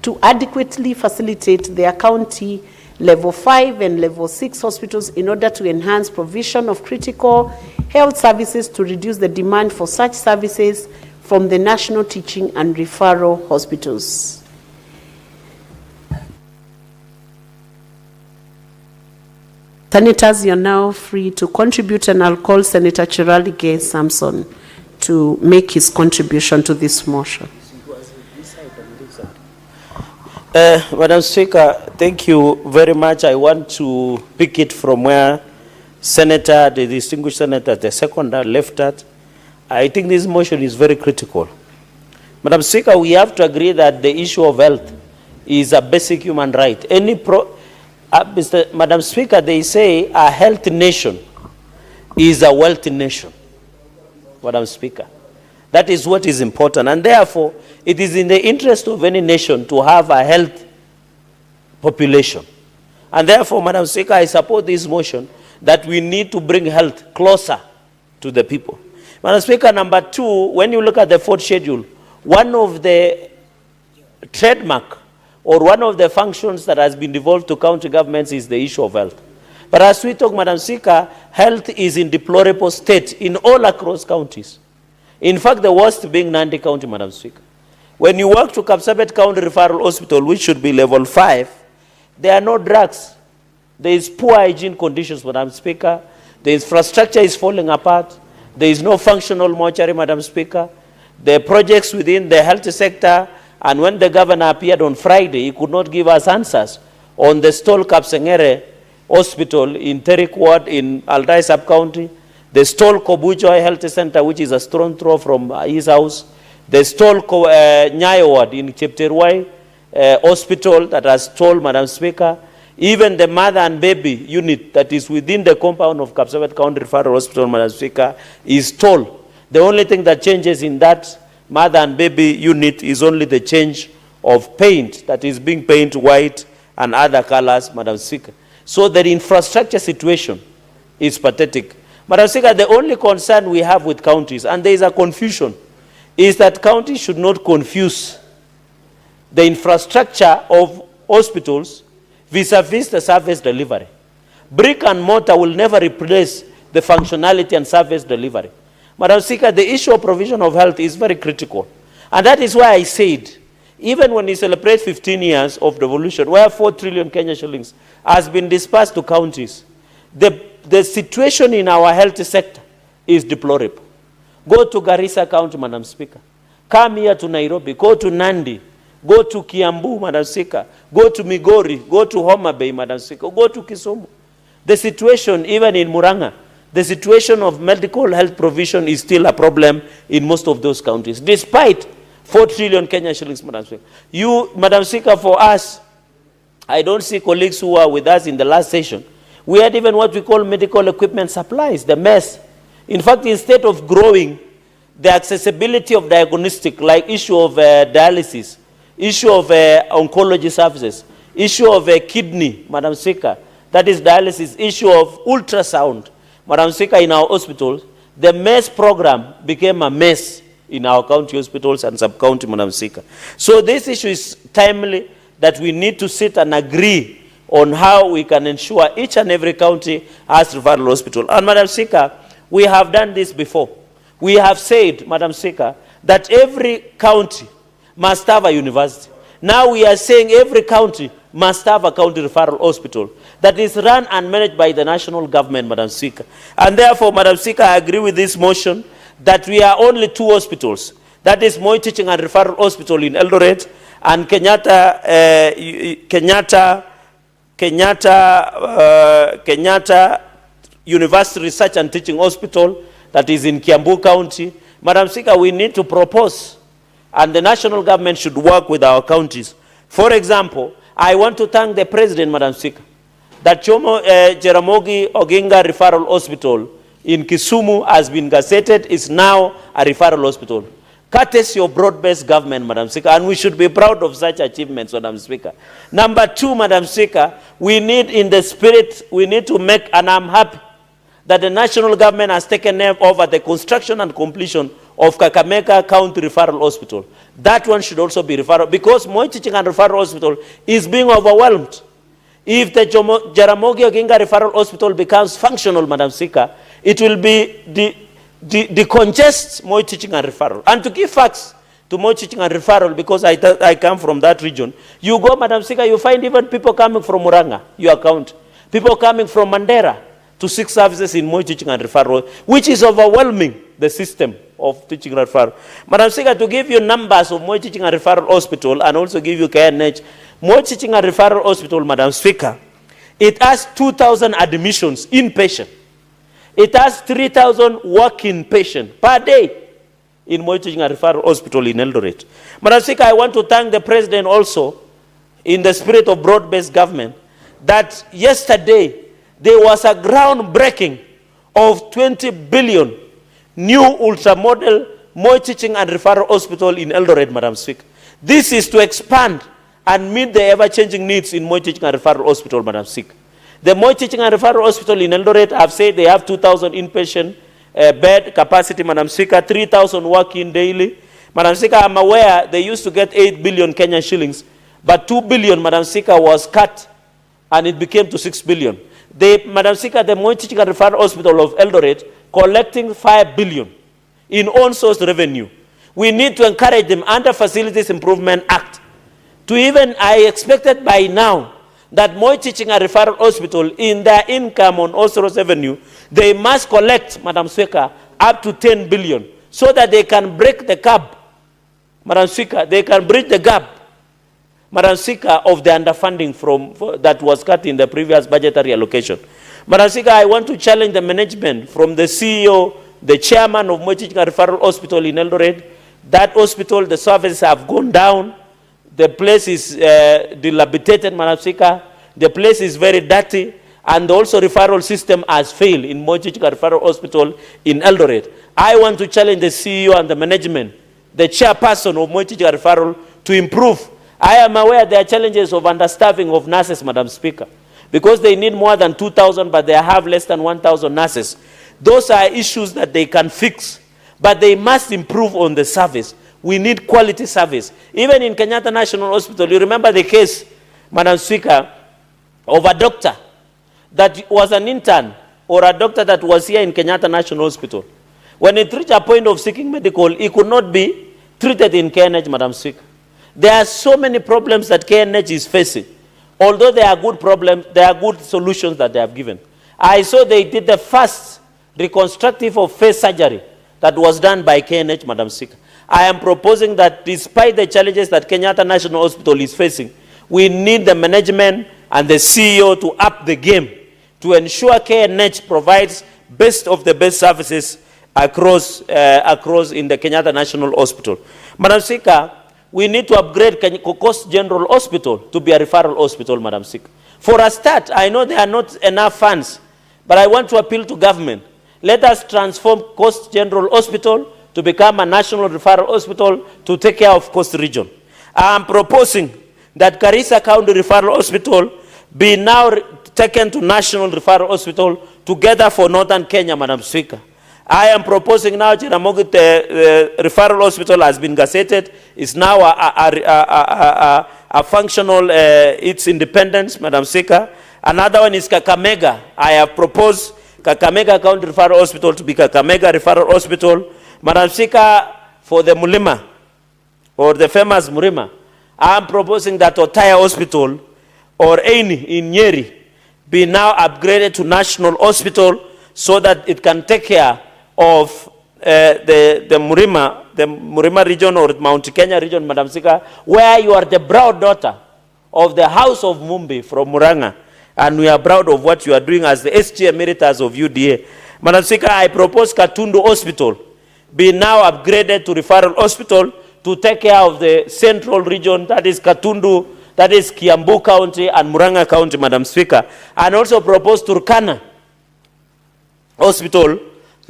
to adequately facilitate their county level 5 and level 6 hospitals in order to enhance provision of critical health services to reduce the demand for such services from the national teaching and referral hospitals. Senators, you're now free to contribute, and I'll call Senator Chiralige Samson to make his contribution to this motion. Madam Speaker, thank you very much. I want to pick it from where the distinguished Senator, the seconder, left at. I think this motion is very critical. Madam Speaker, we have to agree that the issue of health is a basic human right. Madam Speaker, they say a healthy nation is a wealthy nation. Madam Speaker, that is what is important. And therefore, it is in the interest of any nation to have a healthy population. And therefore, Madam Speaker, I support this motion that we need to bring health closer to the people. Madam Speaker, number 2, when you look at the 4th schedule, one of the trademark or one of the functions that has been devolved to county governments is the issue of health. But as we talk, Madam Speaker, health is in deplorable state in all across counties. In fact, the worst being Nandi County, Madam Speaker. When you walk to Kapsabet County Referral Hospital, which should be level 5, there are no drugs. There is poor hygiene conditions, Madam Speaker. The infrastructure is falling apart. There is no functional mortuary, Madam Speaker. The projects within the health sector, and when the governor appeared on Friday, he could not give us answers on the Stol Kapsengere Hospital in Terik Ward in Aldai Sub-County, the Stol Kobujoy Health Center, which is a stone throw from his house, They stole Nyayo ward in Chepterwai hospital that has stole, Madam Speaker. Even the mother and baby unit that is within the compound of Kapsabet County Referral Hospital, Madam Speaker, is stole. The only thing that changes in that mother and baby unit is only the change of paint that is being painted white and other colors, Madam Speaker. So the infrastructure situation is pathetic. Madam Speaker, the only concern we have with counties, and there is a confusion, is that counties should not confuse the infrastructure of hospitals vis-a-vis the service delivery. Brick and mortar will never replace the functionality and service delivery. Madam Speaker, the issue of provision of health is very critical. And that is why I said, even when we celebrate 15 years of revolution, where 4 trillion Kenya shillings has been dispersed to counties, the situation in our health sector is deplorable. Go to Garissa County, Madam Speaker. Come here to Nairobi. Go to Nandi. Go to Kiambu, Madam Speaker. Go to Migori. Go to Homa Bay, Madam Speaker. Go to Kisumu. The situation, even in Murang'a, the situation of medical health provision is still a problem in most of those counties, despite 4 trillion Kenya shillings, Madam Speaker. You, Madam Speaker, for us, I don't see colleagues who are with us in the last session. We had even what we call medical equipment supplies, the mess. In fact, instead of growing the accessibility of diagnostic, like issue of dialysis, issue of oncology services, issue of kidney, Madam Speaker, that is dialysis, issue of ultrasound, Madam Speaker, in our hospitals, the mess program became a mess in our county hospitals and sub-county, Madam Speaker. So this issue is timely that we need to sit and agree on how we can ensure each and every county has referral hospital. And Madam Speaker, we have done this before. We have said, Madam Speaker, that every county must have a university. Now we are saying every county must have a county referral hospital that is run and managed by the national government, Madam Speaker. And therefore, Madam Speaker, I agree with this motion that we are only 2 hospitals. That is Moi Teaching and Referral Hospital in Eldoret and Kenyatta University Research and Teaching Hospital that is in Kiambu County. Madam Speaker, we need to propose, and the national government should work with our counties. For example, I want to thank the President, Madam Speaker, that Jaramogi Oginga Referral Hospital in Kisumu has been gazetted, is now a referral hospital. Courtesy of broad-based government, Madam Speaker, and we should be proud of such achievements, Madam Speaker. Number 2, Madam Speaker, we need in the spirit, we need to make, and I'm happy that the national government has taken over the construction and completion of Kakamega County Referral Hospital. That one should also be referral, because Moi Teaching and Referral Hospital is being overwhelmed. If the Jaramogi Oginga Referral Hospital becomes functional, Madam Speaker, it will be decongest Moi Teaching and Referral. And to give facts to Moi Teaching and Referral, because I come from that region, you go, Madam Speaker, you find even people coming from Murang'a, your county, people coming from Mandera to seek services in Moi Teaching and Referral, which is overwhelming the system of teaching and referral. Madam Speaker, to give you numbers of Moi Teaching and Referral Hospital and also give you KNH, Moi Teaching and Referral Hospital, Madam Speaker, it has 2,000 admissions inpatient. It has 3,000 walk-in patients per day in Moi Teaching and Referral Hospital in Eldoret. Madam Speaker, I want to thank the President also, in the spirit of broad-based government, that yesterday there was a groundbreaking of 20 billion new ultra-model Moi Teaching and Referral Hospital in Eldoret, Madam Speaker. This is to expand and meet the ever-changing needs in Moi Teaching and Referral Hospital, Madam Speaker. The Moi Teaching and Referral Hospital in Eldoret have said they have 2,000 inpatient bed capacity, Madam Speaker, 3,000 walk-in daily. Madam Speaker, I'm aware they used to get 8 billion Kenyan shillings, but 2 billion, Madam Speaker, was cut and it became to 6 billion. Madam Speaker, the Moi Teaching and Referral Hospital of Eldoret collecting 5 billion in own source revenue. We need to encourage them under Facilities Improvement Act to even, I expected by now, that Moi Teaching and Referral Hospital, in their income on all source revenue, they must collect, Madam Speaker, up to 10 billion, so that they can break the gap, Madam Speaker, they can bridge the gap, Madam Speaker, of the underfunding that was cut in the previous budgetary allocation. Madam Speaker, I want to challenge the management from the CEO, the chairman of Moi Teaching and Referral Hospital in Eldoret, That hospital, the services have gone down. The place is dilapidated, Madam Speaker. The place is very dirty. And also referral system has failed in Moi Chichika Referral Hospital in Eldoret. I want to challenge the CEO and the management, the chairperson of Moi Chichika Referral, to improve. I am aware there are challenges of understaffing of nurses, Madam Speaker, because they need more than 2,000, but they have less than 1,000 nurses. Those are issues that they can fix, but they must improve on the service. We need quality service. Even in Kenyatta National Hospital, you remember the case, Madam Speaker, of a doctor that was an intern or a doctor that was here in Kenyatta National Hospital. When it reached a point of seeking medical, he could not be treated in KNH, Madam Speaker. There are so many problems that KNH is facing. Although there are good problems, there are good solutions that they have given. I saw they did the first reconstructive of face surgery that was done by KNH, Madam Speaker. I am proposing that despite the challenges that Kenyatta National Hospital is facing, we need the management and the CEO to up the game to ensure KNH provides best of the best services across in the Kenyatta National Hospital. Madam Speaker, we need to upgrade Coast General Hospital to be a referral hospital, Madam Speaker. For a start, I know there are not enough funds, but I want to appeal to government. Let us transform Coast General Hospital to become a national referral hospital to take care of Coast Region. I am proposing that Garissa County Referral Hospital be now taken to National Referral Hospital together for Northern Kenya, Madam Speaker. I am proposing now Jaramogi Referral Hospital has been gazetted. It's now a functional, its independence, Madam Speaker. Another one is Kakamega. I have proposed Kakamega County Referral Hospital to be Kakamega Referral Hospital. Madam Speaker, for the Mulima, or the famous Murima, I am proposing that Otaya Hospital or Aini in Nyeri be now upgraded to National Hospital so that it can take care of the Murima region or Mount Kenya region, Madam Speaker, where you are the proud daughter of the House of Mumbi from Muranga, and we are proud of what you are doing as the SG Emeritus of UDA. Madam Speaker, I propose Katundu Hospital be now upgraded to referral hospital to take care of the central region, that is Katundu, that is Kiambu County and Muranga County, Madam Speaker. And also propose Turkana Hospital,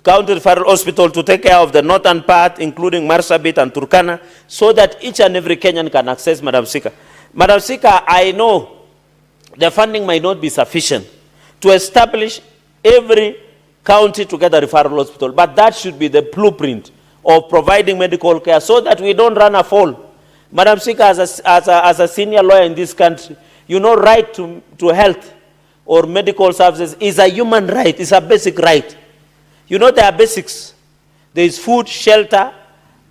County Referral Hospital, to take care of the northern part, including Marsabit and Turkana, so that each and every Kenyan can access, Madam Speaker. Madam Speaker, I know the funding might not be sufficient to establish every county together referral hospital, but that should be the blueprint of providing medical care so that we don't run afoul. Madam Speaker, as a senior lawyer in this country, you know, right to health or medical services is a human right, it's a basic right. You know, there are basics. There is food, shelter,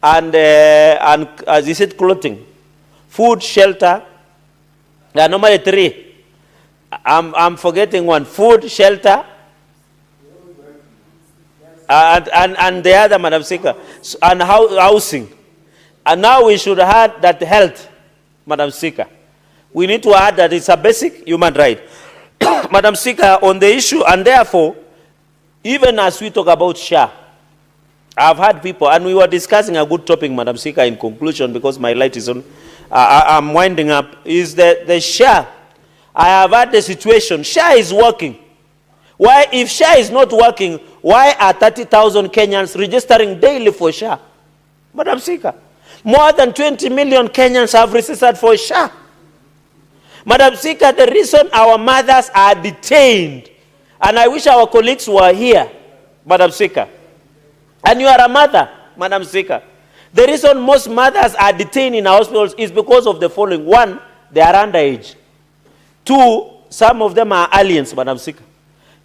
and as you said, clothing. Food, shelter, there are normally three. I'm forgetting one. Food, shelter, and the other, Madam Speaker, and housing. And now we should add that health, Madam Speaker. We need to add that it's a basic human right. Madam Speaker, on the issue, and therefore, even as we talk about SHA, I've had people, and we were discussing a good topic, Madam Speaker, in conclusion, because my light is on, I'm winding up, is that the SHA, I have had the situation, SHA is working. Why, if SHA is not working, why are 30,000 Kenyans registering daily for SHA? Madam Speaker, more than 20 million Kenyans have registered for SHA. Madam Speaker, the reason our mothers are detained, and I wish our colleagues were here, Madam Speaker, and you are a mother, Madam Speaker, the reason most mothers are detained in our hospitals is because of the following. One, they are underage. Two, some of them are aliens, Madam Speaker.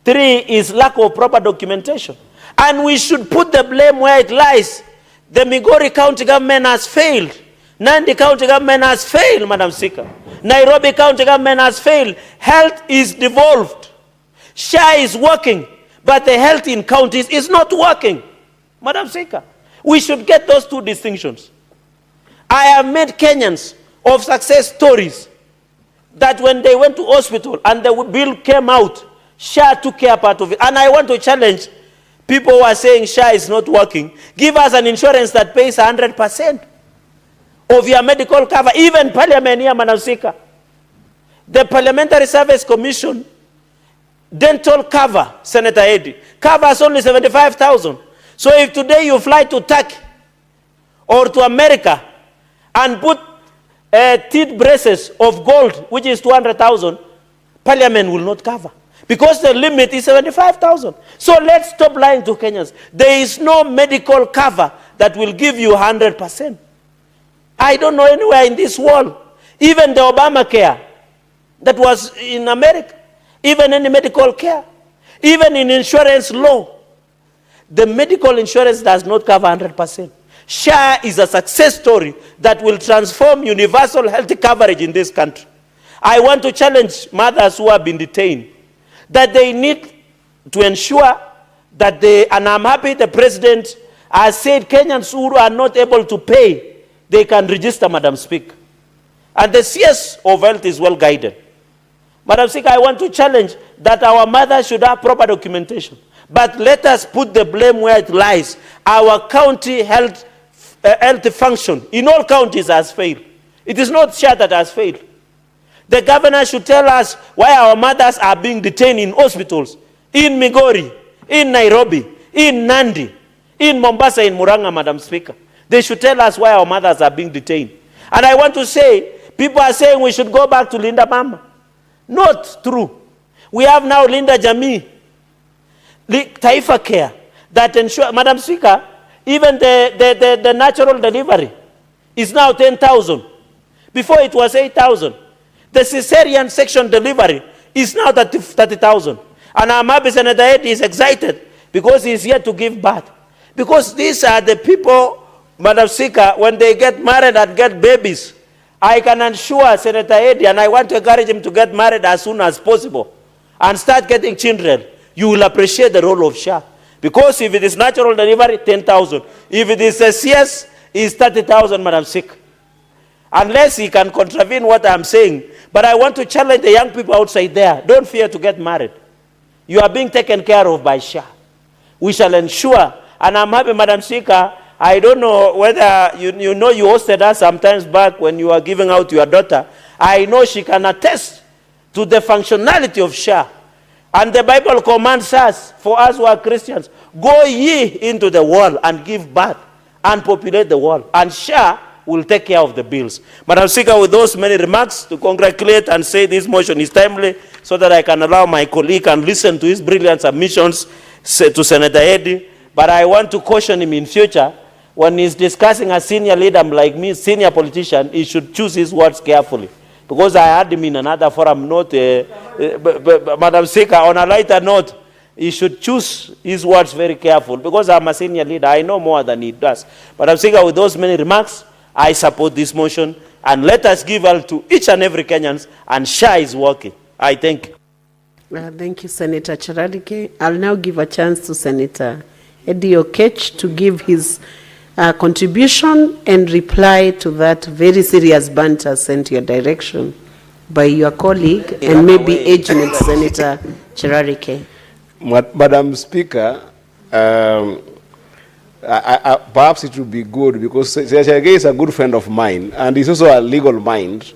Three is lack of proper documentation. And we should put the blame where it lies. The Migori County government has failed. Nandi County government has failed, Madam Speaker. Nairobi County government has failed. Health is devolved. SHA is working, but the health in counties is not working. Madam Speaker, we should get those two distinctions. I have met Kenyans of success stories that when they went to hospital and the bill came out, SHA took care part of it. And I want to challenge People who are saying SHA is not working, give us an insurance that pays 100% of your medical cover. Even Parliament here, Madam Speaker, the Parliamentary Service Commission, dental cover, Senator Eddy, covers only 75,000. So if today you fly to Turkey or to America and put teeth braces of gold, which is 200,000, Parliament will not cover, because the limit is 75,000. So let's stop lying to Kenyans. There is no medical cover that will give you 100%. I don't know anywhere in this world, even the Obamacare that was in America, even any medical care, even in insurance law, the medical insurance does not cover 100%. SHA is a success story that will transform universal health coverage in this country. I want to challenge mothers who have been detained that they need to ensure that and I'm happy the president has said Kenyans who are not able to pay, they can register, Madam Speaker. And the CS of health is well guided. Madam Speaker, I want to challenge that our mothers should have proper documentation. But let us put the blame where it lies. Our county health function in all counties has failed. It is not SHA that has failed. The governor should tell us why our mothers are being detained in hospitals, in Migori, in Nairobi, in Nandi, in Mombasa, in Murang'a, Madam Speaker. They should tell us why our mothers are being detained. And I want to say, people are saying we should go back to Linda Mama. Not true. We have now Linda Jamii, Taifa Care, that ensure, Madam Speaker, even the natural delivery is now 10,000. Before it was 8,000. The cesarean section delivery is now 30,000. And our Mabi Senator Eddy is excited because he is here to give birth. Because these are the people, Madam Speaker, when they get married and get babies, I can assure Senator Eddy, and I want to encourage him to get married as soon as possible and start getting children. You will appreciate the role of SHA. Because if it is natural delivery, 10,000. If it is a CS, it's 30,000, Madam Speaker. Unless he can contravene what I'm saying. But I want to challenge the young people outside there. Don't fear to get married. You are being taken care of by SHA. We shall ensure, and I'm happy, Madam Speaker, I don't know whether you know you hosted us sometimes back when you were giving out your daughter. I know she can attest to the functionality of SHA. And the Bible commands us, for us who are Christians, go ye into the world and give birth and populate the world. And SHA will take care of the bills. Madam Speaker, with those many remarks, to congratulate and say this motion is timely so that I can allow my colleague and listen to his brilliant submissions to Senator Eddy. But I want to caution him in future, when he's discussing a senior leader like me, senior politician, he should choose his words carefully. Because I had him in another forum, not, Madam Speaker, on a lighter note, he should choose his words very careful. Because I'm a senior leader, I know more than he does. Madam Speaker, with those many remarks, I support this motion, and let us give help to each and every Kenyan, and SHA is working. I thank you. Thank you, Senator Charalike. I'll now give a chance to Senator Eddy Okech to give his contribution and reply to that very serious banter sent your direction by your colleague and maybe age-mate Senator Charalike. Madam Speaker, perhaps it would be good, because Senator is a good friend of mine, and he's also a legal mind.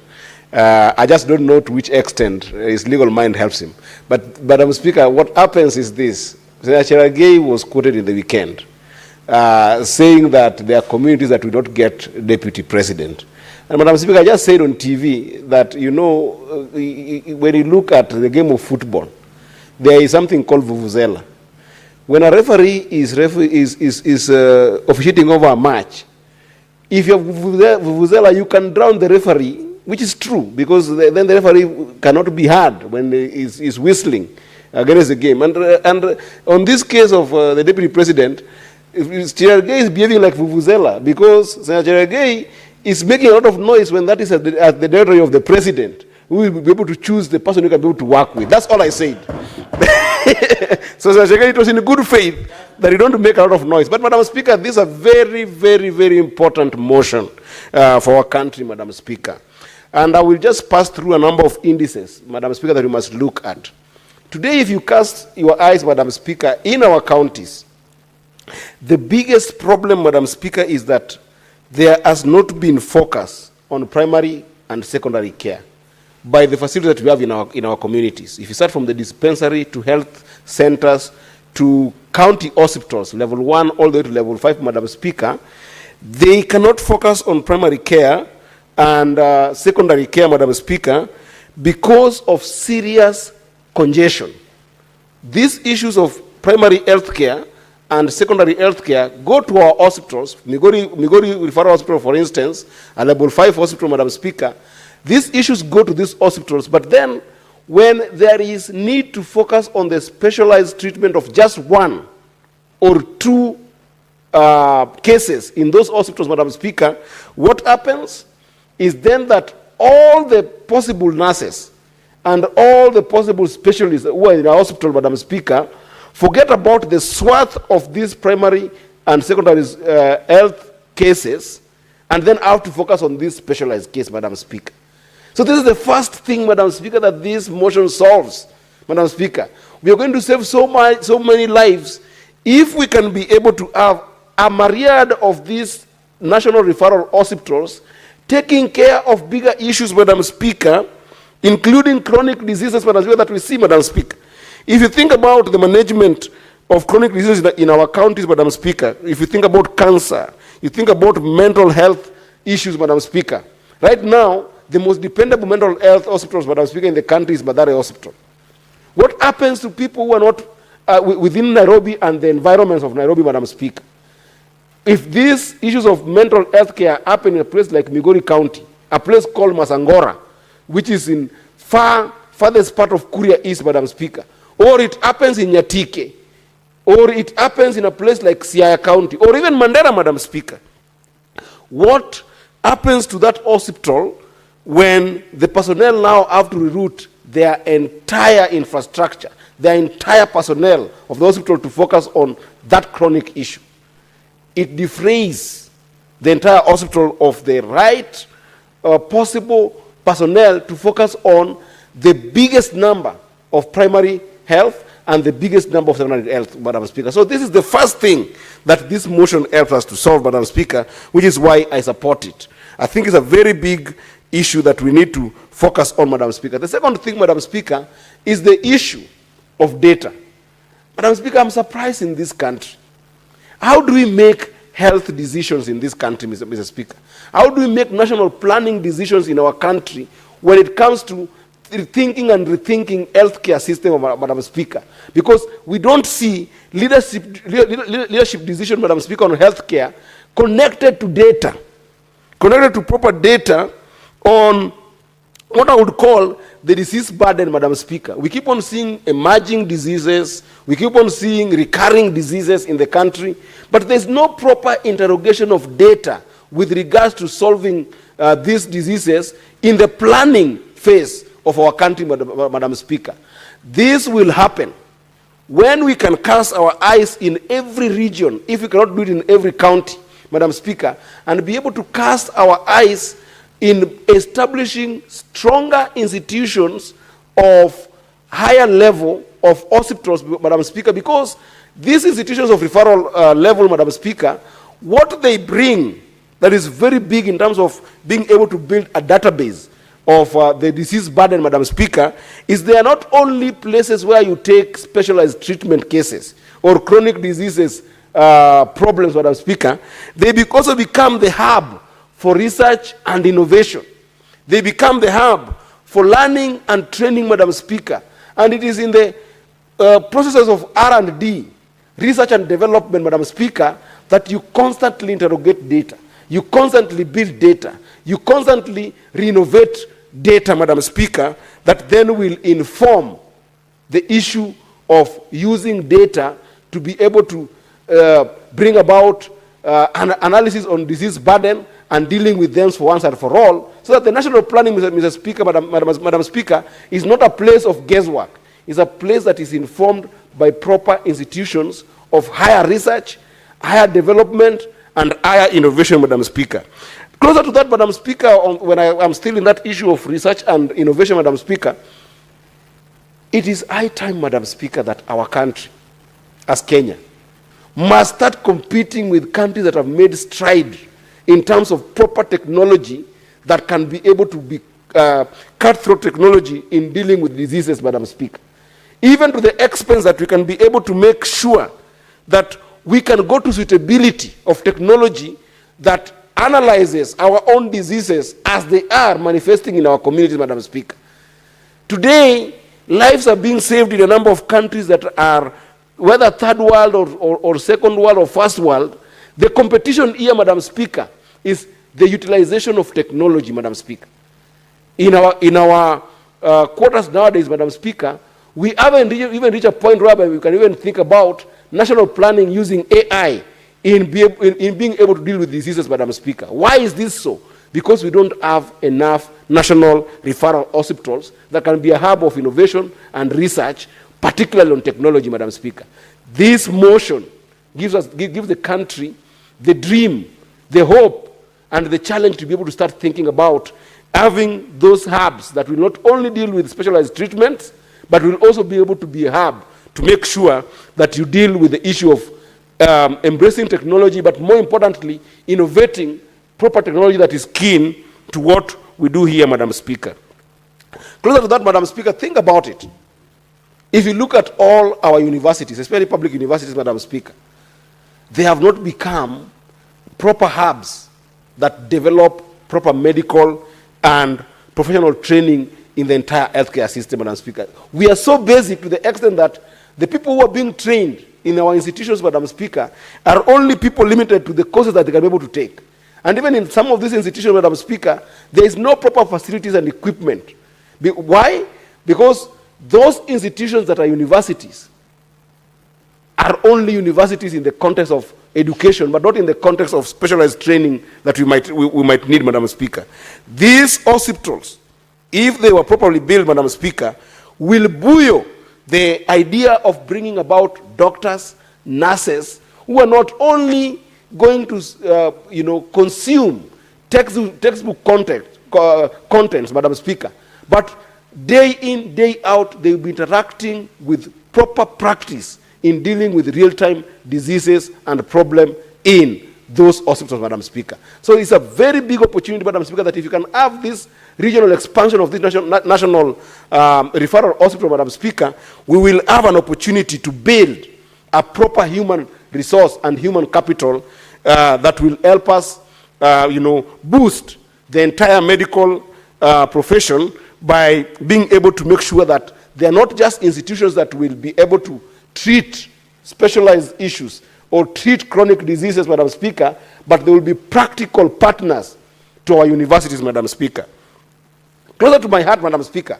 I just don't know to which extent his legal mind helps him. But, Madam Speaker, what happens is this. Senator was quoted in the weekend saying that there are communities that will not get deputy president. And Madam Speaker, I just said on TV that, you know, when you look at the game of football, there is something called vuvuzela. When a referee is officiating over a match, if you have vuvuzela, you can drown the referee, which is true, because then the referee cannot be heard when he is whistling against the game. And on this case of the deputy president, Senator Gay is behaving like vuvuzela, because Senator Gay is making a lot of noise when that is at the territory of the president, who will be able to choose the person who can be able to work with. That's all I said. So Senator Gay, it was in good faith that you don't make a lot of noise. But Madam Speaker, this is a very, very, very important motion for our country, Madam Speaker. And I will just pass through a number of indices, Madam Speaker, that you must look at. Today, if you cast your eyes, Madam Speaker, in our counties, The biggest problem, Madam Speaker, is that there has not been focus on primary and secondary care by the facilities that we have in our communities. If you start from the dispensary to health centers to county hospitals, level 1 all the way to level 5, Madam Speaker, they cannot focus on primary care and secondary care, Madam Speaker, because of serious congestion. These issues of primary health care and secondary health care go to our hospitals, Migori Referral Hospital, for instance, a level 5 hospital, Madam Speaker. These issues go to these hospitals, but then when there is need to focus on the specialized treatment of just 1 or 2 cases in those hospitals, Madam Speaker, what happens is then that all the possible nurses and all the possible specialists who are in our hospital, Madam Speaker, forget about the swath of these primary and secondary health cases and then have to focus on this specialized case, Madam Speaker. So this is the first thing, Madam Speaker, that this motion solves, Madam Speaker. We are going to save so many lives if we can be able to have a myriad of these national referral hospitals taking care of bigger issues, Madam Speaker, including chronic diseases, Madam Speaker, that we see, Madam Speaker. If you think about the management of chronic diseases in our counties, Madam Speaker, if you think about cancer, you think about mental health issues, Madam Speaker. Right now, the most dependable mental health hospitals, Madam Speaker, in the country is Mathare Hospital. What happens to people who are not within Nairobi and the environments of Nairobi, Madam Speaker? If these issues of mental health care happen in a place like Migori County, a place called Masangora, which is in farthest part of Kuria East, Madam Speaker, or it happens in Nyatike, or it happens in a place like Siaya County, or even Mandera, Madam Speaker, what happens to that hospital when the personnel now have to reroute their entire infrastructure, their entire personnel of the hospital to focus on that chronic issue? It defrays the entire hospital of the right possible personnel to focus on the biggest number of primary health and the biggest number of secondary health, Madam Speaker. So this is the first thing that this motion helps us to solve, Madam Speaker, which is why I support it. I think it's a very big issue that we need to focus on, Madam Speaker. The second thing, Madam Speaker, is the issue of data. Madam Speaker, I'm surprised in this country. How do we make health decisions in this country, Mr. Speaker? How do we make national planning decisions in our country when it comes to rethinking and rethinking healthcare system, Madam Speaker? Because we don't see leadership decision, Madam Speaker, on healthcare connected to data, connected to proper data on what I would call the disease burden, Madam Speaker. We keep on seeing emerging diseases, we keep on seeing recurring diseases in the country, but there's no proper interrogation of data with regards to solving these diseases in the planning phase of our country, Madam Speaker. This will happen when we can cast our eyes in every region, if we cannot do it in every county, Madam Speaker, and be able to cast our eyes in establishing stronger institutions of higher level of hospitals, Madam Speaker, because these institutions of referral level, Madam Speaker, what they bring that is very big in terms of being able to build a database of the disease burden, Madam Speaker, is they are not only places where you take specialized treatment cases or chronic diseases problems, Madam Speaker, they also become the hub for research and innovation. They become the hub for learning and training, Madam Speaker. And it is in the processes of R&D, research and development, Madam Speaker, that you constantly interrogate data. You constantly build data. You constantly renovate data, Madam Speaker, that then will inform the issue of using data to be able to bring about an analysis on disease burden and dealing with them for once and for all, so that the national planning, Mr. Speaker, Madam Speaker, is not a place of guesswork. It's a place that is informed by proper institutions of higher research, higher development, and higher innovation, Madam Speaker. Closer to that, Madam Speaker, when I'm still in that issue of research and innovation, Madam Speaker, it is high time, Madam Speaker, that our country, as Kenya, must start competing with countries that have made stride in terms of proper technology that can be able to be cutthroat technology in dealing with diseases, Madam Speaker. Even to the expense that we can be able to make sure that we can go to suitability of technology that analyzes our own diseases as they are manifesting in our communities, Madam Speaker. Today, lives are being saved in a number of countries that are, whether third world or second world or first world. The competition here, Madam Speaker, is the utilization of technology, Madam Speaker. In our quarters nowadays, Madam Speaker, we haven't even reached a point where we can even think about national planning using AI in being able to deal with diseases, Madam Speaker. Why is this so? Because we don't have enough national referral hospitals that can be a hub of innovation and research, particularly on technology, Madam Speaker. This motion gives the country the dream, the hope, and the challenge to be able to start thinking about having those hubs that will not only deal with specialized treatments, but will also be able to be a hub to make sure that you deal with the issue of embracing technology, but more importantly, innovating proper technology that is keen to what we do here, Madam Speaker. Closer to that, Madam Speaker, think about it. If you look at all our universities, especially public universities, Madam Speaker, they have not become proper hubs that develop proper medical and professional training in the entire healthcare system, Madam Speaker. We are so basic to the extent that the people who are being trained in our institutions, Madam Speaker, are only people limited to the courses that they can be able to take. And even in some of these institutions, Madam Speaker, there is no proper facilities and equipment. Why? Because those institutions that are universities are only universities in the context of education, but not in the context of specialized training that we might need, Madam Speaker. These hospitals, if they were properly built, Madam Speaker, will buoy the idea of bringing about doctors, nurses, who are not only going to consume textbook contents, Madam Speaker, but day in, day out, they will be interacting with proper practice in dealing with real-time diseases and problem in those hospitals, Madam Speaker. So it's a very big opportunity, Madam Speaker, that if you can have this regional expansion of this national referral hospital, Madam Speaker, we will have an opportunity to build a proper human resource and human capital that will help us, boost the entire medical profession by being able to make sure that they are not just institutions that will be able to treat specialized issues or treat chronic diseases, Madam Speaker, but they will be practical partners to our universities, Madam Speaker. Closer to my heart, Madam Speaker,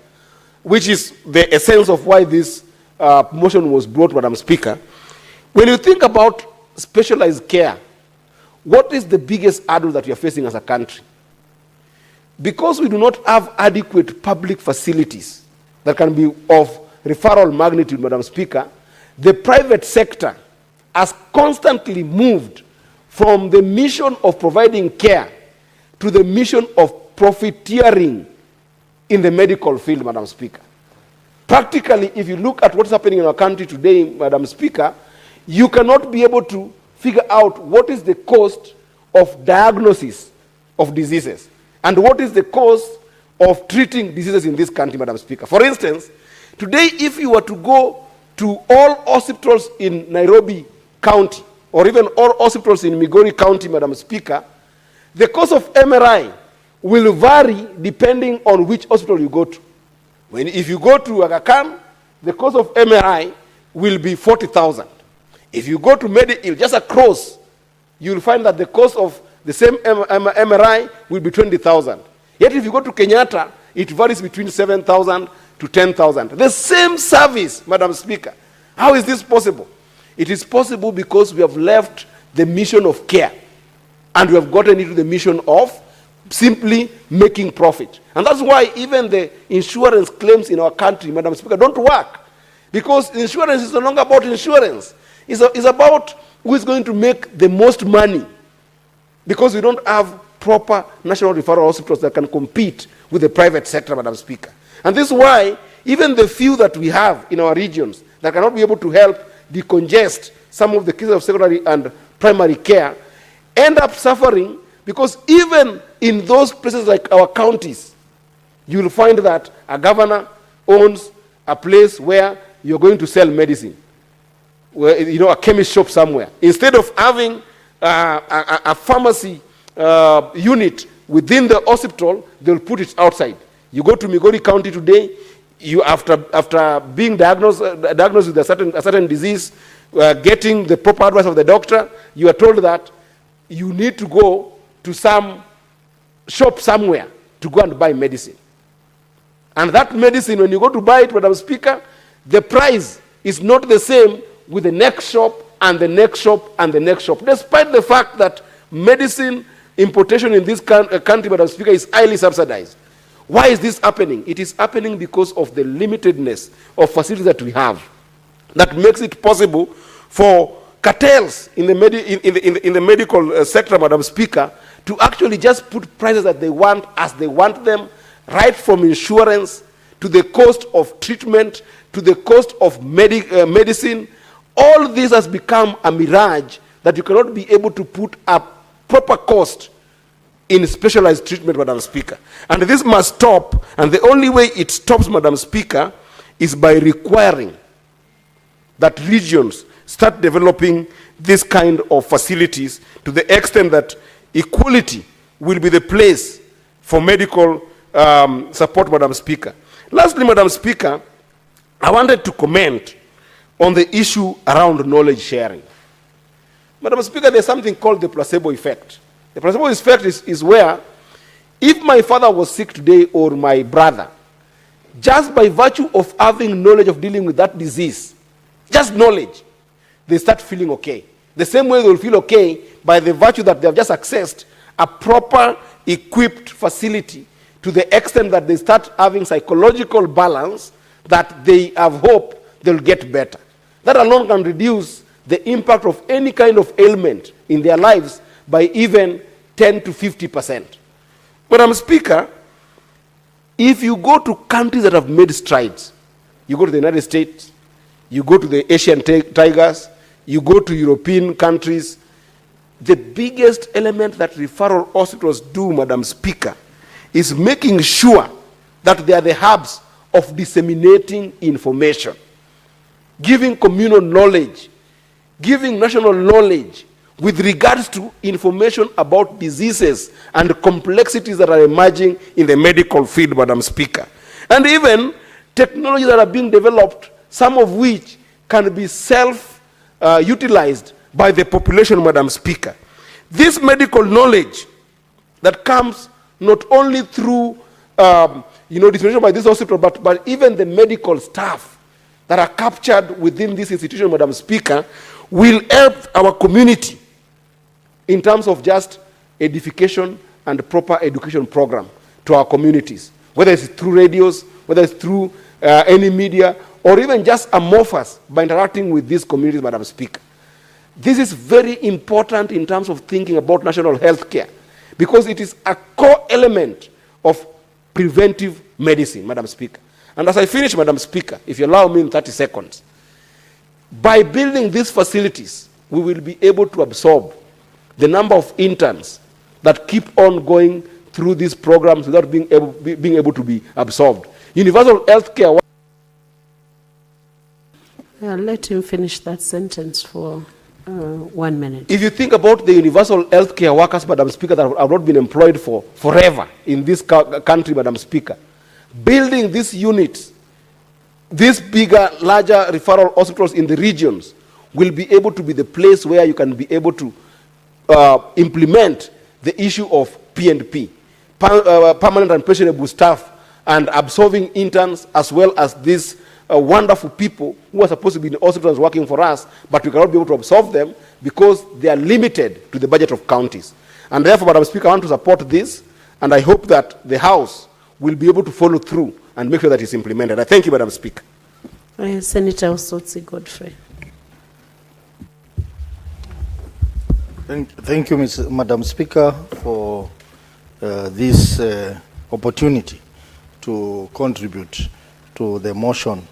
which is the essence of why this motion was brought, Madam Speaker, when you think about specialized care, what is the biggest hurdle that we are facing as a country? Because we do not have adequate public facilities that can be of referral magnitude, Madam Speaker, the private sector has constantly moved from the mission of providing care to the mission of profiteering in the medical field, Madam Speaker. Practically, if you look at what's happening in our country today, Madam Speaker, you cannot be able to figure out what is the cost of diagnosis of diseases and what is the cost of treating diseases in this country, Madam Speaker. For instance, today if you were to go to all hospitals in Nairobi County or even all hospitals in Migori County, Madam Speaker, the cost of MRI will vary depending on which hospital you go to. If you go to Aga Khan, the cost of MRI will be 40,000. If you go to Medihill, just across, you'll find that the cost of the same MRI will be 20,000. Yet if you go to Kenyatta, it varies between 7,000 to 10,000. The same service, Madam Speaker. How is this possible? It is possible because we have left the mission of care and we have gotten into the mission of simply making profit. And that's why even the insurance claims in our country, Madam Speaker, don't work. Because insurance is no longer about insurance. It's about who is going to make the most money. Because we don't have proper national referral hospitals that can compete with the private sector, Madam Speaker. And this is why even the few that we have in our regions that cannot be able to help decongest some of the cases of secondary and primary care, end up suffering because even in those places like our counties, you will find that a governor owns a place where you're going to sell medicine, where, a chemist shop somewhere. Instead of having a pharmacy unit within the hospital, they'll put it outside. You go to Migori County today, you after being diagnosed with a certain disease, getting the proper advice of the doctor, you are told that you need to go to some shop somewhere to go and buy medicine. And that medicine, when you go to buy it, Madam Speaker, the price is not the same with the next shop and the next shop and the next shop, despite the fact that medicine importation in this country, Madam Speaker, is highly subsidized. Why is this happening? It is happening because of the limitedness of facilities that we have. That makes it possible for cartels in the medical sector, Madam Speaker, to actually just put prices that they want as they want them, right from insurance to the cost of treatment to the cost of medicine. All this has become a mirage that you cannot be able to put a proper cost in specialized treatment, Madam Speaker. And this must stop, and the only way it stops, Madam Speaker, is by requiring that regions start developing this kind of facilities to the extent that equality will be the place for medical support, Madam Speaker. Lastly, Madam Speaker, I wanted to comment on the issue around knowledge sharing. Madam Speaker, there's something called the placebo effect. The placebo effect is where if my father was sick today or my brother, just by virtue of having knowledge of dealing with that disease, just knowledge, they start feeling okay. The same way they will feel okay by the virtue that they have just accessed a proper equipped facility to the extent that they start having psychological balance that they have hope they'll get better. That alone can reduce the impact of any kind of ailment in their lives by even 10 to 50%. Madam Speaker, if you go to countries that have made strides, you go to the United States, you go to the Asian tigers, you go to European countries, the biggest element that referral hospitals do, Madam Speaker, is making sure that they are the hubs of disseminating information, giving communal knowledge, giving national knowledge with regards to information about diseases and complexities that are emerging in the medical field, Madam Speaker. And even technologies that are being developed, some of which can be self-utilized by the population, Madam Speaker. This medical knowledge that comes not only through dissemination by this hospital, but even the medical staff that are captured within this institution, Madam Speaker, will help our community in terms of just edification and proper education program to our communities, whether it's through radios, whether it's through any media, or even just amorphous by interacting with these communities, Madam Speaker. This is very important in terms of thinking about national health care, because it is a core element of preventive medicine, Madam Speaker. And as I finish, Madam Speaker, if you allow me in 30 seconds, by building these facilities, we will be able to absorb the number of interns that keep on going through these programs without being able to be absorbed. Universal health care. Let him finish that sentence for 1 minute. If you think about the universal health care workers, Madam Speaker, that have not been employed for forever in this country, Madam Speaker, building these units, these bigger, larger referral hospitals in the regions will be able to be the place where you can be able to implement the issue of P&P, permanent and pensionable staff, and absorbing interns, as well as these wonderful people who are supposed to be in the hospitals working for us, but we cannot be able to absorb them because they are limited to the budget of counties. And therefore, Madam Speaker, I want to support this, and I hope that the House will be able to follow through and make sure that it's implemented. I thank you, Madam Speaker. Senator Osotsi Godfrey. Thank you, Madam Speaker, for this opportunity to contribute to the motion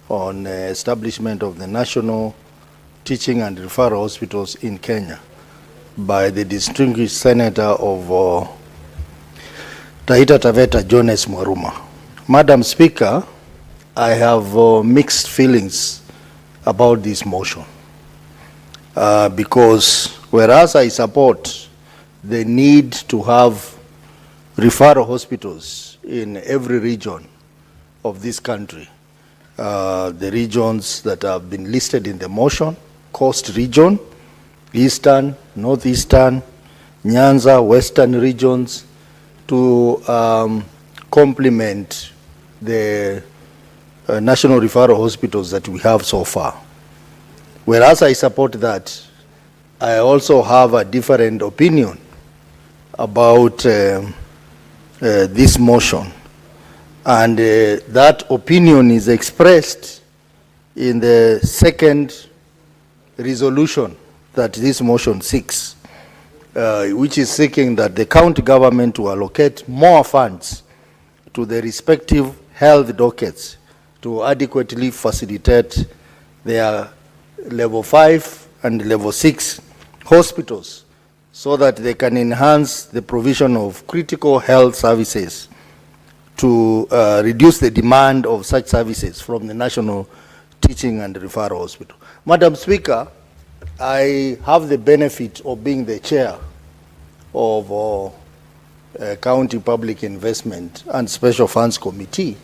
on establishment of the National teaching and referral hospitals in Kenya by the distinguished senator of Taita Taveta, Jones Mwaruma. Madam Speaker, I have mixed feelings about this motion because whereas I support the need to have referral hospitals in every region of this country, the regions that have been listed in the motion, Coast Region, Eastern, Northeastern, Nyanza, Western regions, to complement the national referral hospitals that we have so far. Whereas I support that, I also have a different opinion about this motion. And that opinion is expressed in the second resolution that this motion seeks, which is seeking that the county government to allocate more funds to the respective health dockets to adequately facilitate their level 5 and level 6 hospitals so that they can enhance the provision of critical health services to reduce the demand of such services from the National Teaching and Referral Hospital. Madam Speaker, I have the benefit of being the chair of County Public Investment and Special Funds Committee,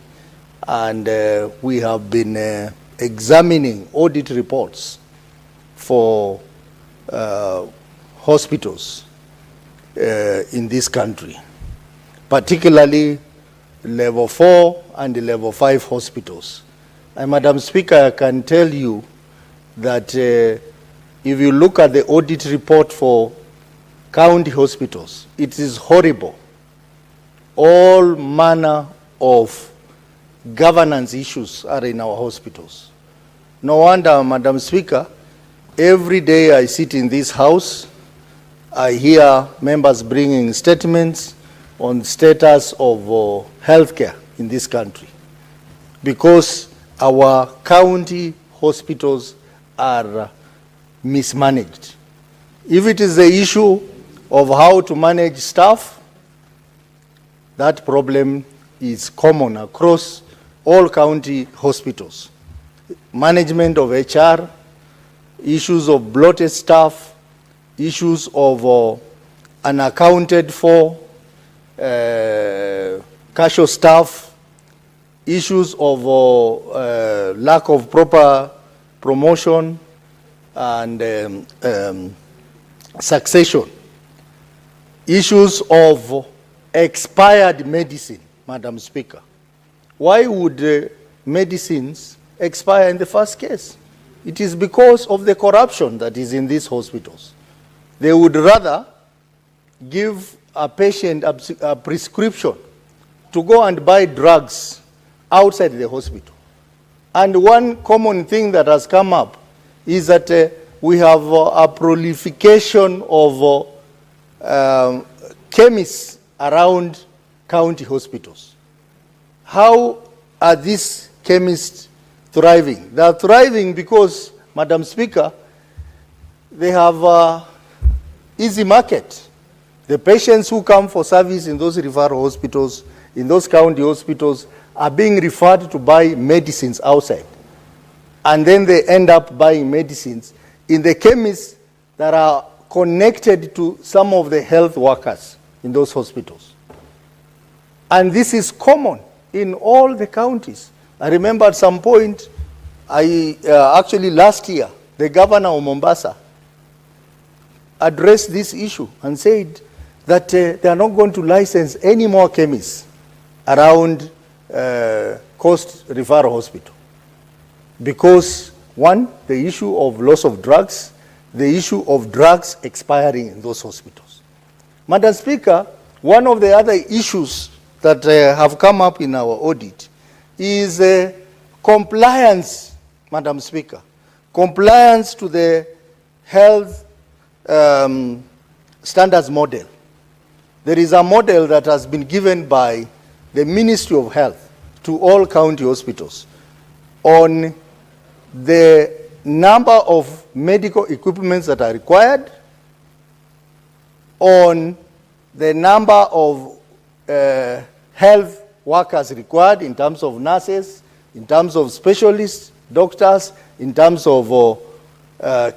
and we have been examining audit reports for hospitals in this country, particularly level 4 and level 5 hospitals. And Madam Speaker, I can tell you that if you look at the audit report for county hospitals, it is horrible. All manner of governance issues are in our hospitals. No wonder, Madam Speaker, every day I sit in this house, I hear members bringing statements on status of healthcare in this country, because our county hospitals are mismanaged. If it is the issue of how to manage staff, that problem is common across all county hospitals. Management of HR, issues of bloated staff, issues of unaccounted for casual staff, issues of lack of proper promotion and succession, issues of expired medicine, Madam Speaker. Why would medicines expire in the first case? It is because of the corruption that is in these hospitals. They would rather give a patient a prescription to go and buy drugs outside the hospital. And one common thing that has come up is that we have a proliferation of chemists around county hospitals. How are these chemists thriving? They are thriving because, Madam Speaker, they have an easy market. The patients who come for service in those referral hospitals, in those county hospitals, are being referred to buy medicines outside. And then they end up buying medicines in the chemists that are connected to some of the health workers in those hospitals. And this is common in all the counties. I remember at some point, actually last year, the governor of Mombasa addressed this issue and said that they are not going to license any more chemists around Coast Referral Hospital. Because one, the issue of loss of drugs, the issue of drugs expiring in those hospitals. Madam Speaker, one of the other issues that have come up in our audit is compliance, Madam Speaker. Compliance to the health standards model. There is a model that has been given by the Ministry of Health to all county hospitals on the number of medical equipments that are required, on the number of health workers required in terms of nurses, in terms of specialists, doctors, in terms of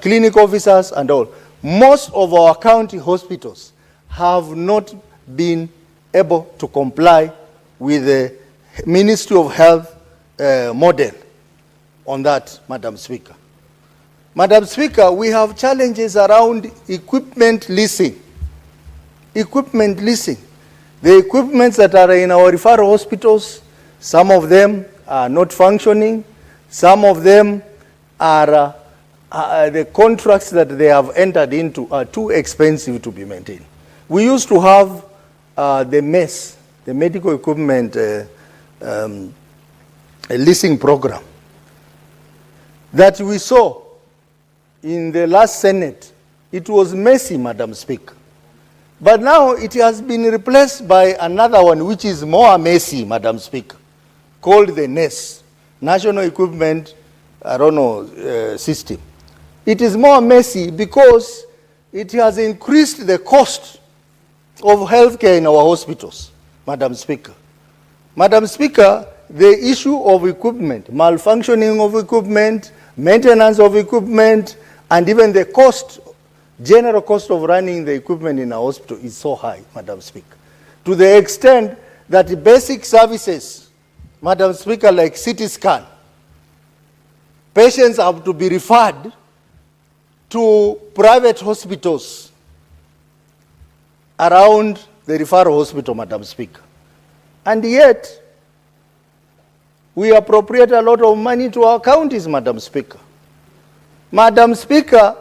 clinic officers and all. Most of our county hospitals have not been able to comply with the Ministry of Health model on that, Madam Speaker. Madam Speaker, we have challenges around equipment leasing. Equipment leasing. The equipments that are in our referral hospitals, some of them are not functioning. Some of them are the contracts that they have entered into are too expensive to be maintained. We used to have the MES, the medical equipment leasing program, that we saw in the last Senate. It was messy, Madam Speaker. But now it has been replaced by another one which is more messy, Madam Speaker, called the NES, National Equipment, System. It is more messy because it has increased the cost of healthcare in our hospitals, Madam Speaker. Madam Speaker, the issue of equipment, malfunctioning of equipment, maintenance of equipment, and even the cost, general cost of running the equipment in our hospital is so high, Madam Speaker, to the extent that basic services, Madam Speaker, like CT scan, patients have to be referred to private hospitals around the referral hospital, Madam Speaker. And yet, we appropriate a lot of money to our counties, Madam Speaker. Madam Speaker,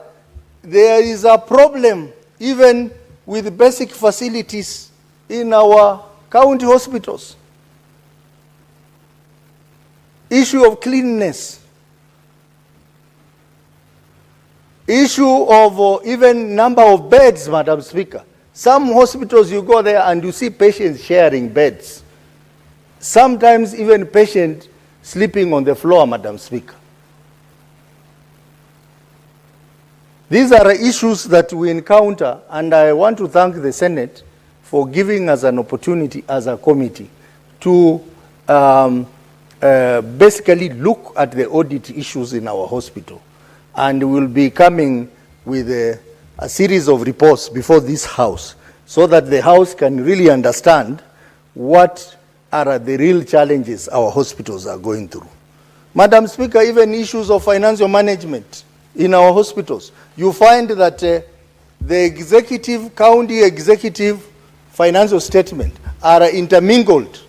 there is a problem even with basic facilities in our county hospitals. Issue of cleanliness. Issue of even number of beds, Madam Speaker. Some hospitals you go there and you see patients sharing beds. Sometimes even patients sleeping on the floor, Madam Speaker. These are issues that we encounter, and I want to thank the Senate for giving us an opportunity as a committee to basically look at the audit issues in our hospital. And we'll be coming with a series of reports before this House so that the House can really understand what are the real challenges our hospitals are going through. Madam Speaker, even issues of financial management in our hospitals, you find that the county executive financial statement are intermingled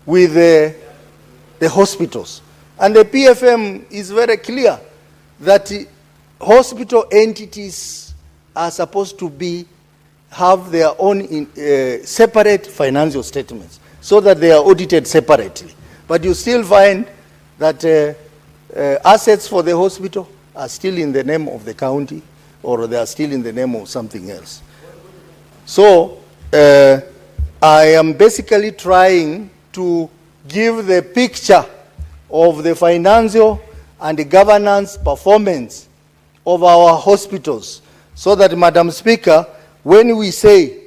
with the hospitals. And the PFM is very clear that hospital entities are supposed to have their own separate financial statements so that they are audited separately. But you still find that assets for the hospital are still in the name of the county, or they are still in the name of something else. So I am basically trying to give the picture of the financial and the governance performance of our hospitals, so that, Madam Speaker, when we say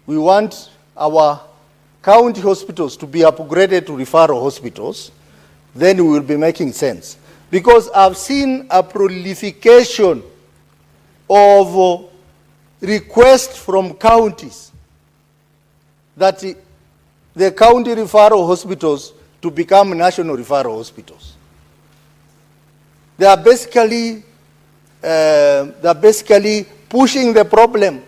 we want our county hospitals to be upgraded to referral hospitals, then we will be making sense. Because I've seen a proliferation of requests from counties that the county referral hospitals to become national referral hospitals. They are basically pushing the problem.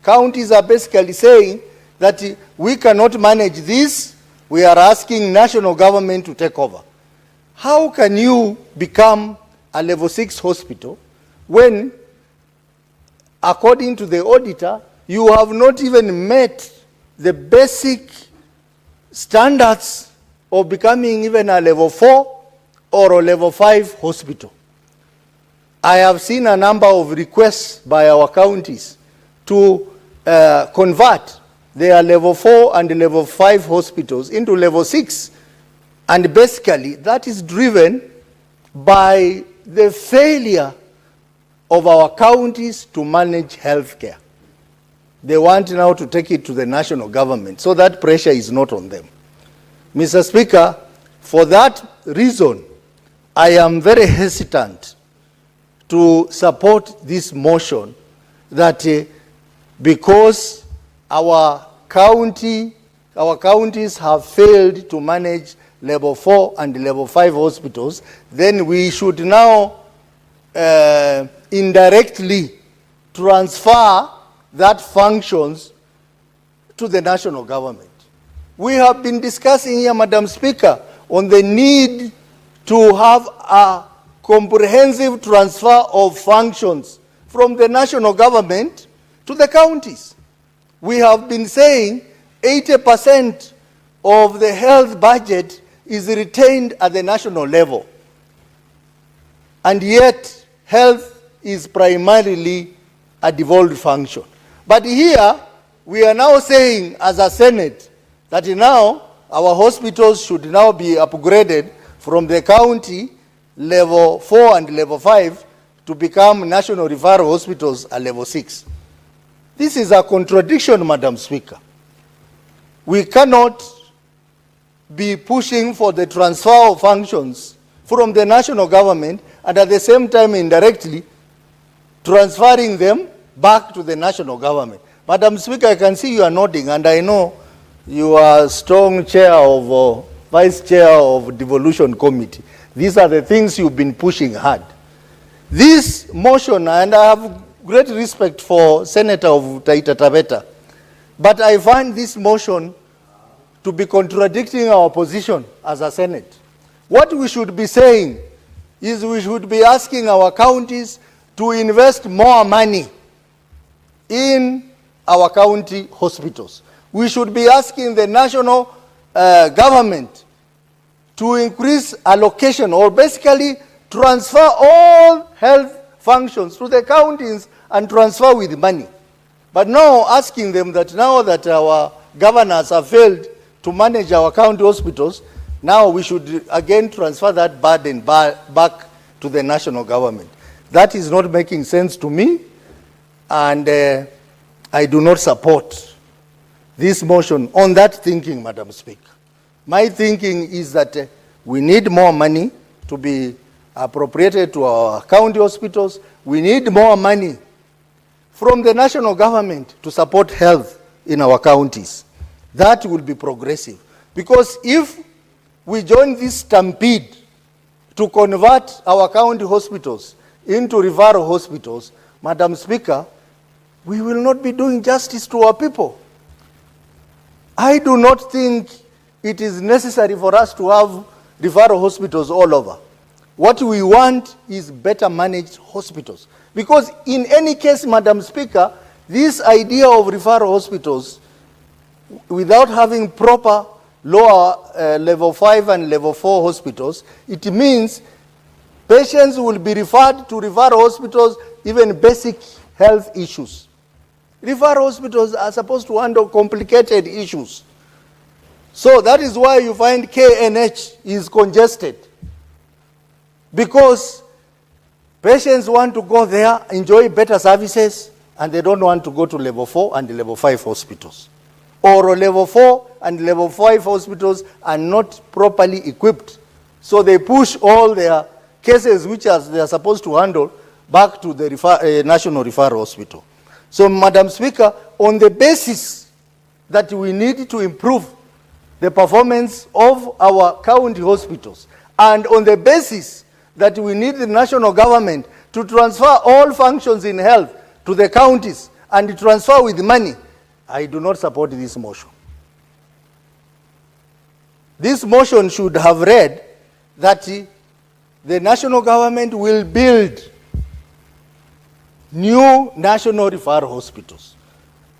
Counties are basically saying that we cannot manage this, we are asking national government to take over. How can you become a level 6 hospital when, according to the auditor, you have not even met the basic standards of becoming even a level 4 or a level 5 hospital? I have seen a number of requests by our counties to convert their level 4 and level 5 hospitals into level 6. And basically, that is driven by the failure of our counties to manage healthcare. They want now to take it to the national government, so that pressure is not on them. Mr. Speaker, for that reason, I am very hesitant to support this motion that because our counties have failed to manage level 4 and level 5 hospitals, then we should now indirectly transfer that functions to the national government. We have been discussing here, Madam Speaker, on the need to have a comprehensive transfer of functions from the national government to the counties. We have been saying 80% of the health budget is retained at the national level. And yet, health is primarily a devolved function. But here, we are now saying as a Senate that now our hospitals should now be upgraded from the county level 4 and level 5 to become national referral hospitals at level 6. This is a contradiction, Madam Speaker. We cannot be pushing for the transfer of functions from the national government and at the same time indirectly transferring them back to the national government. Madam Speaker, I can see you are nodding, and I know you are strong chair of, vice chair of devolution committee. These are the things you've been pushing hard. This motion, and I have great respect for Senator of Taita Taveta, but I find this motion to be contradicting our position as a Senate. What we should be saying is we should be asking our counties to invest more money in our county hospitals. We should be asking the national government to increase allocation or basically transfer all health functions to the counties and transfer with money. But now asking them that now that our governors have failed to manage our county hospitals, now we should again transfer that burden back to the national government. That is not making sense to me, and I do not support this motion on that thinking, Madam Speaker. My thinking is that we need more money to be appropriated to our county hospitals. We need more money from the national government to support health in our counties. That will be progressive. Because if we join this stampede to convert our county hospitals into referral hospitals, Madam Speaker, we will not be doing justice to our people. I do not think it is necessary for us to have referral hospitals all over. What we want is better managed hospitals. Because in any case, Madam Speaker, this idea of referral hospitals, without having proper lower level 5 and level 4 hospitals, it means patients will be referred to referral hospitals, even basic health issues. Referral hospitals are supposed to handle complicated issues. So that is why you find KNH is congested. Because patients want to go there, enjoy better services, and they don't want to go to level 4 and level 5 hospitals. Or level 4 and level 5 hospitals are not properly equipped. So they push all their cases which they are supposed to handle back to the national referral hospital. So, Madam Speaker, on the basis that we need to improve the performance of our county hospitals, and on the basis that we need the national government to transfer all functions in health to the counties and transfer with money, I do not support this motion. This motion should have read that the national government will build new national referral hospitals.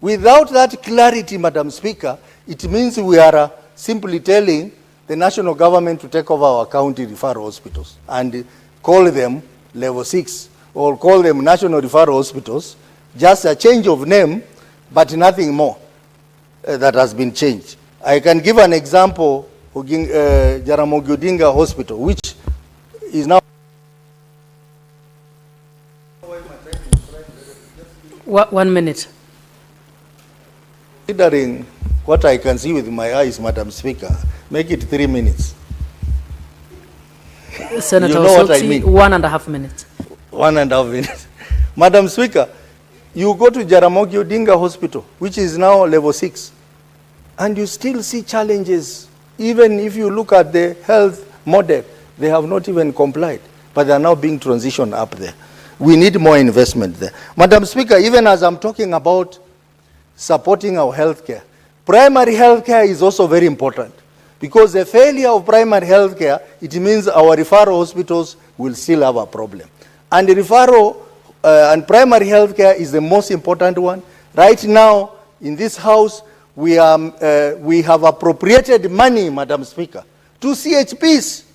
Without that clarity, Madam Speaker, it means we are simply telling the national government to take over our county referral hospitals and call them level 6 or call them national referral hospitals, just a change of name, but nothing more that has been changed. I can give an example, Jaramogi Odinga Hospital, which is now 1 minute. Considering what I can see with my eyes, Madam Speaker, make it 3 minutes. Senator You know what I Osotsi, mean. 1.5 minutes. 1.5 minutes. Madam Speaker, you go to Jaramogi Odinga Hospital, which is now level 6, and you still see challenges. Even if you look at the health model, they have not even complied, but they are now being transitioned up there. We need more investment there. Madam Speaker, even as I'm talking about supporting our healthcare, primary healthcare is also very important, because the failure of primary healthcare, it means our referral hospitals will still have a problem. And the referral and primary healthcare is the most important one. Right now, in this house, we have appropriated money, Madam Speaker, to CHPs.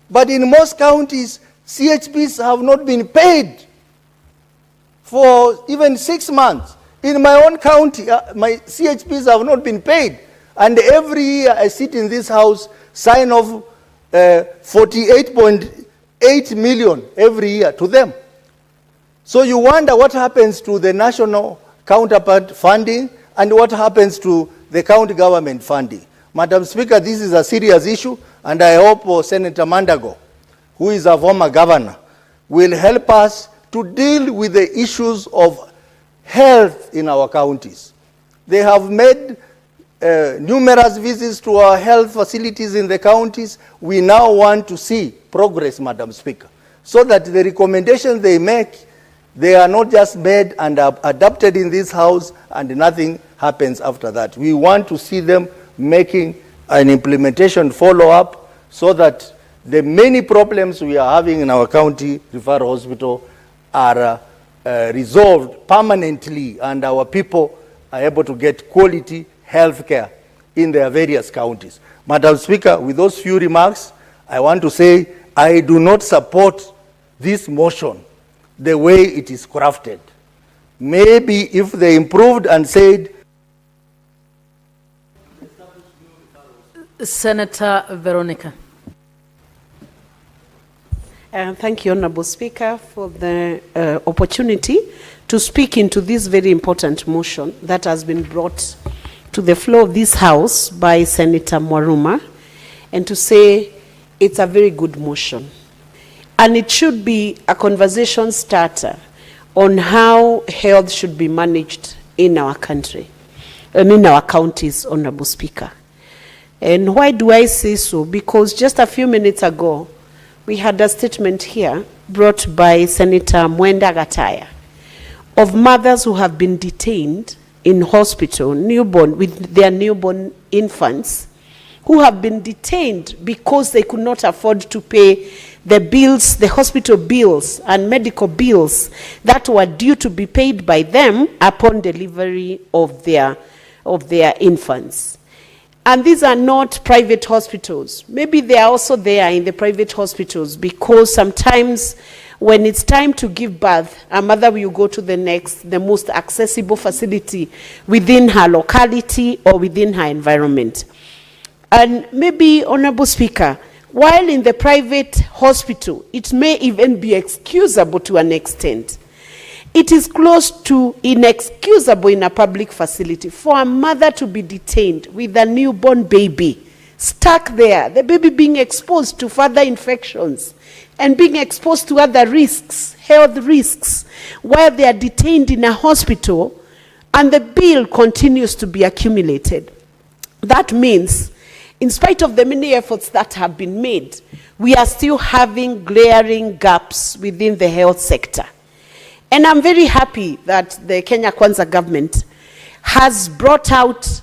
But in most counties, CHPs have not been paid for even 6 months. In my own county, my CHPs have not been paid. And every year I sit in this house, sign off 48.8 million every year to them. So you wonder what happens to the national counterpart funding and what happens to the county government funding. Madam Speaker, this is a serious issue, and I hope Senator Mandago, who is a former governor, will help us to deal with the issues of health in our counties. They have made numerous visits to our health facilities in the counties. We now want to see progress, Madam Speaker, so that the recommendations they make, they are not just made and adopted in this house and nothing happens after that. We want to see them making an implementation follow-up so that the many problems we are having in our county referral hospital are resolved permanently and our people are able to get quality health care in their various counties. Madam Speaker, with those few remarks, I want to say I do not support this motion the way it is crafted. Maybe if they improved and said... Senator Veronica. Thank you, Honorable Speaker, for the opportunity to speak into this very important motion that has been brought to the floor of this House by Senator Mwaruma, and to say it's a very good motion. And it should be a conversation starter on how health should be managed in our country, and in our counties, Honorable Speaker. And why do I say so? Because just a few minutes ago, we had a statement here brought by Senator Mwenda Gataya of mothers who have been detained in hospital, with their newborn infants, who have been detained because they could not afford to pay the bills, the hospital bills and medical bills that were due to be paid by them upon delivery of their infants. And these are not private hospitals. Maybe they are also there in the private hospitals, because sometimes when it's time to give birth, a mother will go to the most accessible facility within her locality or within her environment. And maybe, Honorable Speaker, while in the private hospital, it may even be excusable to an extent, it is close to inexcusable in a public facility for a mother to be detained with a newborn baby, stuck there, the baby being exposed to further infections and being exposed to other risks, health risks, while they are detained in a hospital and the bill continues to be accumulated. That means, in spite of the many efforts that have been made, we are still having glaring gaps within the health sector. And I'm very happy that the Kenya Kwanza government has brought out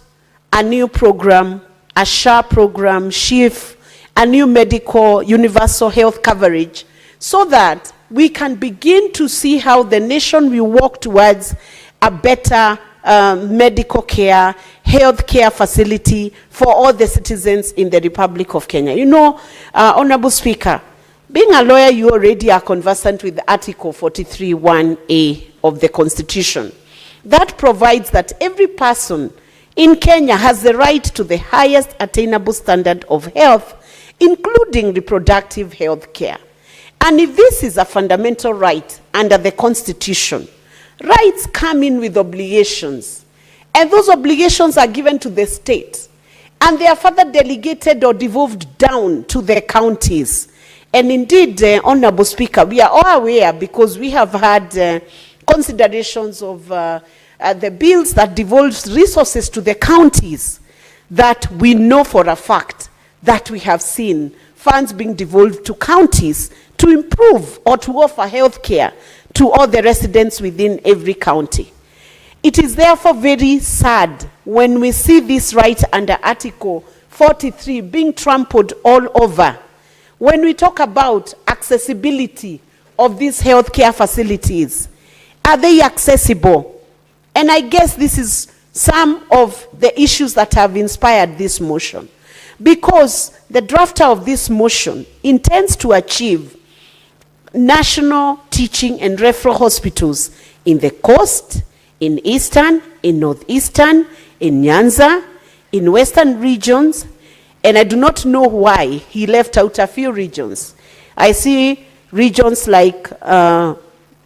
a new program, a SHA program, SHIF, a new medical universal health coverage, so that we can begin to see how the nation will walk towards a better medical care, health care facility for all the citizens in the Republic of Kenya. You know, Honorable Speaker, being a lawyer, you already are conversant with Article 43(1)(a) of the Constitution. That provides that every person in Kenya has the right to the highest attainable standard of health, including reproductive health care. And if this is a fundamental right under the Constitution, Rights come in with obligations, and those obligations are given to the state, and they are further delegated or devolved down to the counties. And indeed, Honorable Speaker, we are all aware, because we have had considerations of the bills that devolve resources to the counties, that we know for a fact that we have seen funds being devolved to counties to improve or to offer health care to all the residents within every county. It is therefore very sad when we see this right under Article 43 being trampled all over. When we talk about accessibility of these healthcare facilities, are they accessible? And I guess this is some of the issues that have inspired this motion, because the drafter of this motion intends to achieve national teaching and referral hospitals in the coast, in eastern, in northeastern, in Nyanza, in western regions, and I do not know why he left out a few regions. I see regions like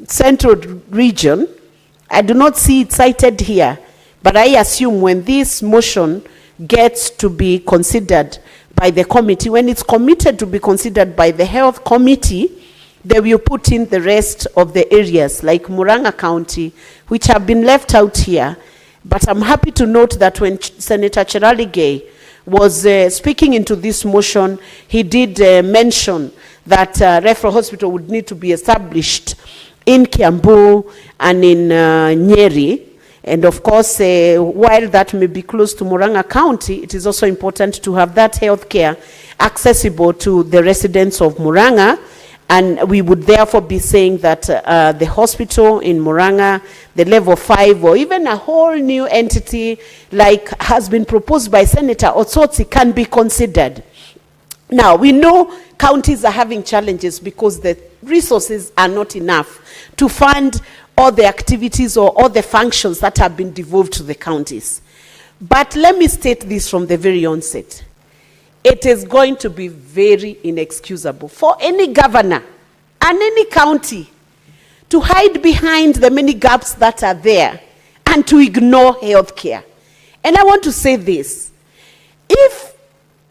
Central Region. I do not see it cited here, but I assume when this motion gets to be considered by the committee, when it's committed to be considered by the Health Committee, they will put in the rest of the areas like Murang'a County, which have been left out here. But I'm happy to note that when Senator Cheraligei was speaking into this motion, he did mention that referral hospital would need to be established in Kiambu and in Nyeri. And of course, while that may be close to Murang'a County, it is also important to have that health care accessible to the residents of Murang'a. And we would therefore be saying that the hospital in Murang'a, the level 5, or even a whole new entity like has been proposed by Senator Otsotsi can be considered. Now, we know counties are having challenges because the resources are not enough to fund all the activities or all the functions that have been devolved to the counties. But let me state this from the very onset. It is going to be very inexcusable for any governor and any county to hide behind the many gaps that are there and to ignore health care. And I want to say this. If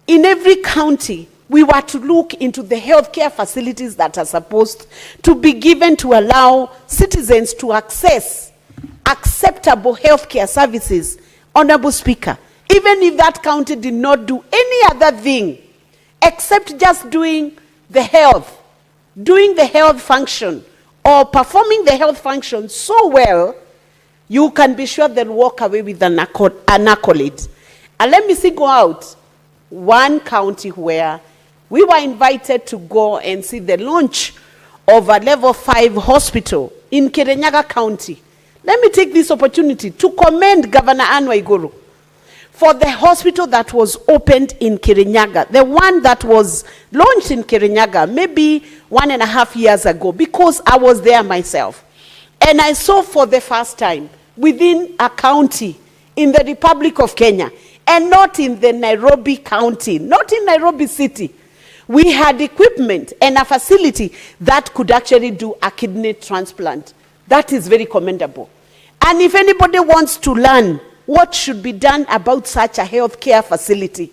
in every county we were to look into the healthcare facilities that are supposed to be given to allow citizens to access acceptable healthcare services, Honorable Speaker, even if that county did not do any other thing except just doing the health function or performing the health function so well, you can be sure they'll walk away with an accolade. And let me single out one county where we were invited to go and see the launch of a level 5 hospital in Kirinyaga County. Let me take this opportunity to commend Governor Anne Waiguru for the hospital that was opened in Kirinyaga, the one that was launched in Kirinyaga maybe 1.5 years ago, because I was there myself. And I saw for the first time within a county in the Republic of Kenya, and not in the Nairobi County, not in Nairobi City, we had equipment and a facility that could actually do a kidney transplant. That is very commendable. And if anybody wants to learn what should be done about such a healthcare facility,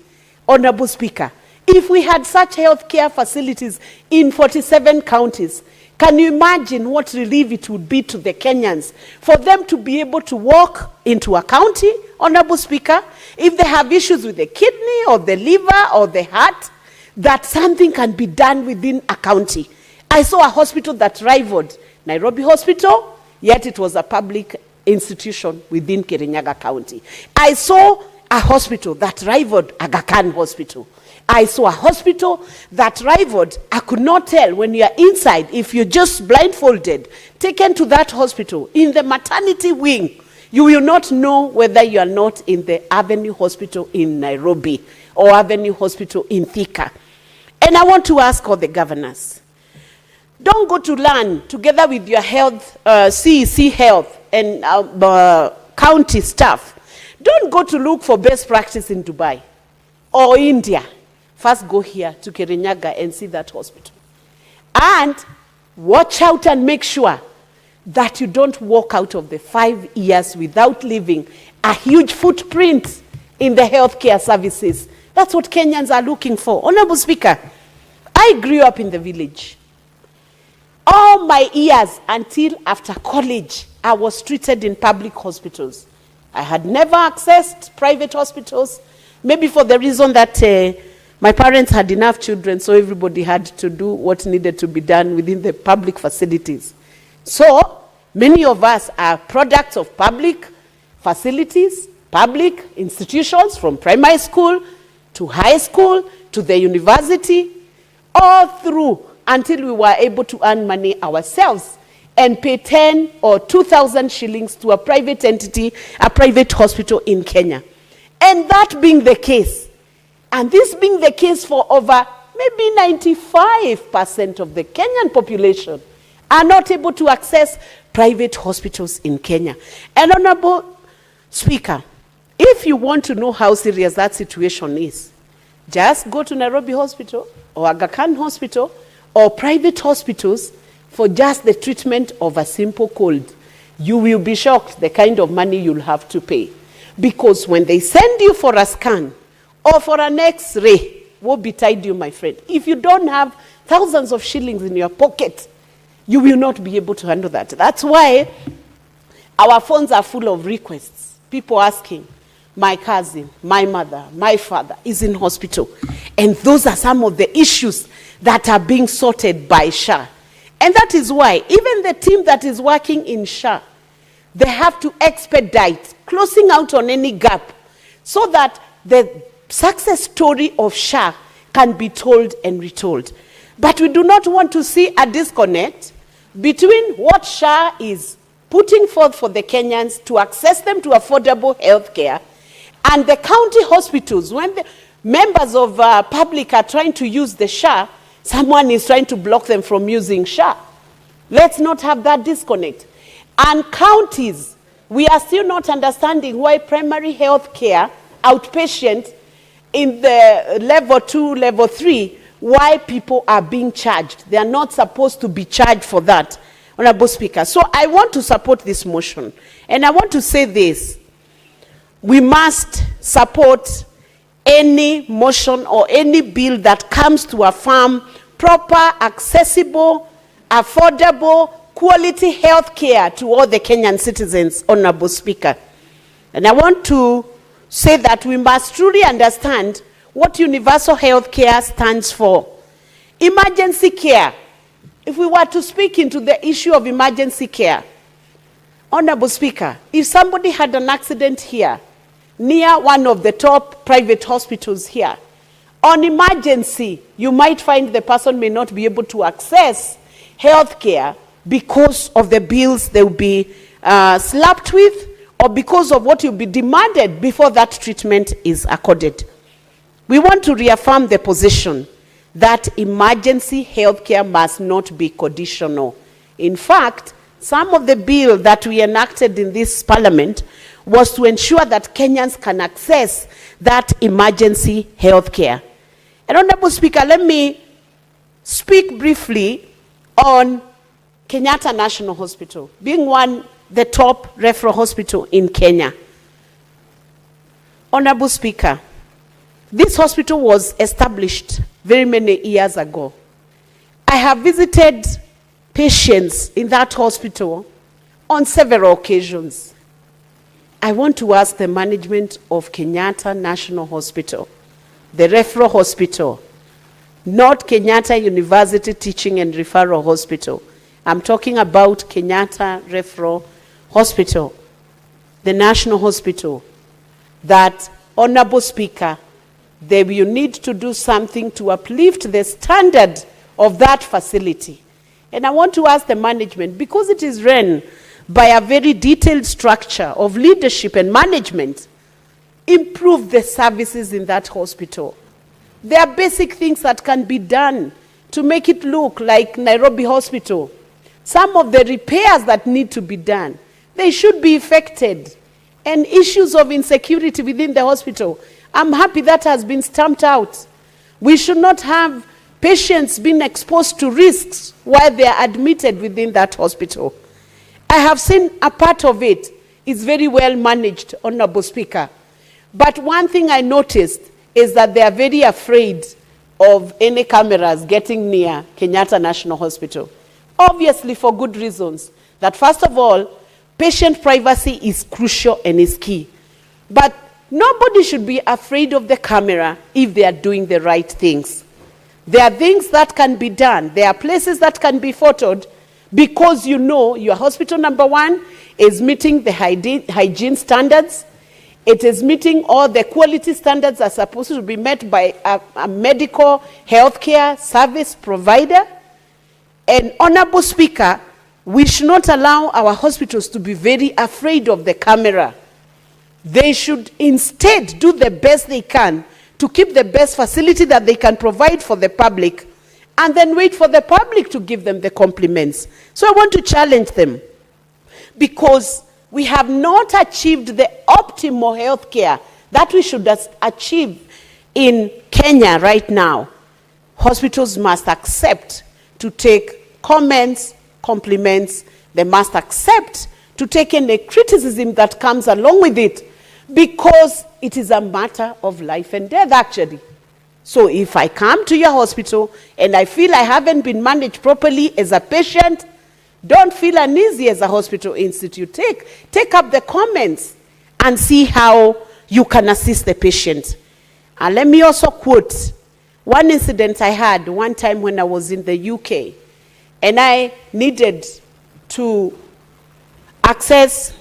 Honorable Speaker, if we had such healthcare facilities in 47 counties, can you imagine what relief it would be to the Kenyans for them to be able to walk into a county, Honorable Speaker, if they have issues with the kidney or the liver or the heart, that something can be done within a county. I saw a hospital that rivaled Nairobi Hospital, yet it was a public institution within Kirinyaga County. I saw a hospital that rivaled Aga Khan Hospital. I saw a hospital that rivaled, I could not tell when you are inside, if you're just blindfolded, taken to that hospital, in the maternity wing, you will not know whether you are not in the Avenue Hospital in Nairobi or Avenue Hospital in Thika. And I want to ask all the governors, don't go to learn together with your health, CEC health and county staff. Don't go to look for best practice in Dubai or India. First go here to Kirinyaga and see that hospital. And watch out and make sure that you don't walk out of the 5 years without leaving a huge footprint in the healthcare services. That's what Kenyans are looking for. Honorable Speaker, I grew up in the village. All my years until after college, I was treated in public hospitals. I had never accessed private hospitals, maybe for the reason that my parents had enough children, so everybody had to do what needed to be done within the public facilities. So many of us are products of public facilities, public institutions, from primary school to high school to the university, all through until we were able to earn money ourselves and pay 10 or 2,000 shillings to a private entity, a private hospital in Kenya. And that being the case, and this being the case for over maybe 95% of the Kenyan population, are not able to access private hospitals in Kenya. And Honorable Speaker, if you want to know how serious that situation is, just go to Nairobi Hospital or Aga Khan Hospital or private hospitals for just the treatment of a simple cold. You will be shocked the kind of money you'll have to pay. Because when they send you for a scan or for an X-ray, woe betide you, my friend. If you don't have thousands of shillings in your pocket, you will not be able to handle that. That's why our phones are full of requests. People asking, my cousin, my mother, my father is in hospital. And those are some of the issues that are being sorted by SHA. And that is why even the team that is working in SHA, they have to expedite closing out on any gap so that the success story of SHA can be told and retold. But we do not want to see a disconnect between what SHA is putting forth for the Kenyans to access them to affordable health care and the county hospitals. When the members of public are trying to use the SHA, someone is trying to block them from using SHA. Let's not have that disconnect. And counties, we are still not understanding why primary health care, outpatient, in the level 2, level 3, why people are being charged. They are not supposed to be charged for that, Honorable Speaker. So I want to support this motion. And I want to say this. We must support any motion or any bill that comes to affirm proper, accessible, affordable, quality health care to all the Kenyan citizens, Honorable Speaker. And I want to say that we must truly understand what universal health care stands for. Emergency care. If we were to speak into the issue of emergency care, Honorable Speaker, if somebody had an accident here, near one of the top private hospitals here, on emergency, you might find the person may not be able to access health care because of the bills they will be slapped with, or because of what will be demanded before that treatment is accorded. We want to reaffirm the position that emergency health care must not be conditional. In fact, some of the bill that we enacted in this parliament was to ensure that Kenyans can access that emergency health care. And Honorable Speaker, let me speak briefly on Kenyatta National Hospital, being the top referral hospital in Kenya. Honorable Speaker, this hospital was established very many years ago. I have visited patients in that hospital on several occasions. I want to ask the management of Kenyatta National Hospital, the referral hospital, not Kenyatta University Teaching and Referral Hospital. I'm talking about Kenyatta Referral Hospital, the National Hospital, that, Honorable Speaker, they will need to do something to uplift the standard of that facility. And I want to ask the management, because it is run by a very detailed structure of leadership and management, improve the services in that hospital. There are basic things that can be done to make it look like Nairobi Hospital. Some of the repairs that need to be done, they should be effected. And issues of insecurity within the hospital, I'm happy that has been stamped out. We should not have patients being exposed to risks while they are admitted within that hospital. I have seen a part of it is very well managed, Honorable Speaker. But one thing I noticed is that they are very afraid of any cameras getting near Kenyatta National Hospital. Obviously for good reasons. That first of all, patient privacy is crucial and is key. But nobody should be afraid of the camera if they are doing the right things. There are things that can be done. There are places that can be photoed because you know your hospital, number one, is meeting the hygiene standards. It is meeting all the quality standards that are supposed to be met by a medical healthcare service provider. And Honorable Speaker, we should not allow our hospitals to be very afraid of the camera. They should instead do the best they can to keep the best facility that they can provide for the public, and then wait for the public to give them the compliments. So I want to challenge them, because we have not achieved the optimal health care that we should achieve in Kenya right now. Hospitals must accept to take comments, compliments. They must accept to take any criticism that comes along with it, because it is a matter of life and death, actually. So if I come to your hospital and I feel I haven't been managed properly as a patient, don't feel uneasy as a hospital institute. Take up the comments and see how you can assist the patient. And let me also quote one incident I had one time when I was in the UK, and I needed to access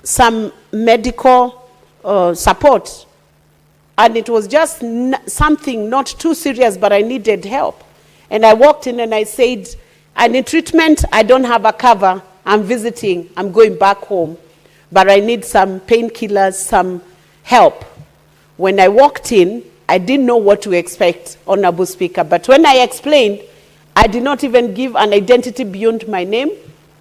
some medical support. And it was just something not too serious, but I needed help. And I walked in and I said, I need treatment, I don't have a cover, I'm visiting, I'm going back home, but I need some painkillers, some help. When I walked in, I didn't know what to expect, Honorable Speaker, but when I explained, I did not even give an identity beyond my name,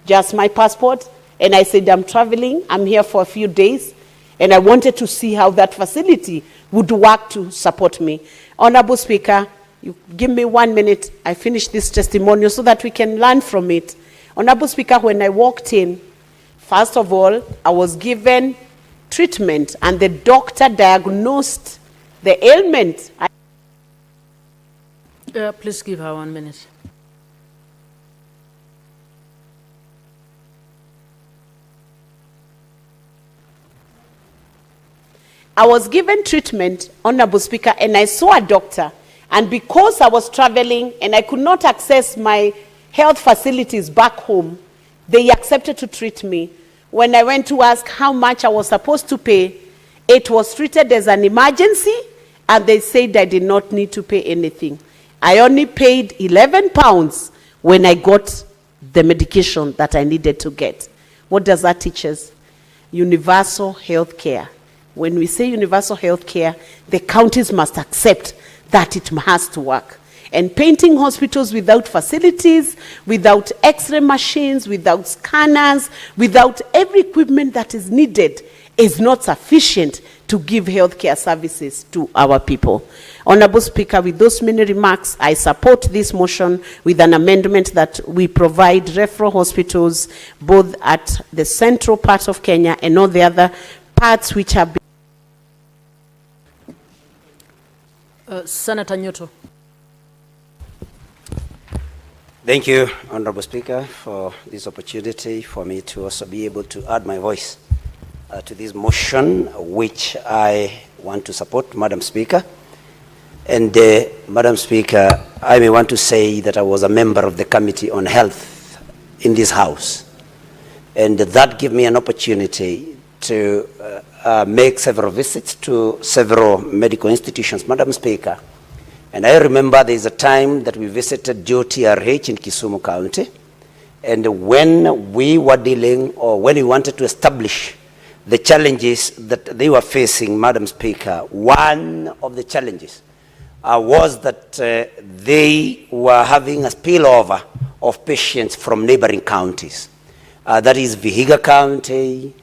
just my passport, and I said, I'm traveling, I'm here for a few days, and I wanted to see how that facility would work to support me. Honorable Speaker, you give me 1 minute, I finish this testimonial so that we can learn from it. Honorable Speaker, when I walked in, first of all, I was given treatment and the doctor diagnosed the ailment. Please give her 1 minute. I was given treatment, Honorable Speaker, and I saw a doctor. And because I was traveling and I could not access my health facilities back home, they accepted to treat me. When I went to ask how much I was supposed to pay, it was treated as an emergency, and they said I did not need to pay anything. I only paid £11 when I got the medication that I needed to get. What does that teach us? Universal health care. When we say universal health care, the counties must accept that it has to work. And painting hospitals without facilities, without X-ray machines, without scanners, without every equipment that is needed is not sufficient to give healthcare services to our people. Honorable Speaker, with those many remarks, I support this motion with an amendment that we provide referral hospitals both at the central part of Kenya and all the other parts which have been. Senator Newton. Thank you, Honorable Speaker, for this opportunity for me to also be able to add my voice to this motion, which I want to support, Madam Speaker. And Madam Speaker, I may want to say that I was a member of the Committee on Health in this House. And that gave me an opportunity to make several visits to several medical institutions, Madam Speaker. And I remember there's a time that we visited JOTRH in Kisumu County. And when we were dealing, or when we wanted to establish the challenges that they were facing, Madam Speaker, one of the challenges was that they were having a spillover of patients from neighboring counties. That is Vihiga County,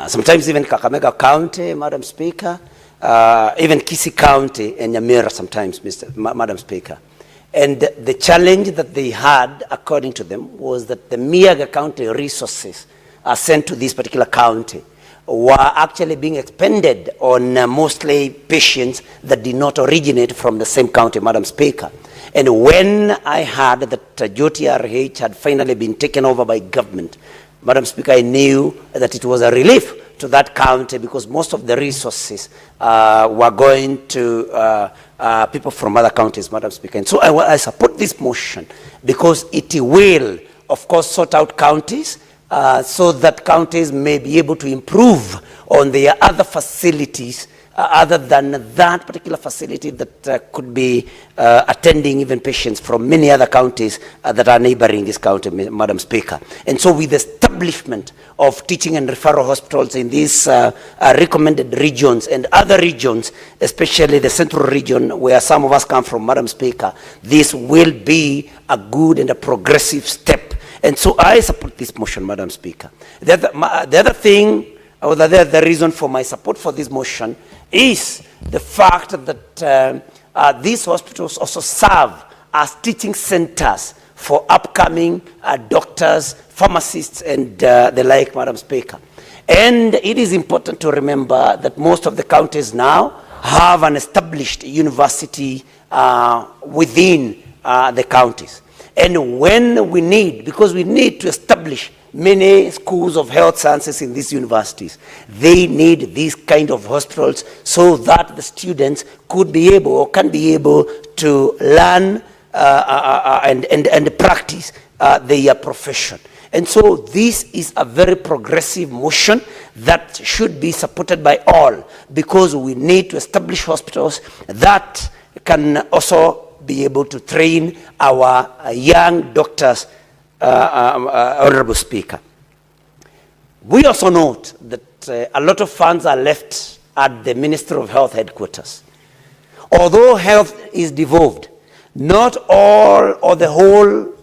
sometimes even Kakamega County, Madam Speaker, even Kisii County and Nyamira sometimes, Madam Speaker. And the challenge that they had, according to them, was that the Miaga County resources sent to this particular county were actually being expended on mostly patients that did not originate from the same county, Madam Speaker. And when I heard that JOTRH had finally been taken over by government, Madam Speaker, I knew that it was a relief to that county because most of the resources were going to people from other counties, Madam Speaker. And so I support this motion because it will, of course, sort out counties so that counties may be able to improve on their other facilities other than that particular facility that could be attending even patients from many other counties that are neighboring this county, Madam Speaker. And so with the establishment of teaching and referral hospitals in these recommended regions and other regions, especially the central region where some of us come from, Madam Speaker, this will be a good and a progressive step. And so I support this motion, Madam Speaker. The other thing, or the reason for my support for this motion is the fact that these hospitals also serve as teaching centers for upcoming doctors, pharmacists, and the like, Madam Speaker. And it is important to remember that most of the counties now have an established university within the counties. And when we need, because we need to establish many schools of health sciences in these universities, they need these kind of hospitals so that the students could be able or can be able to learn and practice their profession. And so this is a very progressive motion that should be supported by all because we need to establish hospitals that can also be able to train our young doctors, Honorable Speaker. We also note that a lot of funds are left at the Ministry of Health headquarters. Although health is devolved, not all or the whole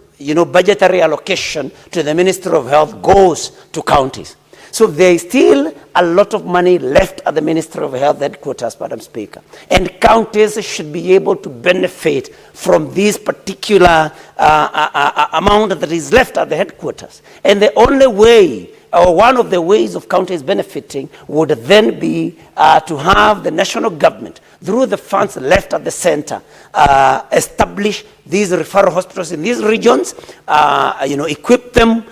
budgetary allocation to the Ministry of Health goes to counties. So there is still a lot of money left at the Ministry of Health headquarters, Madam Speaker. And counties should be able to benefit from this particular amount that is left at the headquarters. And the only way, or one of the ways of counties benefiting would then be to have the national government, through the funds left at the center, establish these referral hospitals in these regions, equip them,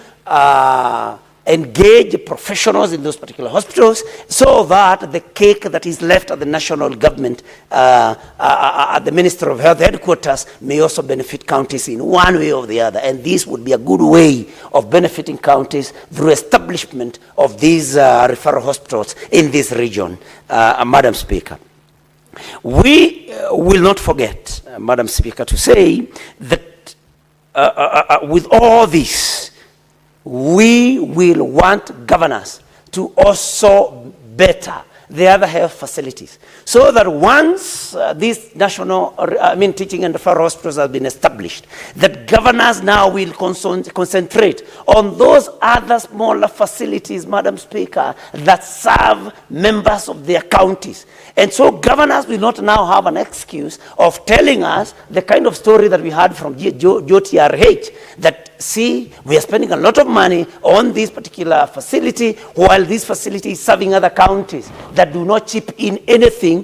engage professionals in those particular hospitals so that the cake that is left at the national government, at the Ministry of Health headquarters, may also benefit counties in one way or the other. And this would be a good way of benefiting counties through establishment of these referral hospitals in this region, Madam Speaker. We will not forget, Madam Speaker, to say that with all this, we will want governors to also better the other health facilities so that once these national, teaching and referral hospitals have been established, that governors now will concentrate on those other smaller facilities, Madam Speaker, that serve members of their counties. And so governors will not now have an excuse of telling us the kind of story that we had from JOTRH, that see, we are spending a lot of money on this particular facility while this facility is serving other counties that do not chip in anything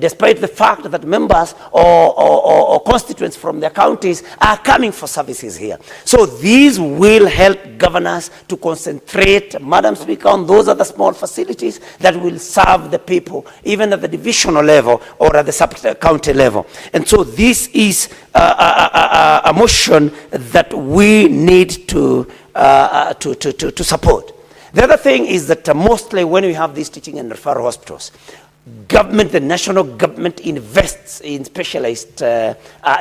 despite the fact that members or constituents from their counties are coming for services here. So these will help governors to concentrate, Madam Speaker, on those other small facilities that will serve the people, even at the divisional level or at the sub-county level. And so this is a motion that we need to support. The other thing is that mostly when we have these teaching and referral hospitals, government, the national government invests in specialized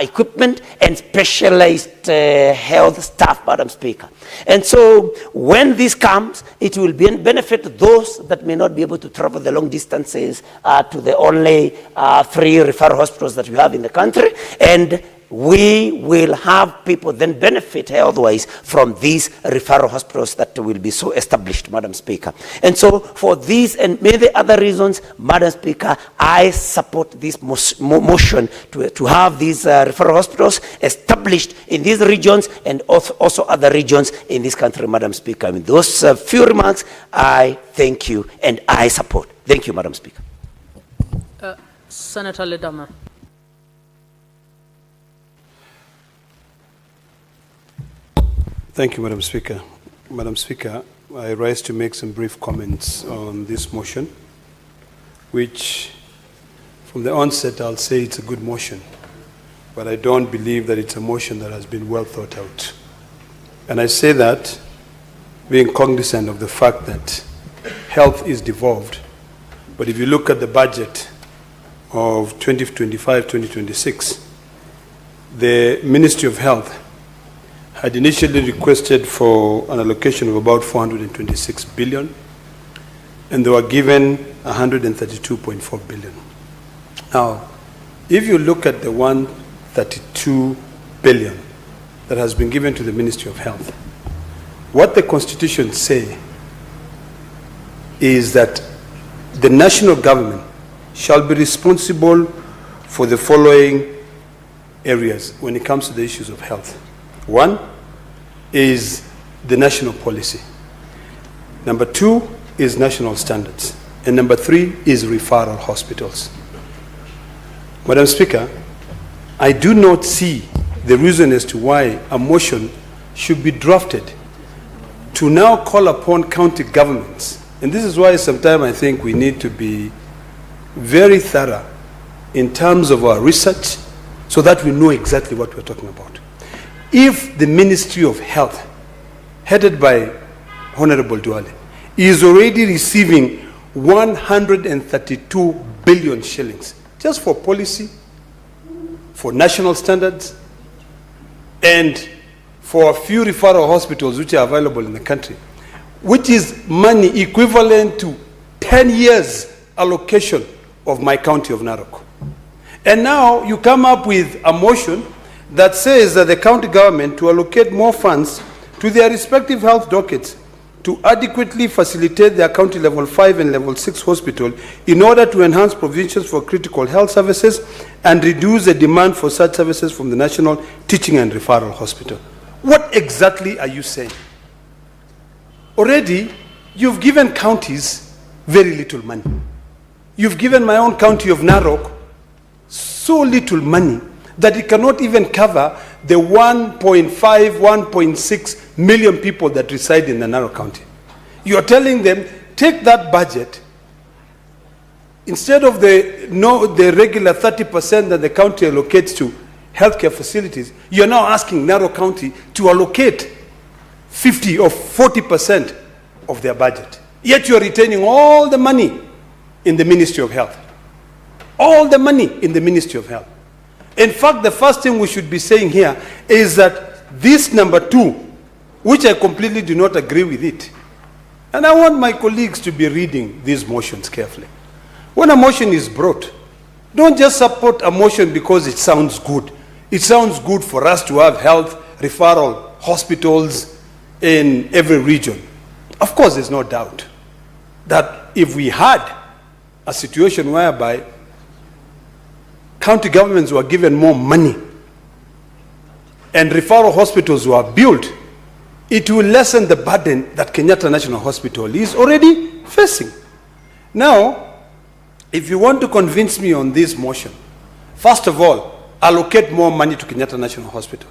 equipment and specialized health staff, Madam Speaker. And so when this comes, it will benefit those that may not be able to travel the long distances to the only 3 referral hospitals that we have in the country. And we will have people then benefit health-wise from these referral hospitals that will be so established, Madam Speaker. And so for these and many other reasons, Madam Speaker, I support this motion to have these referral hospitals established in these regions and also other regions in this country, Madam Speaker. I mean, those few remarks, I thank you and I support. Thank you, Madam Speaker. Senator Ledama. Thank you, Madam Speaker. Madam Speaker, I rise to make some brief comments on this motion, which from the onset I'll say it's a good motion, but I don't believe that it's a motion that has been well thought out. And I say that being cognizant of the fact that health is devolved, but if you look at the budget of 2025-2026, the Ministry of Health had initially requested for an allocation of about 426 billion, and they were given 132.4 billion. Now, if you look at the 132 billion that has been given to the Ministry of Health, what the Constitution says is that the national government shall be responsible for the following areas when it comes to the issues of health. One is the national policy. Number two is national standards. And number three is referral hospitals. Madam Speaker, I do not see the reason as to why a motion should be drafted to now call upon county governments. And this is why sometimes I think we need to be very thorough in terms of our research so that we know exactly what we're talking about. If the Ministry of Health, headed by Honorable Duale, is already receiving 132 billion shillings just for policy, for national standards, and for a few referral hospitals which are available in the country, which is money equivalent to 10 years allocation of my county of Narok. And now you come up with a motion that says that the county government to allocate more funds to their respective health dockets to adequately facilitate their county level 5 and level 6 hospital in order to enhance provisions for critical health services and reduce the demand for such services from the National Teaching and Referral Hospital. What exactly are you saying? Already, you've given counties very little money. You've given my own county of Narok so little money that it cannot even cover the 1.5, 1.6 million people that reside in the Narok County. You're telling them, take that budget, instead of the regular 30% that the county allocates to healthcare facilities, you're now asking Narok County to allocate 50 or 40% of their budget. Yet you're retaining all the money in the Ministry of Health. All the money in the Ministry of Health. In fact, the first thing we should be saying here is that this number 2, which I completely do not agree with it, and I want my colleagues to be reading these motions carefully. When a motion is brought, don't just support a motion because it sounds good. It sounds good for us to have health referral hospitals in every region. Of course, there's no doubt that if we had a situation whereby county governments were given more money and referral hospitals were built, it will lessen the burden that Kenyatta National Hospital is already facing. Now, if you want to convince me on this motion, first of all, allocate more money to Kenyatta National Hospital.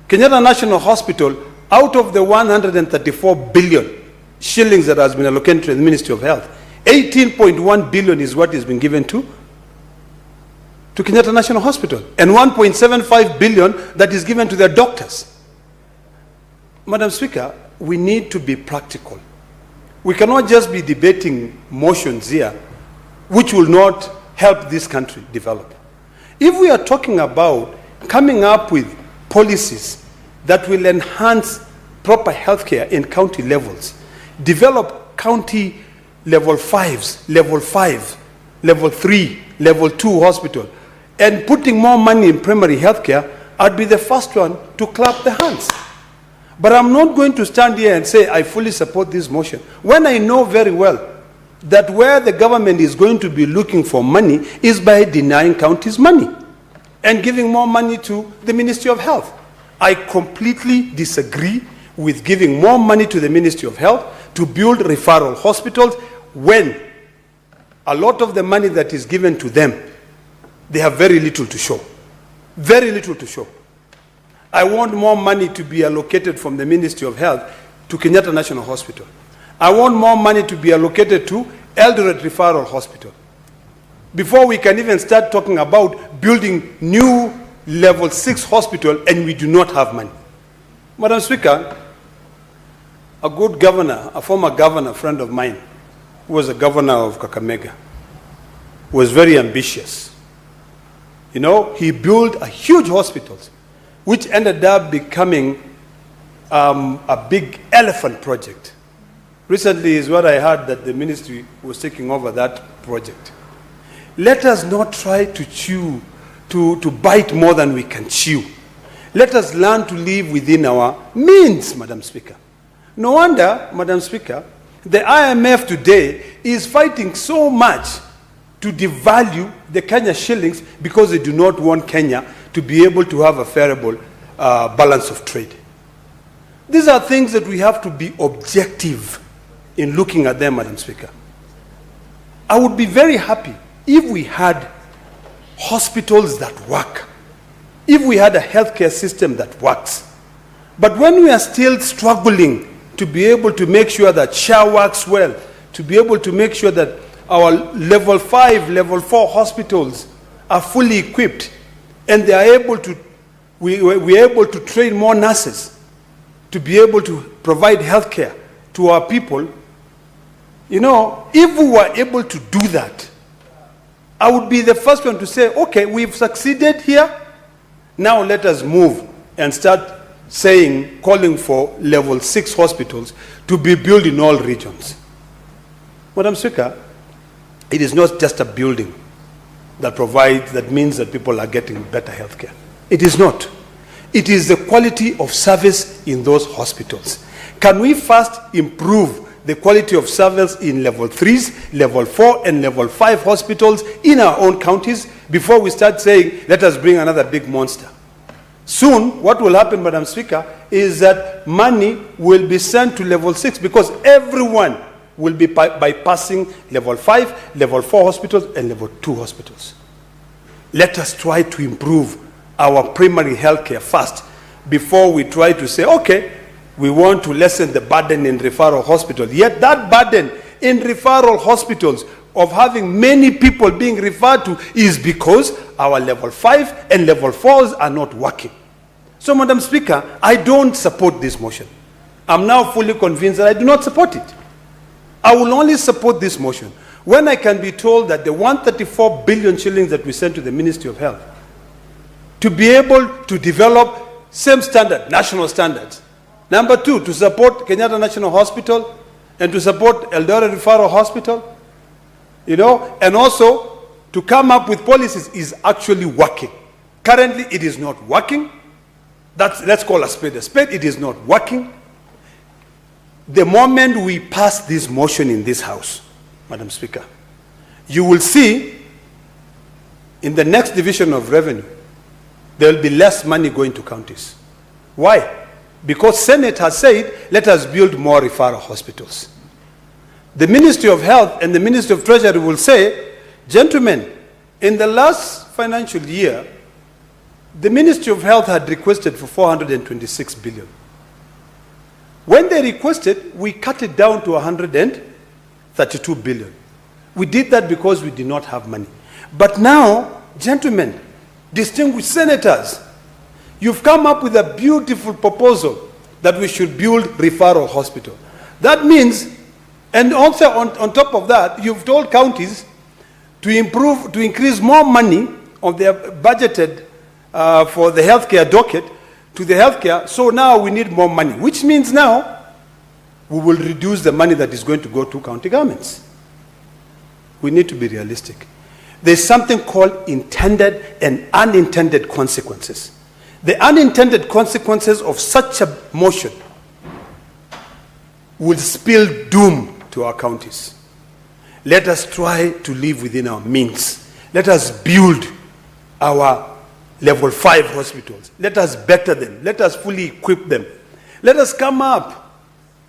Kenyatta National Hospital, out of the 134 billion shillings that has been allocated to the Ministry of Health, 18.1 billion is what has been given to Kenyatta National Hospital, and 1.75 billion that is given to their doctors. Madam Speaker, we need to be practical. We cannot just be debating motions here which will not help this country develop. If we are talking about coming up with policies that will enhance proper healthcare in county levels, develop county level 5s, level 5, level 3, level 2 hospital, and putting more money in primary health care, I'd be the first one to clap the hands. But I'm not going to stand here and say I fully support this motion, when I know very well that where the government is going to be looking for money is by denying counties money and giving more money to the Ministry of Health. I completely disagree with giving more money to the Ministry of Health to build referral hospitals when a lot of the money that is given to them, they have very little to show. Very little to show. I want more money to be allocated from the Ministry of Health to Kenyatta National Hospital. I want more money to be allocated to Eldoret Referral Hospital. Before we can even start talking about building new level 6 hospital, and we do not have money. Madam Speaker, a good governor, a former governor, friend of mine, who was a governor of Kakamega, was very ambitious. You know, he built a huge hospitals, which ended up becoming a big elephant project. Recently is what I heard that the ministry was taking over that project. Let us not try to chew, to bite more than we can chew. Let us learn to live within our means, Madam Speaker. No wonder, Madam Speaker, the IMF today is fighting so much to devalue the Kenya shillings because they do not want Kenya to be able to have a favorable balance of trade. These are things that we have to be objective in looking at them, Madam Speaker. I would be very happy if we had hospitals that work, if we had a healthcare system that works. But when we are still struggling to be able to make sure that SHA works well, to be able to make sure that our level 5, level 4 hospitals are fully equipped, and they are able to, we are able to train more nurses to be able to provide healthcare to our people. You know, if we were able to do that, I would be the first one to say, okay, we've succeeded here. Now let us move and start saying, calling for level 6 hospitals to be built in all regions. Madam Speaker, it is not just a building that means that people are getting better health care. It is not. It is the quality of service in those hospitals. Can we first improve the quality of service in level 3s, level 4, and level 5 hospitals in our own counties before we start saying, let us bring another big monster? Soon, what will happen, Madam Speaker, is that money will be sent to level 6 because everyone will be bypassing level 5, level 4 hospitals, and level 2 hospitals. Let us try to improve our primary health care first before we try to say, okay, we want to lessen the burden in referral hospitals. Yet that burden in referral hospitals of having many people being referred to is because our level 5 and level 4s are not working. So, Madam Speaker, I don't support this motion. I'm now fully convinced that I do not support it. I will only support this motion when I can be told that the 134 billion shillings that we sent to the Ministry of Health to be able to develop same standard, national standards. Number 2, to support Kenyatta National Hospital and to support Eldoret Referral Hospital, you know, and also to come up with policies is actually working. Currently, it is not working. Let's call a spade a spade. It is not working. The moment we pass this motion in this House, Madam Speaker, you will see in the next division of revenue, there will be less money going to counties. Why? Because Senate has said, let us build more referral hospitals. The Ministry of Health and the Ministry of Treasury will say, gentlemen, in the last financial year, the Ministry of Health had requested for 426 billion. When they requested, we cut it down to 132 billion. We did that because we did not have money. But now, gentlemen, distinguished senators, you've come up with a beautiful proposal that we should build referral hospital. That means, and also on top of that, you've told counties to increase more money on their budgeted for the healthcare docket to the healthcare. So now we need more money, which means now we will reduce the money that is going to go to county governments. We need to be realistic. there's something called intended and unintended consequences. The unintended consequences of such a motion will spill doom to our counties. Let us try to live within our means. Let us build our level 5 hospitals. Let us better them. Let us fully equip them. Let us come up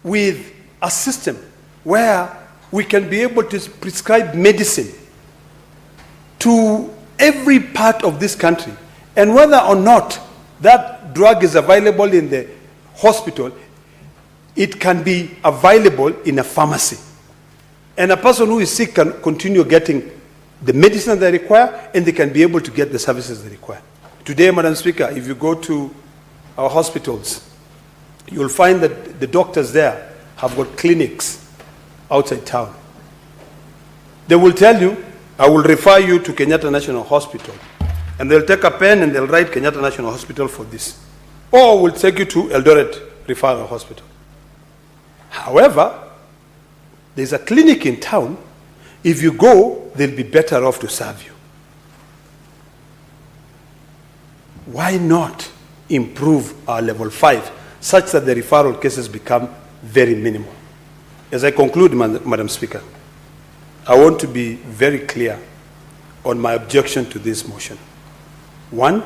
with a system where we can be able to prescribe medicine to every part of this country. And whether or not that drug is available in the hospital, it can be available in a pharmacy. And a person who is sick can continue getting the medicine they require, and they can be able to get the services they require. Today, Madam Speaker, if you go to our hospitals, you'll find that the doctors there have got clinics outside town. They will tell you, I will refer you to Kenyatta National Hospital. And they'll take a pen and they'll write Kenyatta National Hospital for this. Or we'll take you to Eldoret Referral Hospital. However, there's a clinic in town. If you go, they'll be better off to serve you. Why not improve our level 5 such that the referral cases become very minimal? As I conclude, Madam Speaker, I want to be very clear on my objection to this motion. One,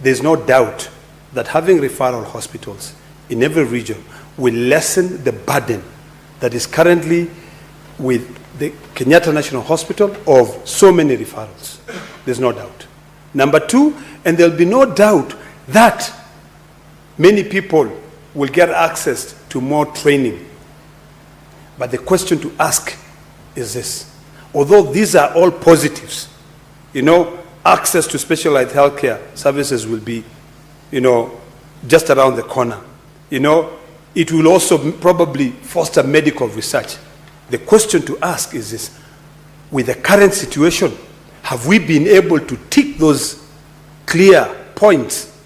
there's no doubt that having referral hospitals in every region will lessen the burden that is currently with the Kenyatta National Hospital of so many referrals. There's no doubt. Number two, and there'll be no doubt that many people will get access to more training. But the question to ask is this. Although these are all positives, access to specialized healthcare services will be, just around the corner. It will also probably foster medical research. The question to ask is this. With the current situation, have we been able to tick those clear points,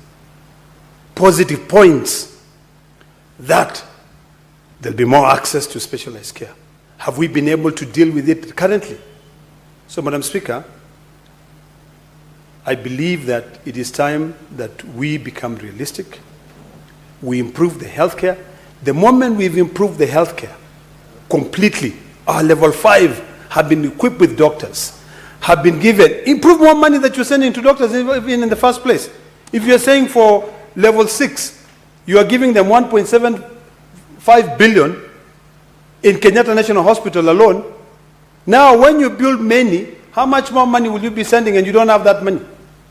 positive points, that there'll be more access to specialized care? Have we been able to deal with it currently? So, Madam Speaker, I believe that it is time that we become realistic. We improve the healthcare. The moment we've improved the healthcare completely, our level 5 have been equipped with doctors, have been given, improve more money that you're sending to doctors even in the first place. If you're saying for level 6, you are giving them 1.75 billion in Kenyatta National Hospital alone. Now, when you build many, how much more money will you be sending, and you don't have that money?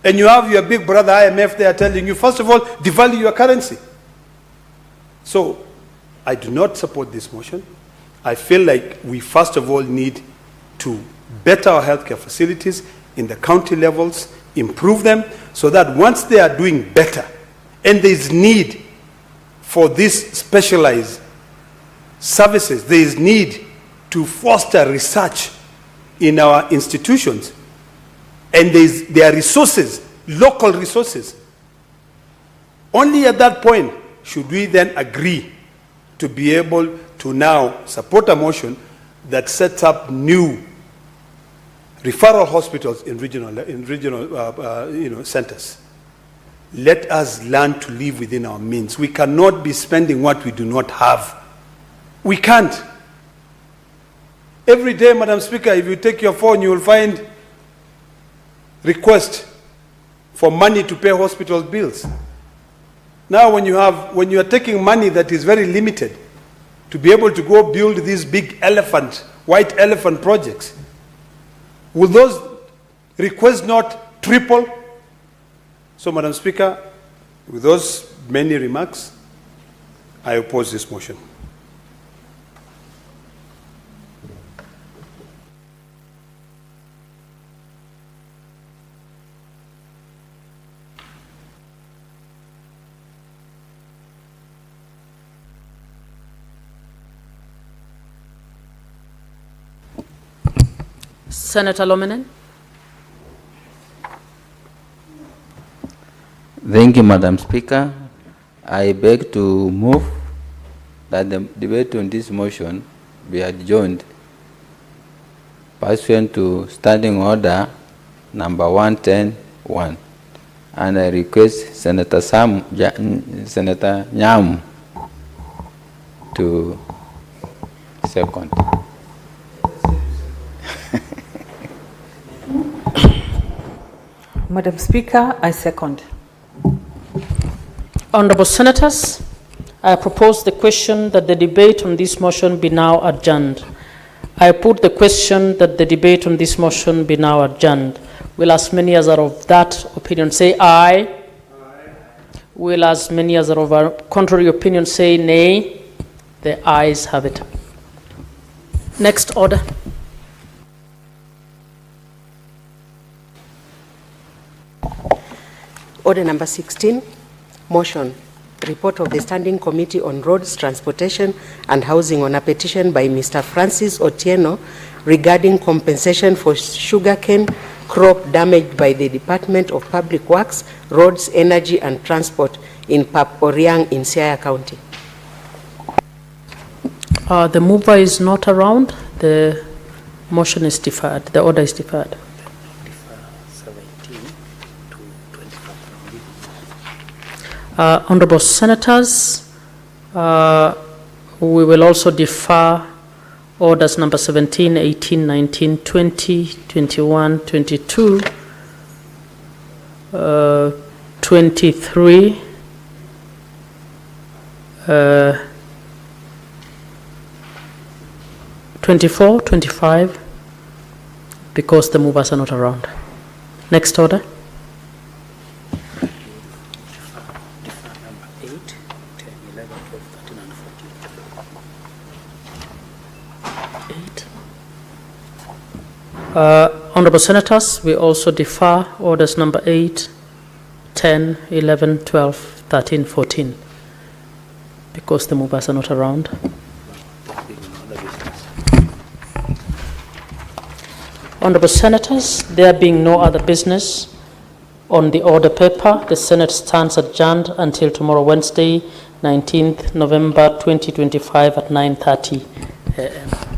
And you have your big brother IMF there telling you, first of all, devalue your currency. So, I do not support this motion. I feel like we first of all need to better our healthcare facilities in the county levels, improve them, so that once they are doing better, and there is need for these specialized services, there is need to foster research in our institutions, and there are resources, local resources. Only at that point should we then agree to be able to now support a motion that sets up new referral hospitals in regional centers. Let us learn to live within our means. We cannot be spending what we do not have. We can't. Every day, Madam Speaker, if you take your phone, you will find request for money to pay hospital bills. Now, when you are taking money that is very limited to be able to go build these big white elephant projects, will those requests not triple? So, Madam Speaker, with those many remarks, I oppose this motion. Senator Lominen. Thank you, Madam Speaker. I beg to move that the debate on this motion be adjourned pursuant to Standing Order number 110-1. And I request Senator Senator Nyam to second. Madam Speaker, I second. Honorable Senators, I propose the question that the debate on this motion be now adjourned. I put the question that the debate on this motion be now adjourned. Will as many as are of that opinion say aye? Aye. Will as many as are of a contrary opinion say nay? The ayes have it. Next order. Order number 16, motion. Report of the Standing Committee on Roads, Transportation and Housing on a petition by Mr. Francis Otieno regarding compensation for sugarcane crop damaged by the Department of Public Works, Roads, Energy and Transport in Paporiang in Siaya County. The mover is not around. The motion is deferred. The order is deferred. Honorable Senators, we will also defer orders number 17, 18, 19, 20, 21, 22, 23, 24, 25, because the movers are not around. Next order. Honorable Senators, we also defer orders number 8, 10, 11, 12, 13, 14, because the movers are not around. Honorable Senators, there being no other business on the order paper, the Senate stands adjourned until tomorrow, Wednesday, 19th November 2025 at 9:30 a.m.